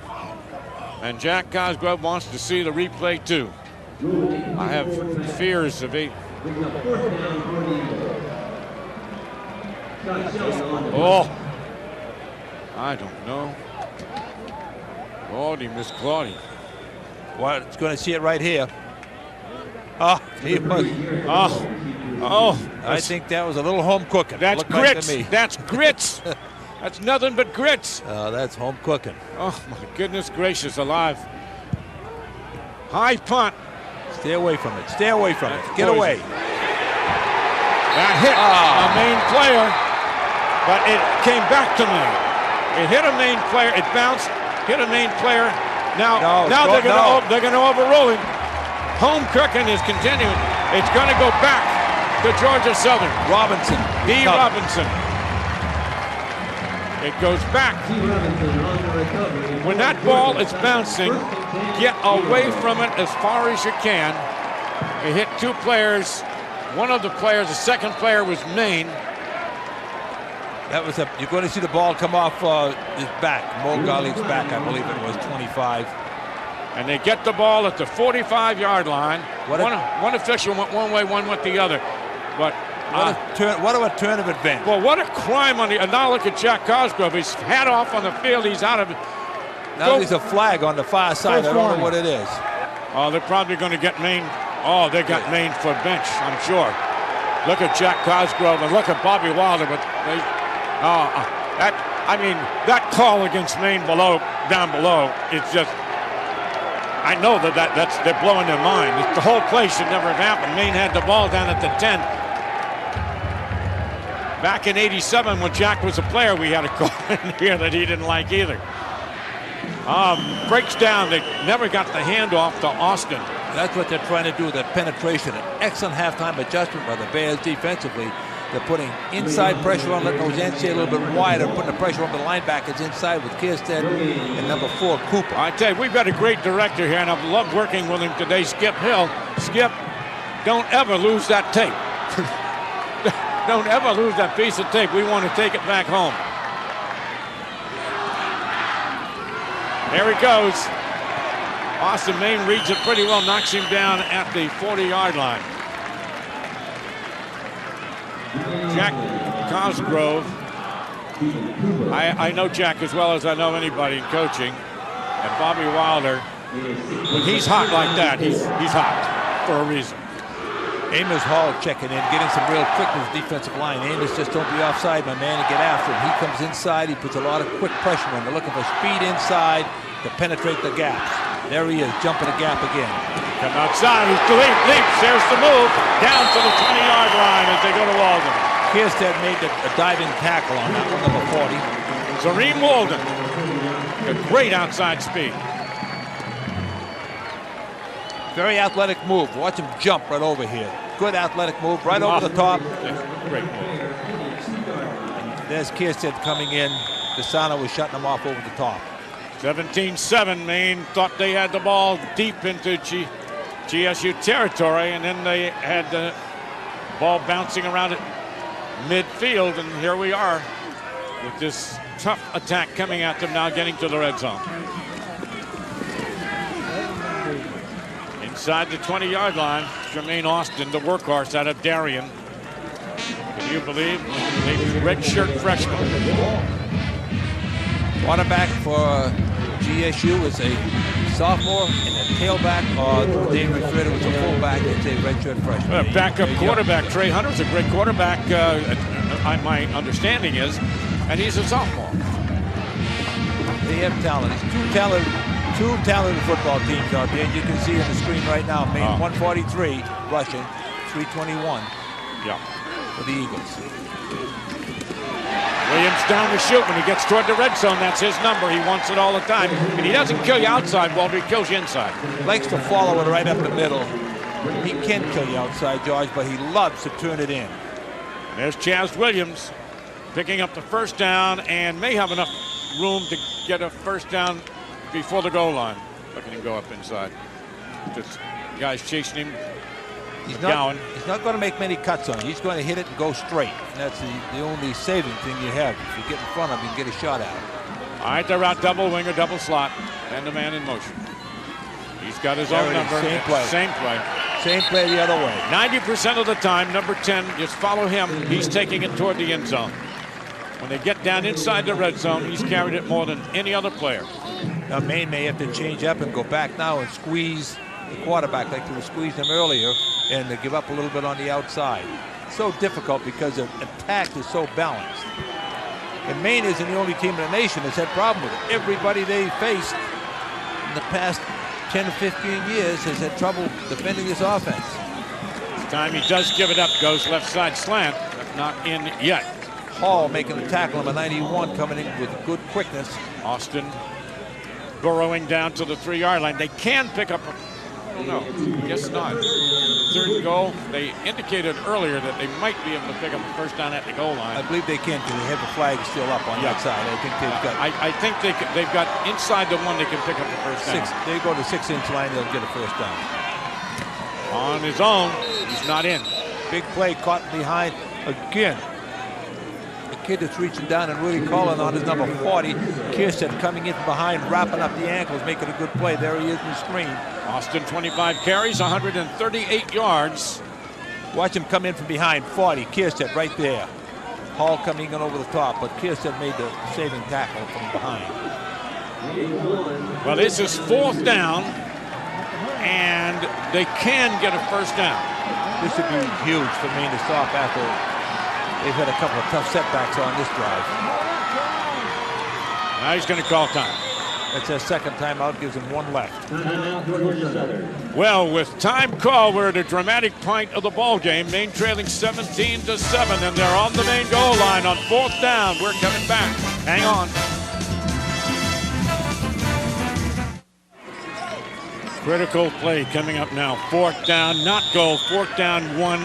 And Jack Cosgrove wants to see the replay, too. I have fears of it. Oh, I don't know. Claudy, Miss Claudy. Well, it's going to see it right here. Oh, he was. I think that was a little home cooking. That's grits. Like that's grits. That's nothing but grits. That's home cooking. Oh, my goodness gracious alive. High punt. Stay away from it. Stay away from it. Get away. That hit a Maine player, but it came back to Maine. It hit a Maine player. It bounced, hit a Maine player. Now they're going to overrule him. Home cooking is continuing. It's going to go back to Georgia Southern. Robinson. D. Robinson. It goes back. When that ball is bouncing, get away from it as far as you can. It hit two players. One of the players, the second player was Maine. That was you're going to see the ball come off his back, Mo Garlick's back, I believe it was 25. And they get the ball at the 45-yard line. One official went one way, one went the other. But what a turn of advantage. Well, what a crime on the. And now look at Jack Cosgrove. He's hat off on the field. He's out of it. Now there's a flag on the far side. I don't know what it is. Oh, they're probably going to get Maine. Oh, they got Maine for bench, I'm sure. Look at Jack Cosgrove and look at Bobby Wilder. But that call against Maine down below, it's just. I know that's they're blowing their mind. The whole play should never have happened. Maine had the ball down at the 10. Back in '87, when Jack was a player, we had a call in here that he didn't like either. Breaks down. They never got the handoff to Austin. That's what they're trying to do, that penetration. An excellent halftime adjustment by the Bears defensively. They're putting inside pressure on, letting those ends stay a little bit wider, putting the pressure on the linebackers inside with Kierstead and number 4, Cooper. I tell you, we've got a great director here, and I've loved working with him today, Skip Hill. Skip, don't ever lose that tape. Don't ever lose that piece of tape. We want to take it back home. There he goes. Austin Maine reads it pretty well, knocks him down at the 40-yard line. Jack Cosgrove. I know Jack as well as I know anybody in coaching. And Bobby Wilder, when he's hot like that, he's hot for a reason. Amos Hall checking in, getting some real quickness defensive line. Amos just don't be offside, my man, and get after him. He comes inside. He puts a lot of quick pressure on. They're looking for speed inside to penetrate the gaps. There he is, jumping the gap again. Come outside, leaps, there's the move, down to the 20-yard line as they go to Walden. Kierstead made a diving tackle on that one, number 40. Zareem Walden, a great outside speed. Very athletic move. Watch him jump right over here. Good athletic move, right over the top. Great move. There's Kierstead coming in. Desano was shutting him off over the top. 17-7, Maine thought they had the ball deep into GSU territory, and then they had the ball bouncing around at midfield, and here we are with this tough attack coming at them now, getting to the red zone. Inside the 20-yard line, Jermaine Austin, the workhorse out of Darien. Can you believe? A redshirt freshman. Quarterback for GSU is a sophomore, and a tailback, or they refer to as a fullback, it's a redshirt freshman. Backup quarterback, Trey Hunter's a great quarterback, my understanding is, and he's a sophomore. They have talent. It's two talented football teams out there. You can see on the screen right now, Maine 143 rushing, 321 for the Eagles. Williams down to shoot when he gets toward the red zone. That's his number. He wants it all the time. And he doesn't kill you outside, Walter. He kills you inside. Likes to follow it right up the middle. He can kill you outside, George, but he loves to turn it in. There's Chaz Williams picking up the first down and may have enough room to get a first down before the goal line. Look at him go up inside. Just guys chasing him. He's McGowan. He's not going to make many cuts on it. He's going to hit it and go straight. And that's the only saving thing you have. If you get in front of him, you can get a shot at him. All right, they're out double winger, double slot, and the man in motion. He's got his own number. Same play. Same play. Same play the other way. 90% of the time, number 10, just follow him. He's taking it toward the end zone. When they get down inside the red zone, he's carried it more than any other player. Now Maine may have to change up and go back now and squeeze the quarterback like they were squeezing him earlier, and to give up a little bit on the outside. So difficult because the attack is so balanced. And Maine isn't the only team in the nation that's had problem with it. Everybody they faced in the past 10 or 15 years has had trouble defending this offense. This time he does give it up, goes left side slant, but not in yet. Hall making the tackle, number 91, coming in with good quickness. Austin burrowing down to the 3-yard line. They can pick up I don't know. I guess not. Third and goal. They indicated earlier that they might be able to pick up a first down at the goal line. I believe they can because they have the flag still up on that side. I think they've got. I think they've got inside the one they can pick up the first down. They go to 6-inch line. They'll get a first down. On his own, he's not in. Big play caught behind again. The kid that's reaching down and really calling on is number 40. Kirsten coming in from behind, wrapping up the ankles, making a good play. There he is in the screen. Austin 25 carries, 138 yards. Watch him come in from behind. 40. Kirsten right there. Hall coming in over the top, but Kirsten made the saving tackle from behind. Well, this is fourth down, and they can get a first down. This would be huge for Maine to stop after they've had a couple of tough setbacks on this drive. Now he's going to call time. That's their second timeout, gives him one left. Well, with time called, we're at a dramatic point of the ball game. Maine trailing 17-7, and they're on the Maine goal line on fourth down. We're coming back. Hang on. Critical play coming up now. Fourth down, not goal. Fourth down, 1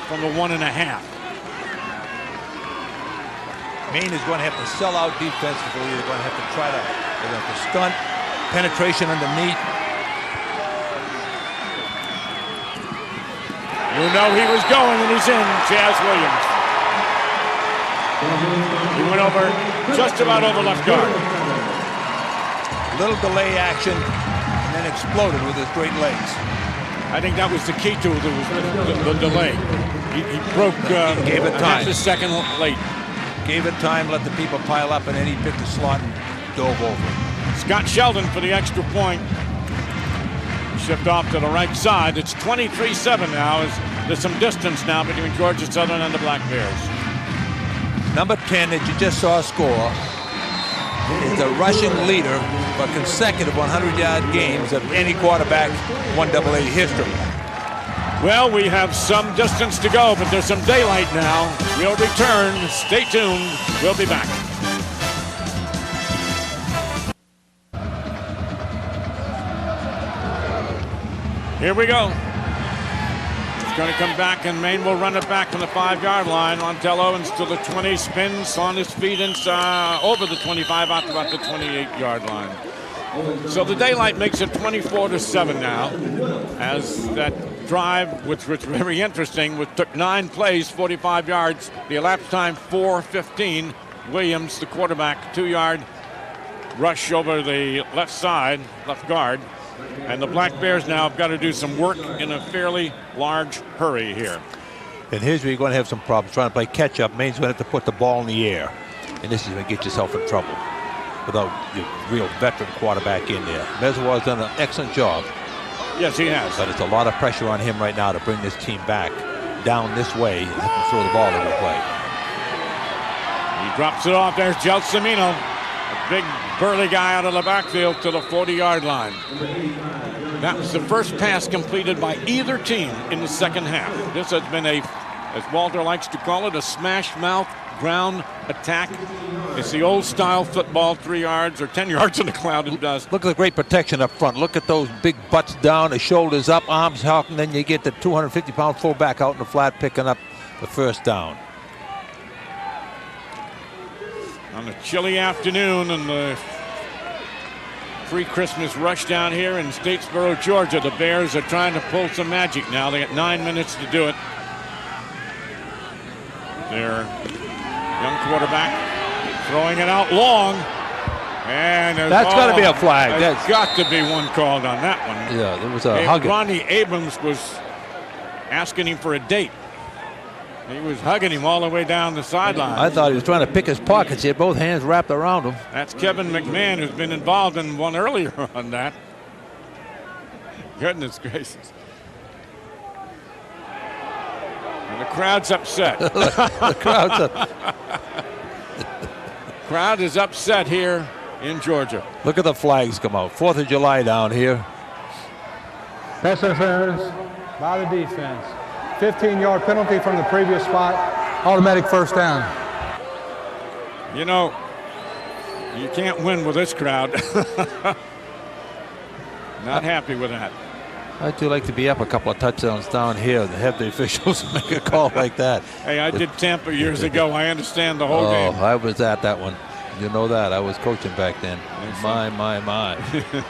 from the 1.5. Maine is going to have to sell out defensively. They're going to have to try to, they're going to have to stunt, penetration underneath. You know he was going, and he's in. Chaz Williams. He went over, just about over left guard. Little delay action, and then exploded with his great legs. I think that was the key to it, the delay. He broke gave it time. half a second late. Gave it time, let the people pile up, and then he picked the slot and dove over. Scott Sheldon for the extra point. Shift off to the right side. It's 23-7 now. There's some distance now between Georgia Southern and the Black Bears. Number 10 that you just saw score is the rushing leader for consecutive 100-yard games of any quarterback 1AA history. Well, we have some distance to go, but there's some daylight now. We'll return. Stay tuned. We'll be back. Here we go. It's going to come back, and Maine will run it back from the 5-yard line. Montel Owens to the 20, spins on his feet and over the 25, out to about the 28-yard line. So the daylight makes it 24-7 now, as that drive, which was very interesting, which took 9 plays, 45 yards. The elapsed time 4:15. Williams, the quarterback, 2-yard rush over the left side, left guard. And the Black Bears now have got to do some work in a fairly large hurry here. And here's where you're going to have some problems trying to play catch-up. Maine's going to have to put the ball in the air. And this is going to get yourself in trouble without your real veteran quarterback in there. Meswar's done an excellent job. Yes, he has. But it's a lot of pressure on him right now to bring this team back down this way and have to throw the ball into play. He drops it off. There's Gelsomino, a big burly guy out of the backfield to the 40-yard line. That was the first pass completed by either team in the second half. This has been a, as Walter likes to call it, a smash mouth ground attack. It's the old style football, 3 yards or 10 yards in the cloud and dust. Look at the great protection up front. Look at those big butts down, the shoulders up, arms out, and then you get the 250-pound fullback out in the flat picking up the first down. On a chilly afternoon, and the Pre-Christmas rush down here in Statesboro, Georgia. The Bears are trying to pull some magic now. They got 9 minutes to do it. Their young quarterback throwing it out long. And that's got to be a flag. There's got to be one called on that one. Yeah, there was a hug. Ronnie Abrams was asking him for a date. He was hugging him all the way down the sideline. I thought he was trying to pick his pockets. He had both hands wrapped around him. That's Kevin McMahon, who's been involved in one earlier on that. Goodness gracious. And the crowd's upset. The crowd's crowd is upset here in Georgia. Look at the flags come out. 4th of July down here. Pass interference by the defense. 15-yard penalty from the previous spot. Automatic first down. You know, you can't win with this crowd. Not happy with that. I'd do like to be up a couple of touchdowns down here and have the officials make a call like that. Hey, I did Tampa years ago. I understand the whole game. I was at that one. You know that. I was coaching back then. My.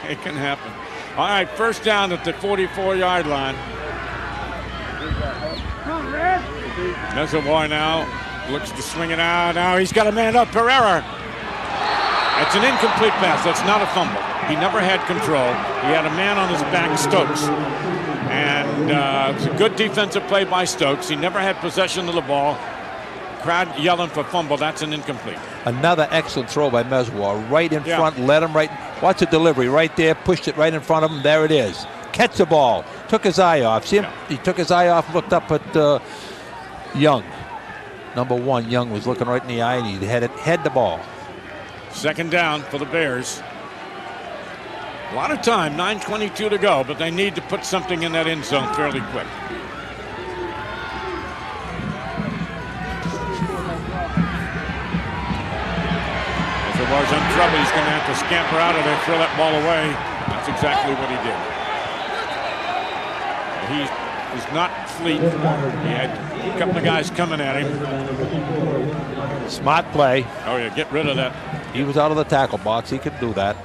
It can happen. All right, first down at the 44-yard line. Mesavoy now looks to swing it out. Now he's got a man up. Pereira. It's an incomplete pass. That's not a fumble. He never had control. He had a man on his back, Stokes. And it's a good defensive play by Stokes. He never had possession of the ball. Crowd yelling for fumble. That's an incomplete. Another excellent throw by Mesavoy. Right in front. Led him right. Watch the delivery right there. Pushed it right in front of him. There it is. Catch the ball. Took his eye off. See him? He took his eye off, looked up at Young. Number 1, Young was looking right in the eye, and he had the ball. Second down for the Bears. A lot of time, 9:22 to go, but they need to put something in that end zone fairly quick. Reservoir's in trouble. He's going to have to scamper out of there, throw that ball away. That's exactly what he did. He was not fleet. He had a couple of guys coming at him. Smart play. Oh, yeah, get rid of that. He was out of the tackle box. He could do that.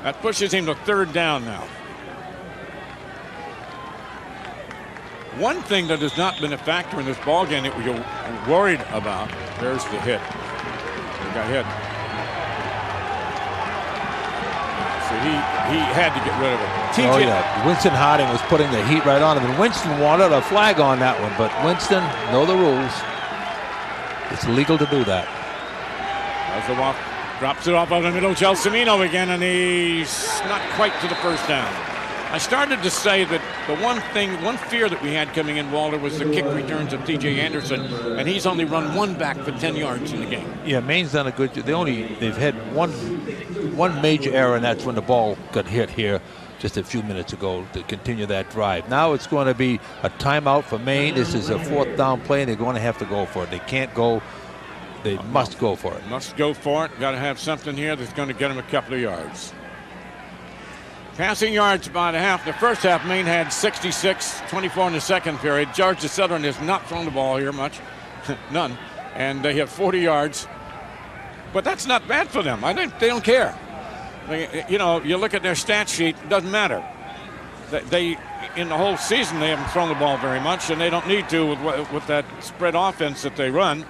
That pushes him to third down now. One thing that has not been a factor in this ballgame that we're worried about, there's the hit. He got hit. So he had to get rid of it. Oh, yeah. Winston Harding was putting the heat right on him, and Winston wanted a flag on that one, but Winston, know the rules. It's legal to do that. Drops it off over the middle. Gelsomino again, and he's not quite to the first down. I started to say that the one fear that we had coming in, Walter, was the kick returns of T.J. Anderson, and he's only run one back for 10 yards in the game. Yeah, Maine's done a good job. They've had one major error, and that's when the ball got hit here just a few minutes ago to continue that drive. Now it's going to be a timeout for Maine. This is a 4th down play, and they're going to have to go for it. They can't go. They must go for it. Must go for it. Got to have something here that's going to get them a couple of yards. Passing yards about a half. The first half, Maine had 66, 24 in the second period. Georgia Southern has not thrown the ball here much. None. And they have 40 yards. But that's not bad for them. I think they don't care. You look at their stat sheet, it doesn't matter. They in the whole season, they haven't thrown the ball very much, and they don't need to with that spread offense that they run.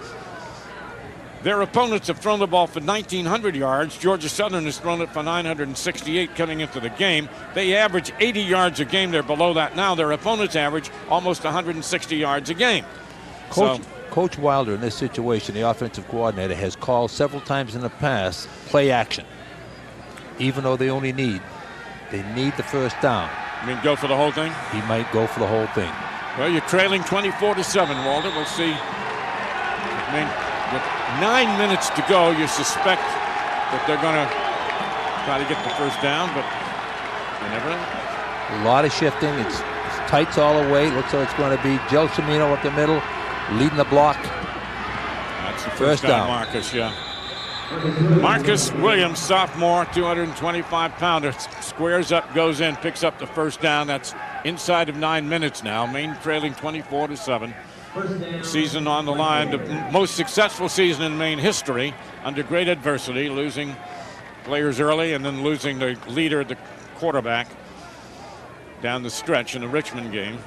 Their opponents have thrown the ball for 1,900 yards. Georgia Southern has thrown it for 968 coming into the game. They average 80 yards a game. They're below that now. Their opponents average almost 160 yards a game. Coach Wilder in this situation, the offensive coordinator, has called several times in the past play action. Even though they need the first down. You mean go for the whole thing? He might go for the whole thing. Well, you're trailing 24-7, Walter. We'll see. I mean, with 9 minutes to go, you suspect that they're going to try to get the first down, but you never know. A lot of shifting. It's tights all the way. Looks like it's going to be Gelsomino up the middle, leading the block. That's the first down. Marcus, yeah. Marcus Williams, sophomore, 225-pounder, squares up, goes in, picks up the first down. That's inside of 9 minutes now. Maine trailing 24-7. Season on the line, the most successful season in Maine history under great adversity, losing players early and then losing the leader, the quarterback, down the stretch in the Richmond game.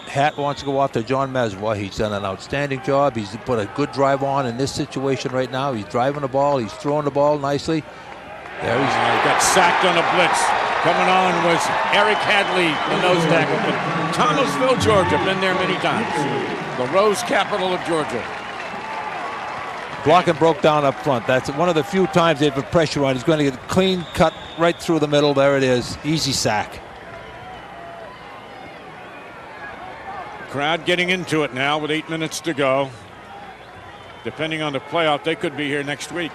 Hat wants to go off to John Meswa. He's done an outstanding job. He's put a good drive on in this situation right now. He's driving the ball. He's throwing the ball nicely. There he got sacked on a blitz. Coming on was Eric Hadley, the nose tackle from Thomasville, Georgia. Been there many times. The Rose capital of Georgia. Blocking broke down up front. That's one of the few times they've put pressure on. He's going to get a clean cut right through the middle. There it is. Easy sack. Crowd getting into it now with 8 minutes to go. Depending on the playoff, they could be here next week.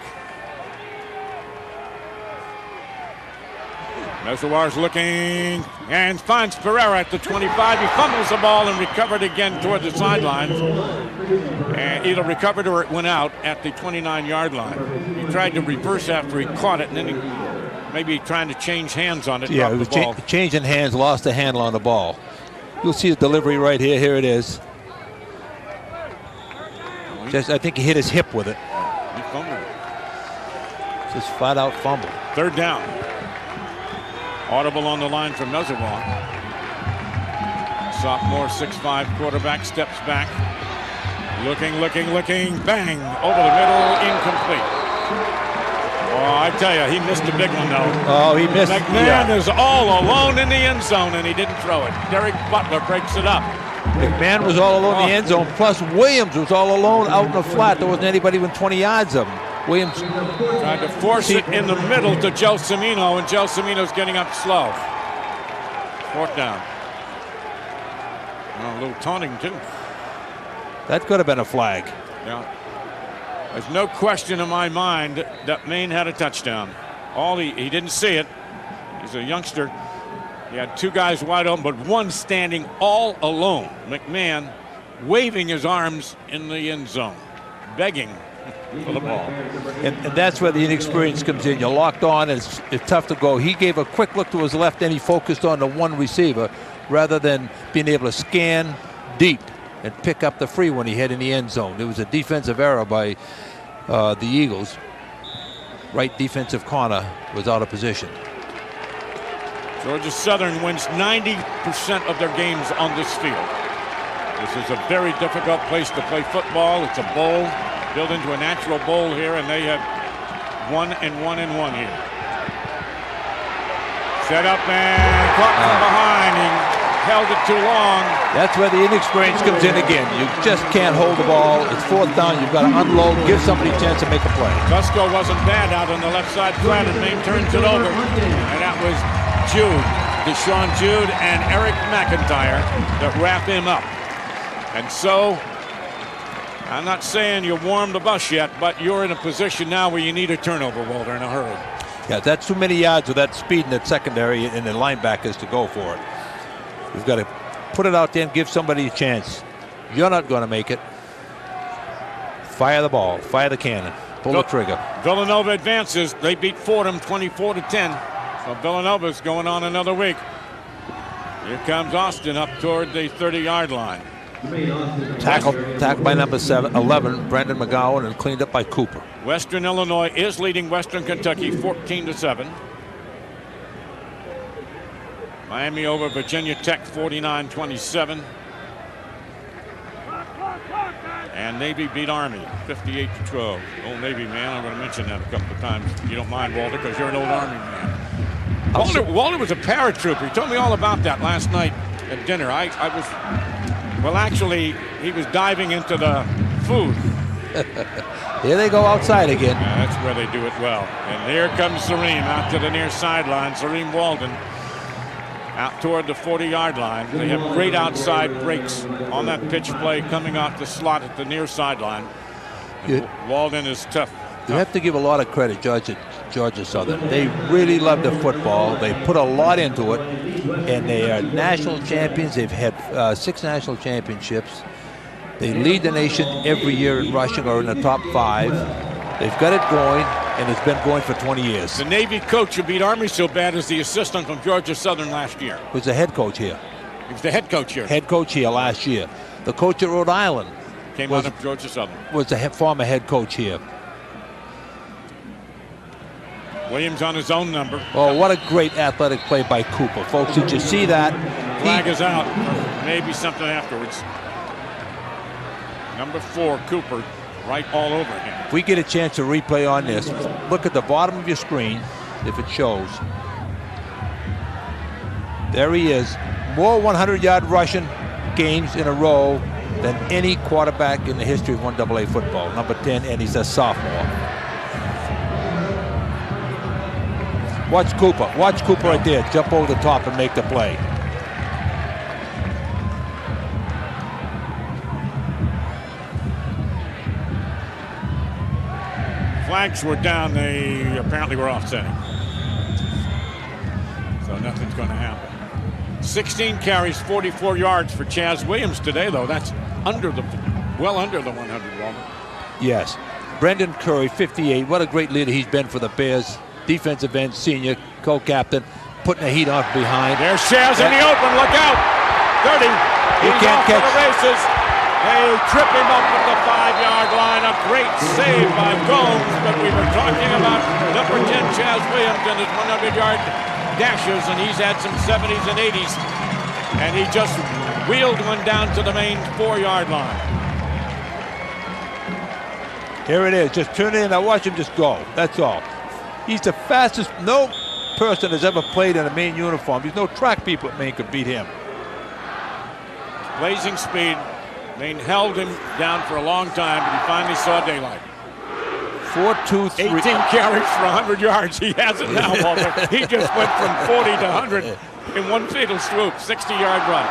Mesoir's looking and finds Pereira at the 25. He fumbles the ball and recovered again toward the sidelines. And either recovered or it went out at the 29-yard line. He tried to reverse after he caught it, and then he maybe trying to change hands on it. Yeah, it was changing hands, lost the handle on the ball. You'll see the delivery right here. Here it is. I think he hit his hip with it. He fumbled it. Just flat out fumble. Third down. Audible on the line from Mesoir. Sophomore 6'5" quarterback steps back. Looking. Bang! Over the middle, incomplete. Oh, I tell you, he missed a big one, though. Oh, he missed. McMahon is all alone in the end zone, and he didn't throw it. Derek Butler breaks it up. McMahon was all alone in the end zone, plus Williams was all alone out in the flat. There wasn't anybody within 20 yards of him. Williams tried to force it in the middle to Joe Cimino, and Joe Cimino's getting up slow. Fourth down. Oh, a little taunting, too. That could have been a flag. Yeah. There's no question in my mind that Maine had a touchdown. He didn't see it. He's a youngster. He had two guys wide open, but one standing all alone. McMahon waving his arms in the end zone, begging for the ball. And that's where the inexperience comes in. You're locked on, and it's tough to go. He gave a quick look to his left, and he focused on the one receiver rather than being able to scan deep and pick up the free when he hit in the end zone. It was a defensive error by the Eagles. Right defensive corner was out of position. Georgia Southern wins 90% of their games on this field. This is a very difficult place to play football. It's a bowl, built into a natural bowl here, and they have 1-1-1 here. Set up and caught from behind. He held it too long. That's where the inexperience comes in again. You just can't hold the ball. It's fourth down. You've got to unload, give somebody a chance to make a play. Tusco wasn't bad out on the left side flat, and Maine turns it over. And that was Jude, Deshaun Jude, and Eric McIntyre that wrap him up. And so, I'm not saying you warmed the bus yet, but you're in a position now where you need a turnover, Walter, in a hurry. Yeah, that's too many yards with that speed in that secondary and the linebackers to go for it. We've got to put it out there and give somebody a chance. You're not going to make it. Fire the ball. Fire the cannon. Pull the trigger. Villanova advances. They beat Fordham 24-10. So Villanova's going on another week. Here comes Austin up toward the 30-yard line. Tackled by number 11, Brandon McGowan, and cleaned up by Cooper. Western Illinois is leading Western Kentucky 14-7. Miami over Virginia Tech 49-27. And Navy beat Army 58-12. Old Navy man, I'm going to mention that a couple of times. If you don't mind, Walter, because you're an old Army man. Walter was a paratrooper. He told me all about that last night at dinner. Well, actually, he was diving into the food. Here they go outside again. Yeah, that's where they do it well. And here comes Sareem out to the near sideline. Sareem Walden out toward the 40-yard line. They have great outside breaks on that pitch play coming out the slot at the near sideline. Walden is tough. You have to give a lot of credit, Georgia Southern. They really love the football. They put a lot into it, and they are national champions. They've had 6 national championships. They lead the nation every year in rushing or in the top 5. They've got it going, and it's been going for 20 years. The Navy coach who beat Army so bad is the assistant from Georgia Southern last year. Was the head coach here. He was the head coach here. Head coach here last year. The coach at Rhode Island came out of Georgia Southern. Was the former head coach here. Williams on his own number. Oh, what a great athletic play by Cooper. Folks, did you see that? Flag is out. Maybe something afterwards. Number 4, Cooper, right all over him. If we get a chance to replay on this, look at the bottom of your screen, if it shows. There he is. More 100-yard rushing games in a row than any quarterback in the history of 1AA football. Number 10, and he's a sophomore. Watch Cooper. Watch Cooper right there. Jump over the top and make the play. Flags were down. They apparently were offsetting. So nothing's going to happen. 16 carries, 44 yards for Chaz Williams today, though. That's well under the 100, Walter. Yes. Brendan Curry, 58. What a great leader he's been for the Bears. Defensive end, senior, co-captain, putting the heat on behind. There's Chaz in the open. Look out. 30. He's off for the races. They trip him up at the 5-yard line. A great save by Gomes, but we were talking about number 10, Chaz Williams, and his 100-yard dashes, and he's had some 70s and 80s. And he just wheeled one down to the Maine 4-yard line. Here it is. Just turn it in. Now watch him just go. That's all. He's the fastest. No person has ever played in a Maine uniform. There's no track people at Maine could beat him. Blazing speed. Maine held him down for a long time, but he finally saw daylight. 4-2-3. 18 carries for 100 yards. He has it now, Walter. He just went from 40 to 100 in one fatal swoop, 60-yard run.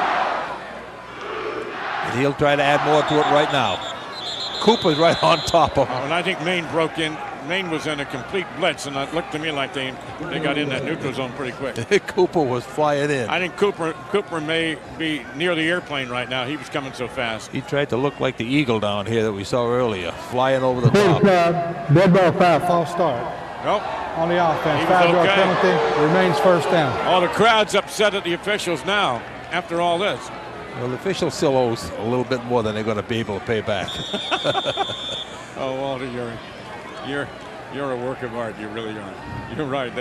And he'll try to add more to it right now. Cooper's right on top of him. And I think Maine broke in. Maine was in a complete blitz, and it looked to me like they got in that neutral zone pretty quick. Cooper was flying in. I think Cooper may be near the airplane right now. He was coming so fast. He tried to look like the eagle down here that we saw earlier, flying over the top. Dead ball foul, false start. Nope. On the offense, He was 5-yard okay. penalty, remains first down. All the crowd's upset at the officials now after all this. Well, the officials still owes a little bit more than they're going to be able to pay back. Oh, Walter, you're a work of art. You really are. You're right.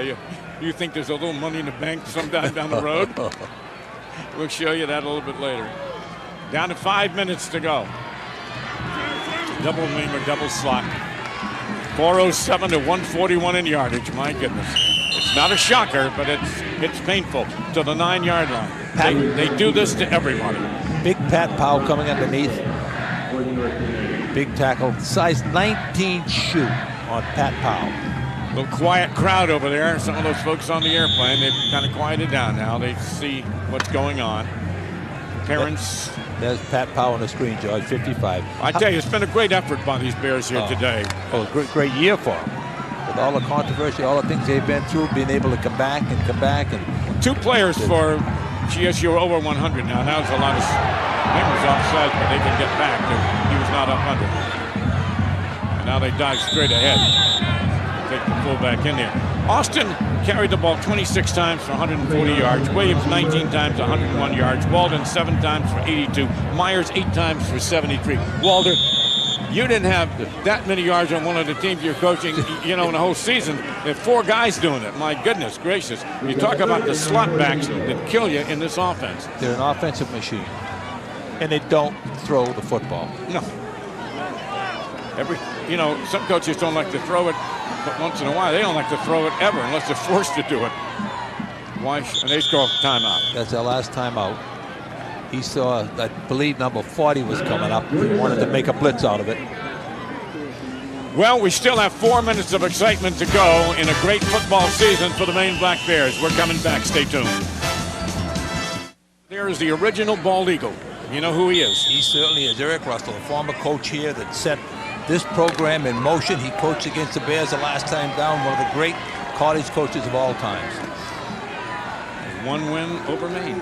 You think there's a little money in the bank sometime down the road? We'll show you that a little bit later. Down to 5 minutes to go. Double meme or double slot. 407 to 141 in yardage. My goodness. It's not a shocker, but it's painful to the 9-yard line. They do this to everybody. Big Pat Powell coming underneath. Big tackle, size 19 shoe on Pat Powell. A little quiet crowd over there. Some of those folks on the airplane, they've kind of quieted down now. They see what's going on. Parents. There's Pat Powell on the screen, George, 55. I tell you, it's been a great effort by these Bears here today. Oh, great year for them. With all the controversy, all the things they've been through, being able to come back. And 2 players for GSU are over 100 now. Now there's a lot of members offside, but they can get back. He was not up under. And now they dive straight ahead. Take the fullback in there. Austin carried the ball 26 times for 140 yards. Williams 19 times, 101 yards. Walden 7 times for 82. Myers 8 times for 73. Walter, you didn't have that many yards on one of the teams you're coaching, in the whole season. There are 4 guys doing it. My goodness gracious. You talk about the slot backs that kill you in this offense. They're an offensive machine. And they don't throw the football. No. Some coaches don't like to throw it, but once in a while, they don't like to throw it ever unless they're forced to do it. Why? And they score timeout. That's their last timeout. He saw, I believe, number 40 was coming up. He wanted to make a blitz out of it. Well, we still have 4 minutes of excitement to go in a great football season for the Maine Black Bears. We're coming back. Stay tuned. There is the original bald eagle. You know who he is. He certainly is. Eric Russell, a former coach here that set this program in motion. He coached against the Bears the last time down, one of the great college coaches of all times. 1 win over Maine.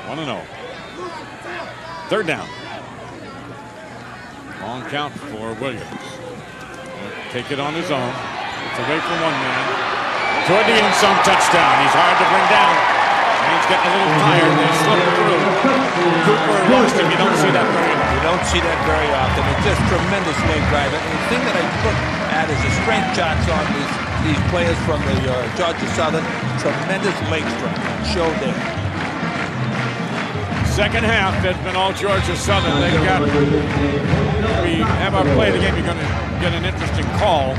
1-0. 3rd down. Long count for Williams. Take it on his own. It's away from 1 man. Toward the end zone, touchdown. He's hard to bring down. Maine's getting a little tired. They slip through. Cooper lost him. You don't see that very often. You don't see that very often. It's just tremendous leg drive. And the thing that I look at that is the strength charts on these players from the Georgia Southern. Tremendous leg strength showed there. Second half has been all Georgia Southern. We have our play of the game. You're going to get an interesting call.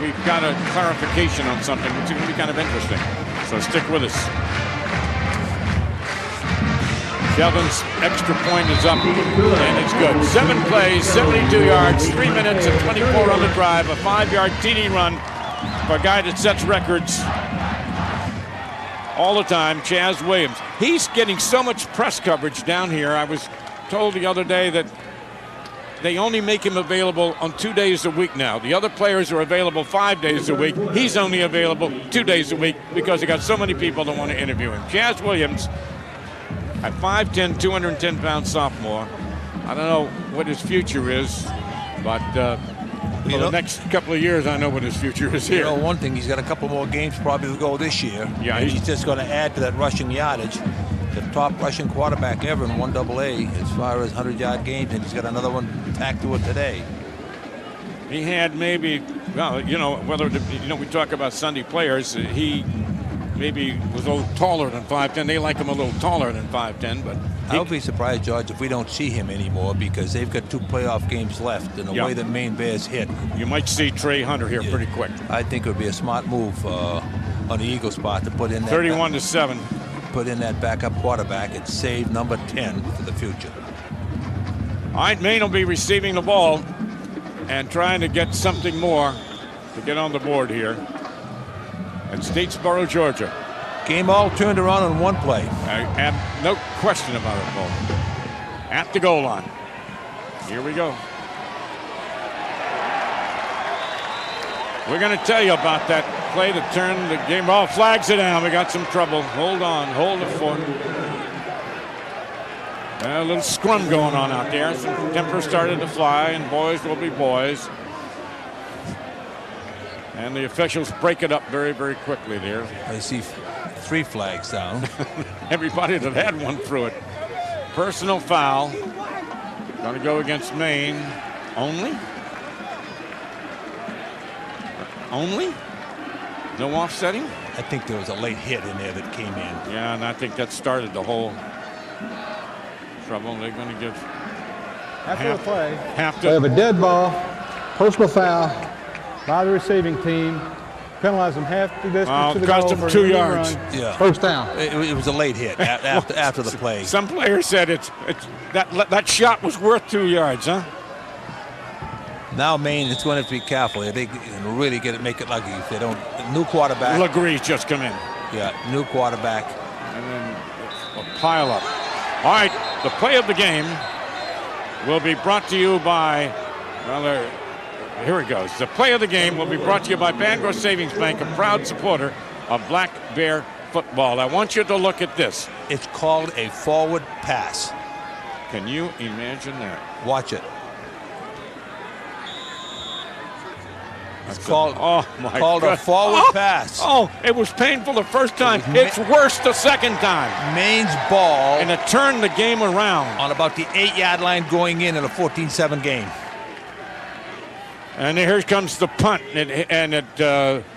We've got a clarification on something, which is going to be kind of interesting. So stick with us. Sheldon's extra point is up, and it's good. 7 plays, 72 yards, 3 minutes and 24 on the drive, a 5-yard TD run for a guy that sets records all the time, Chaz Williams. He's getting so much press coverage down here. I was told the other day that they only make him available on 2 days a week now. The other players are available 5 days a week. He's only available 2 days a week because they got so many people that want to interview him. Chaz Williams, at 5'10", 210-pound sophomore. I don't know what his future is, but for the next couple of years, I know what his future is here. You know, one thing, he's got a couple more games probably to go this year. Yeah, and he's just going to add to that rushing yardage. The top rushing quarterback ever in 1AA as far as 100-yard games, and he's got another one tacked to it today. He had maybe, well, you know, we talk about Sunday players. He maybe was a little taller than 5'10". They like him a little taller than 5'10", but I'll be surprised, George, if we don't see him anymore because they've got 2 playoff games left, and the way that Maine Bears hit. You might see Trey Hunter here pretty quick. I think it would be a smart move on the Eagle spot to put in that 31-7. Put in that backup quarterback and save number 10 for the future. All right, Maine will be receiving the ball and trying to get something more to get on the board here at Statesboro, Georgia. Game all turned around in one play. I have no question about it, Paul. At the goal line. Here we go. We're going to tell you about that play that turned the game. Oh, flags it down. We got some trouble. Hold on. Hold it for. A little scrum going on out there. Some temper started to fly, and boys will be boys. And the officials break it up very, very quickly there. I see 3 flags down. Everybody that had one threw it. Personal foul. Going to go against Maine. Only? Only? No offsetting? I think there was a late hit in there that came in. Yeah, and I think that started the whole trouble. They're going to give After the play, we we have a dead ball, personal foul by the receiving team. Penalize them half the distance to the goal. Cost them for 2 an yards. run. Yeah. First down. It was a late hit after the play. Some players said that shot was worth 2 yards, huh? Now Maine is going to have to be careful. They can really make it lucky if they don't. New quarterback. Legree's just come in. Yeah, new quarterback. And then a pile up. All right, the play of the game will be brought to you by, well, here it goes. The play of the game will be brought to you by Bangor Savings Bank, a proud supporter of Black Bear football. I want you to look at this. It's called a forward pass. Can you imagine that? Watch it. It's called a forward pass. Oh, it was painful the first time. It's worse the second time. Maine's ball. And it turned the game around. On about the 8-yard line going in a 14-7 game. And here comes the punt, and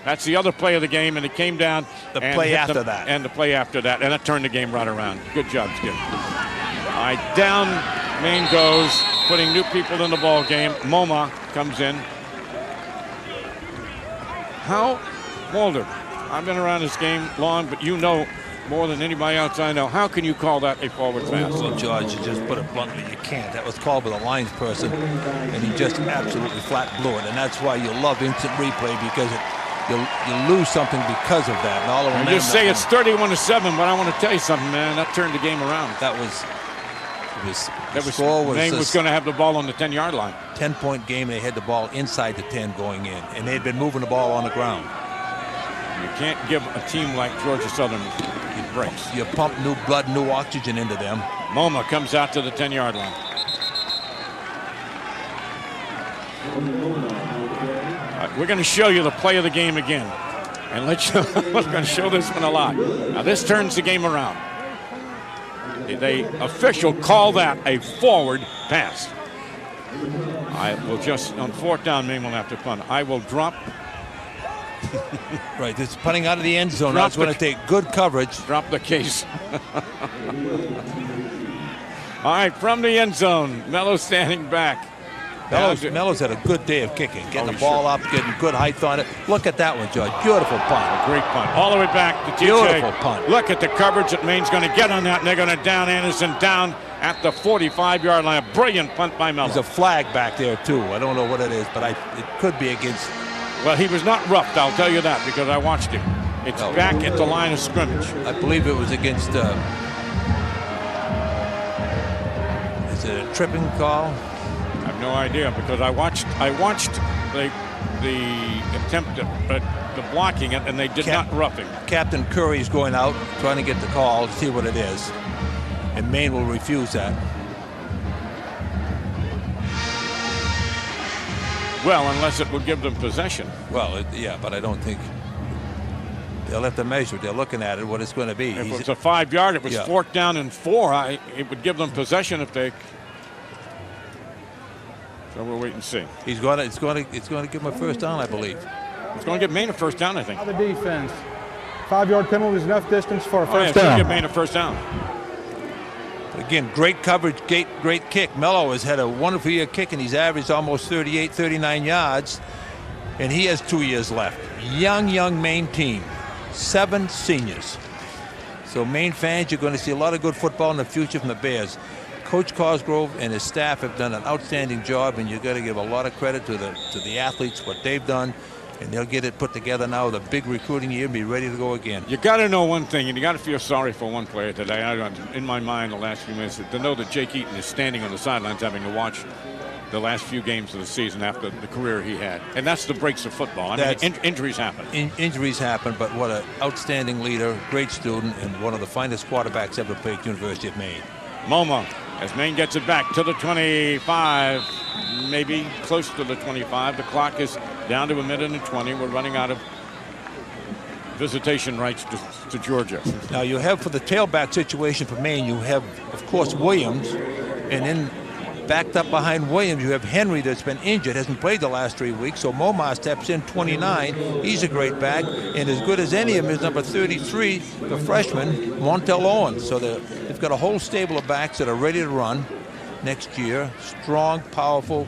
that's the other play of the game, and it came down. The play after that. And the play after that, and it turned the game right around. Good job, Skip. All right, down Maine goes, putting new people in the ball game. MoMA comes in. How, Walter, I've been around this game long, but you know more than anybody else I know. How can you call that a forward pass? Well, George, you just put it bluntly, you can't. That was called by the lines person, and he just absolutely flat blew it. And that's why you love instant replay, because you lose something because of that. And all of them. You just say it's 31-7, but I want to tell you something, man. That turned the game around. Maine was going to have the ball on the 10-yard line. 10-point game, and they had the ball inside the 10 going in, and they had been moving the ball on the ground. You can't give a team like Georgia Southern breaks. You pump new blood, new oxygen into them. MoMA comes out to the 10-yard line. We're going to show you the play of the game again, and we're going to show this one a lot. Now this turns the game around. The official called that a forward pass. I will just, on 4th down, Maine will have to punt. I will drop. Right, this punting out of the end zone. That's going to take good coverage. Drop the case. All right, from the end zone, Mello standing back. Mello's had a good day of kicking, getting the ball up, getting good height on it. Look at that one, George. Beautiful punt. A great punt. All the way back to TJ. Beautiful punt. Look at the coverage that Maine's going to get on that, and they're going to down Anderson down at the 45-yard line. A brilliant punt by Mello. There's a flag back there, too. I don't know what it is, but it could be against. Well, he was not roughed, I'll tell you that, because I watched him. It's back at the line of scrimmage. I believe it was against. Is it a tripping call? I have no idea, because I watched the attempt at the blocking it, and they did not rough him. Captain Curry's going out trying to get the call to see what it is, and Maine will refuse that. Well, unless it would give them possession. Well, yeah, but I don't think they'll have to measure. They're looking at it, what it's going to be. If it's a 5-yard, it was 4th down and 4. It would give them possession if they. So we'll wait and see. It's going to give him a 1st down, I believe. It's going to give Maine a 1st down, I think. The defense. 5-yard penalty is enough distance for a 1st down. It's going to give Maine a 1st down. Again, great coverage, great kick. Mello has had a wonderful year kicking. He's averaged almost 38, 39 yards, and he has 2 years left. Young Maine team, 7 seniors. So Maine fans, you're going to see a lot of good football in the future from the Bears. Coach Cosgrove and his staff have done an outstanding job, and you've got to give a lot of credit to the athletes, what they've done. And they'll get it put together now with a big recruiting year and be ready to go again. You got to know one thing, and you got to feel sorry for one player today. In my mind, the last few minutes, to know that Jake Eaton is standing on the sidelines having to watch the last few games of the season after the career he had. And that's the breaks of football. I mean, injuries happen. Injuries happen, but what an outstanding leader, great student, and one of the finest quarterbacks ever played at the University of Maine. Moma, as Maine gets it back to the 25, maybe close to the 25. The clock is down to 1:20. We're running out of visitation rights to Georgia. Now you have, for the tailback situation for Maine, you have, of course, Williams, and then backed up behind Williams, you have Henry that's been injured, hasn't played the last 3 weeks, so Momar steps in, 29. He's a great back, and as good as any of them is number 33, the freshman, Montel Owens. So they've got a whole stable of backs that are ready to run next year. Strong, powerful.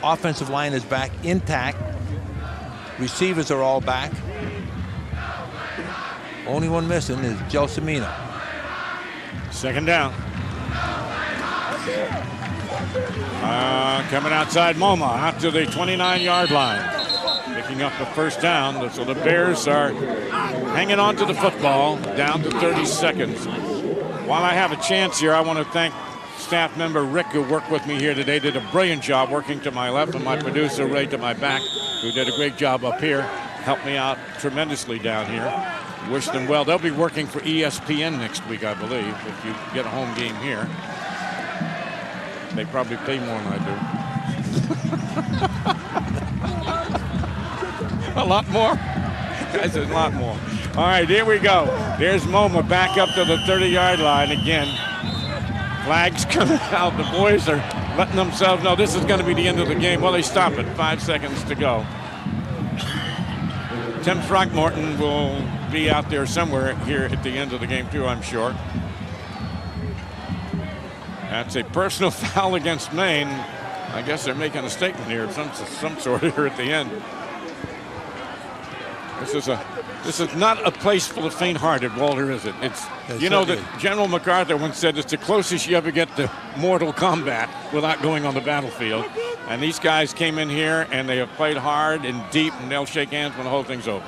Offensive line is back intact. Receivers are all back. Only one missing is Gelsomino. 2nd down. Coming outside Moma, out to the 29-yard line. Picking up the 1st down. So the Bears are hanging on to the football, down to 30 seconds. While I have a chance here, I want to thank staff member Rick, who worked with me here today, did a brilliant job working to my left, and my producer Ray to my back, who did a great job up here, helped me out tremendously down here. Wish them well. They'll be working for ESPN next week, I believe, if you get a home game here. They probably pay more than I do. A lot more? Guys, a lot more. All right, here we go. There's Moma back up to the 30-yard line again. Flags coming out. The boys are letting themselves know this is going to be the end of the game. Well, they stop it. 5 seconds to go. Tim Throckmorton will be out there somewhere here at the end of the game, too, I'm sure. That's a personal foul against Maine. I guess they're making a statement here of some sort here at the end. This is not a place full of faint-hearted, Walter, is it? It's that General MacArthur once said it's the closest you ever get to mortal combat without going on the battlefield. And these guys came in here and they have played hard and deep, and they'll shake hands when the whole thing's over.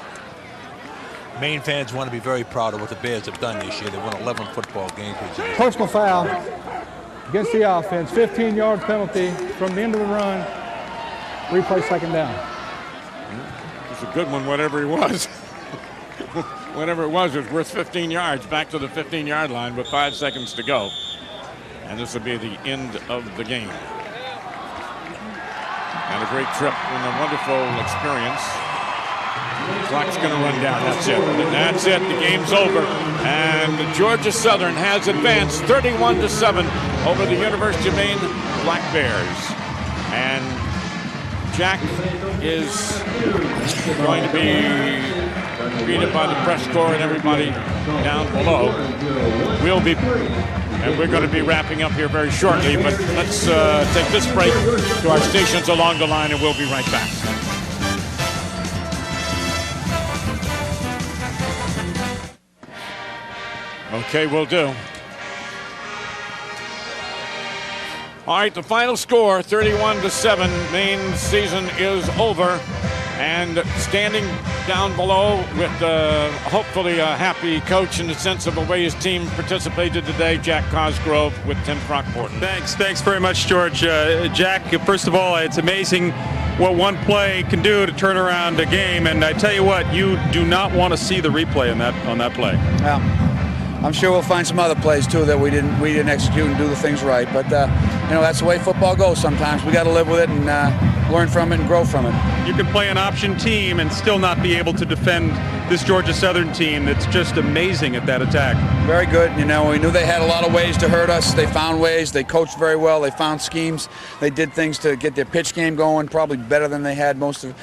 Maine fans want to be very proud of what the Bears have done this year. They won 11 football games. Personal foul against the offense. 15-yard penalty from the end of the run. Replay 2nd down. It's a good one, whatever he was. Whatever it was worth 15 yards back to the 15-yard line with 5 seconds to go. And this will be the end of the game. And a great trip and a wonderful experience. The clock's going to run down. That's it. And that's it. The game's over. And Georgia Southern has advanced 31-7 over the University of Maine Black Bears. And Jack is going to be greeted by the press corps and everybody down below. And we're going to be wrapping up here very shortly, but let's take this break to our stations along the line, and we'll be right back. Okay, will do. All right, the final score, 31-7. Maine's season is over. And standing down below with hopefully a happy coach in the sense of the way his team participated today, Jack Cosgrove with Tim Throckmorton. Thanks very much, George. Jack, first of all, it's amazing what one play can do to turn around a game. And I tell you what, you do not want to see the replay on that play. Well, I'm sure we'll find some other plays too that we didn't execute and do the things right. But that's the way football goes. Sometimes we got to live with it and learn from it and grow from it. You can play an option team and still not be able to defend this Georgia Southern team that's just amazing at that attack. Very good. We knew they had a lot of ways to hurt us. They found ways. They coached very well. They found schemes. They did things to get their pitch game going, probably better than they had mostly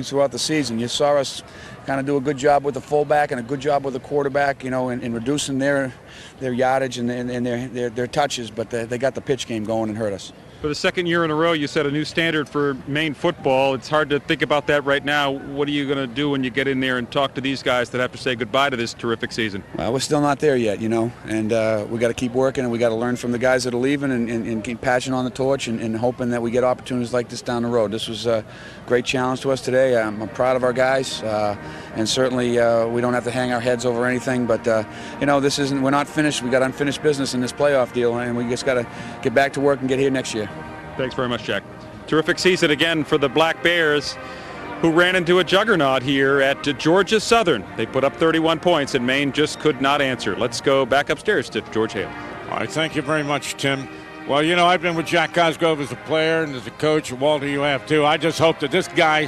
throughout the season. You saw us kind of do a good job with the fullback and a good job with the quarterback, in reducing their yardage and their touches, but they got the pitch game going and hurt us. For the second year in a row, you set a new standard for Maine football. It's hard to think about that right now. What are you going to do when you get in there and talk to these guys that have to say goodbye to this terrific season? Well, we're still not there yet, and we got to keep working, and we got to learn from the guys that are leaving and keep passing on the torch and hoping that we get opportunities like this down the road. This was a great challenge to us today. I'm proud of our guys, and certainly we don't have to hang our heads over anything, but we're not finished. We got unfinished business in this playoff deal, and we just got to get back to work and get here next year. Thanks very much, Jack. Terrific season again for the Black Bears, who ran into a juggernaut here at Georgia Southern. They put up 31 points, and Maine just could not answer. Let's go back upstairs to George Hale. All right, thank you very much, Tim. Well, I've been with Jack Cosgrove as a player and as a coach. Walter, you have too. I just hope that this guy,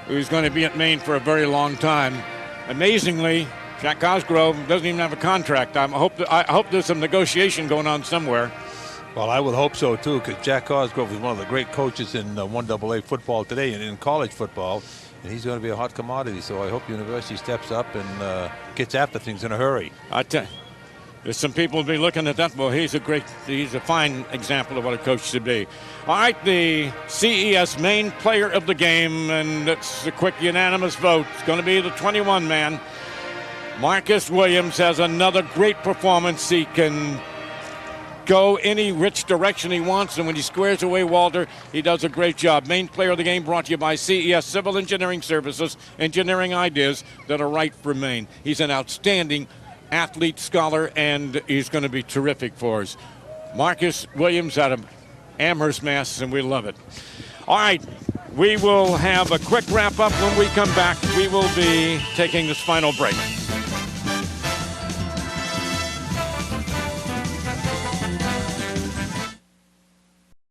who's going to be at Maine for a very long time, amazingly, Jack Cosgrove doesn't even have a contract. I hope there's some negotiation going on somewhere. Well, I would hope so, too, because Jack Cosgrove is one of the great coaches in 1AA football today and in college football, and he's going to be a hot commodity. So I hope University steps up and gets after things in a hurry. I tell you, there's some people will be looking at that. Well, he's a fine example of what a coach should be. All right, the CES Maine player of the game, and it's a quick unanimous vote. It's going to be the 21-man. Marcus Williams has another great performance. He can go any which direction he wants, and when he squares away Walter, he does a great job. Main player of the game brought to you by CES Civil Engineering Services, engineering ideas that are right for Maine. He's an outstanding athlete, scholar, and he's going to be terrific for us. Marcus Williams out of Amherst, Mass., and we love it. All right, we will have a quick wrap-up when we come back. We will be taking this final break.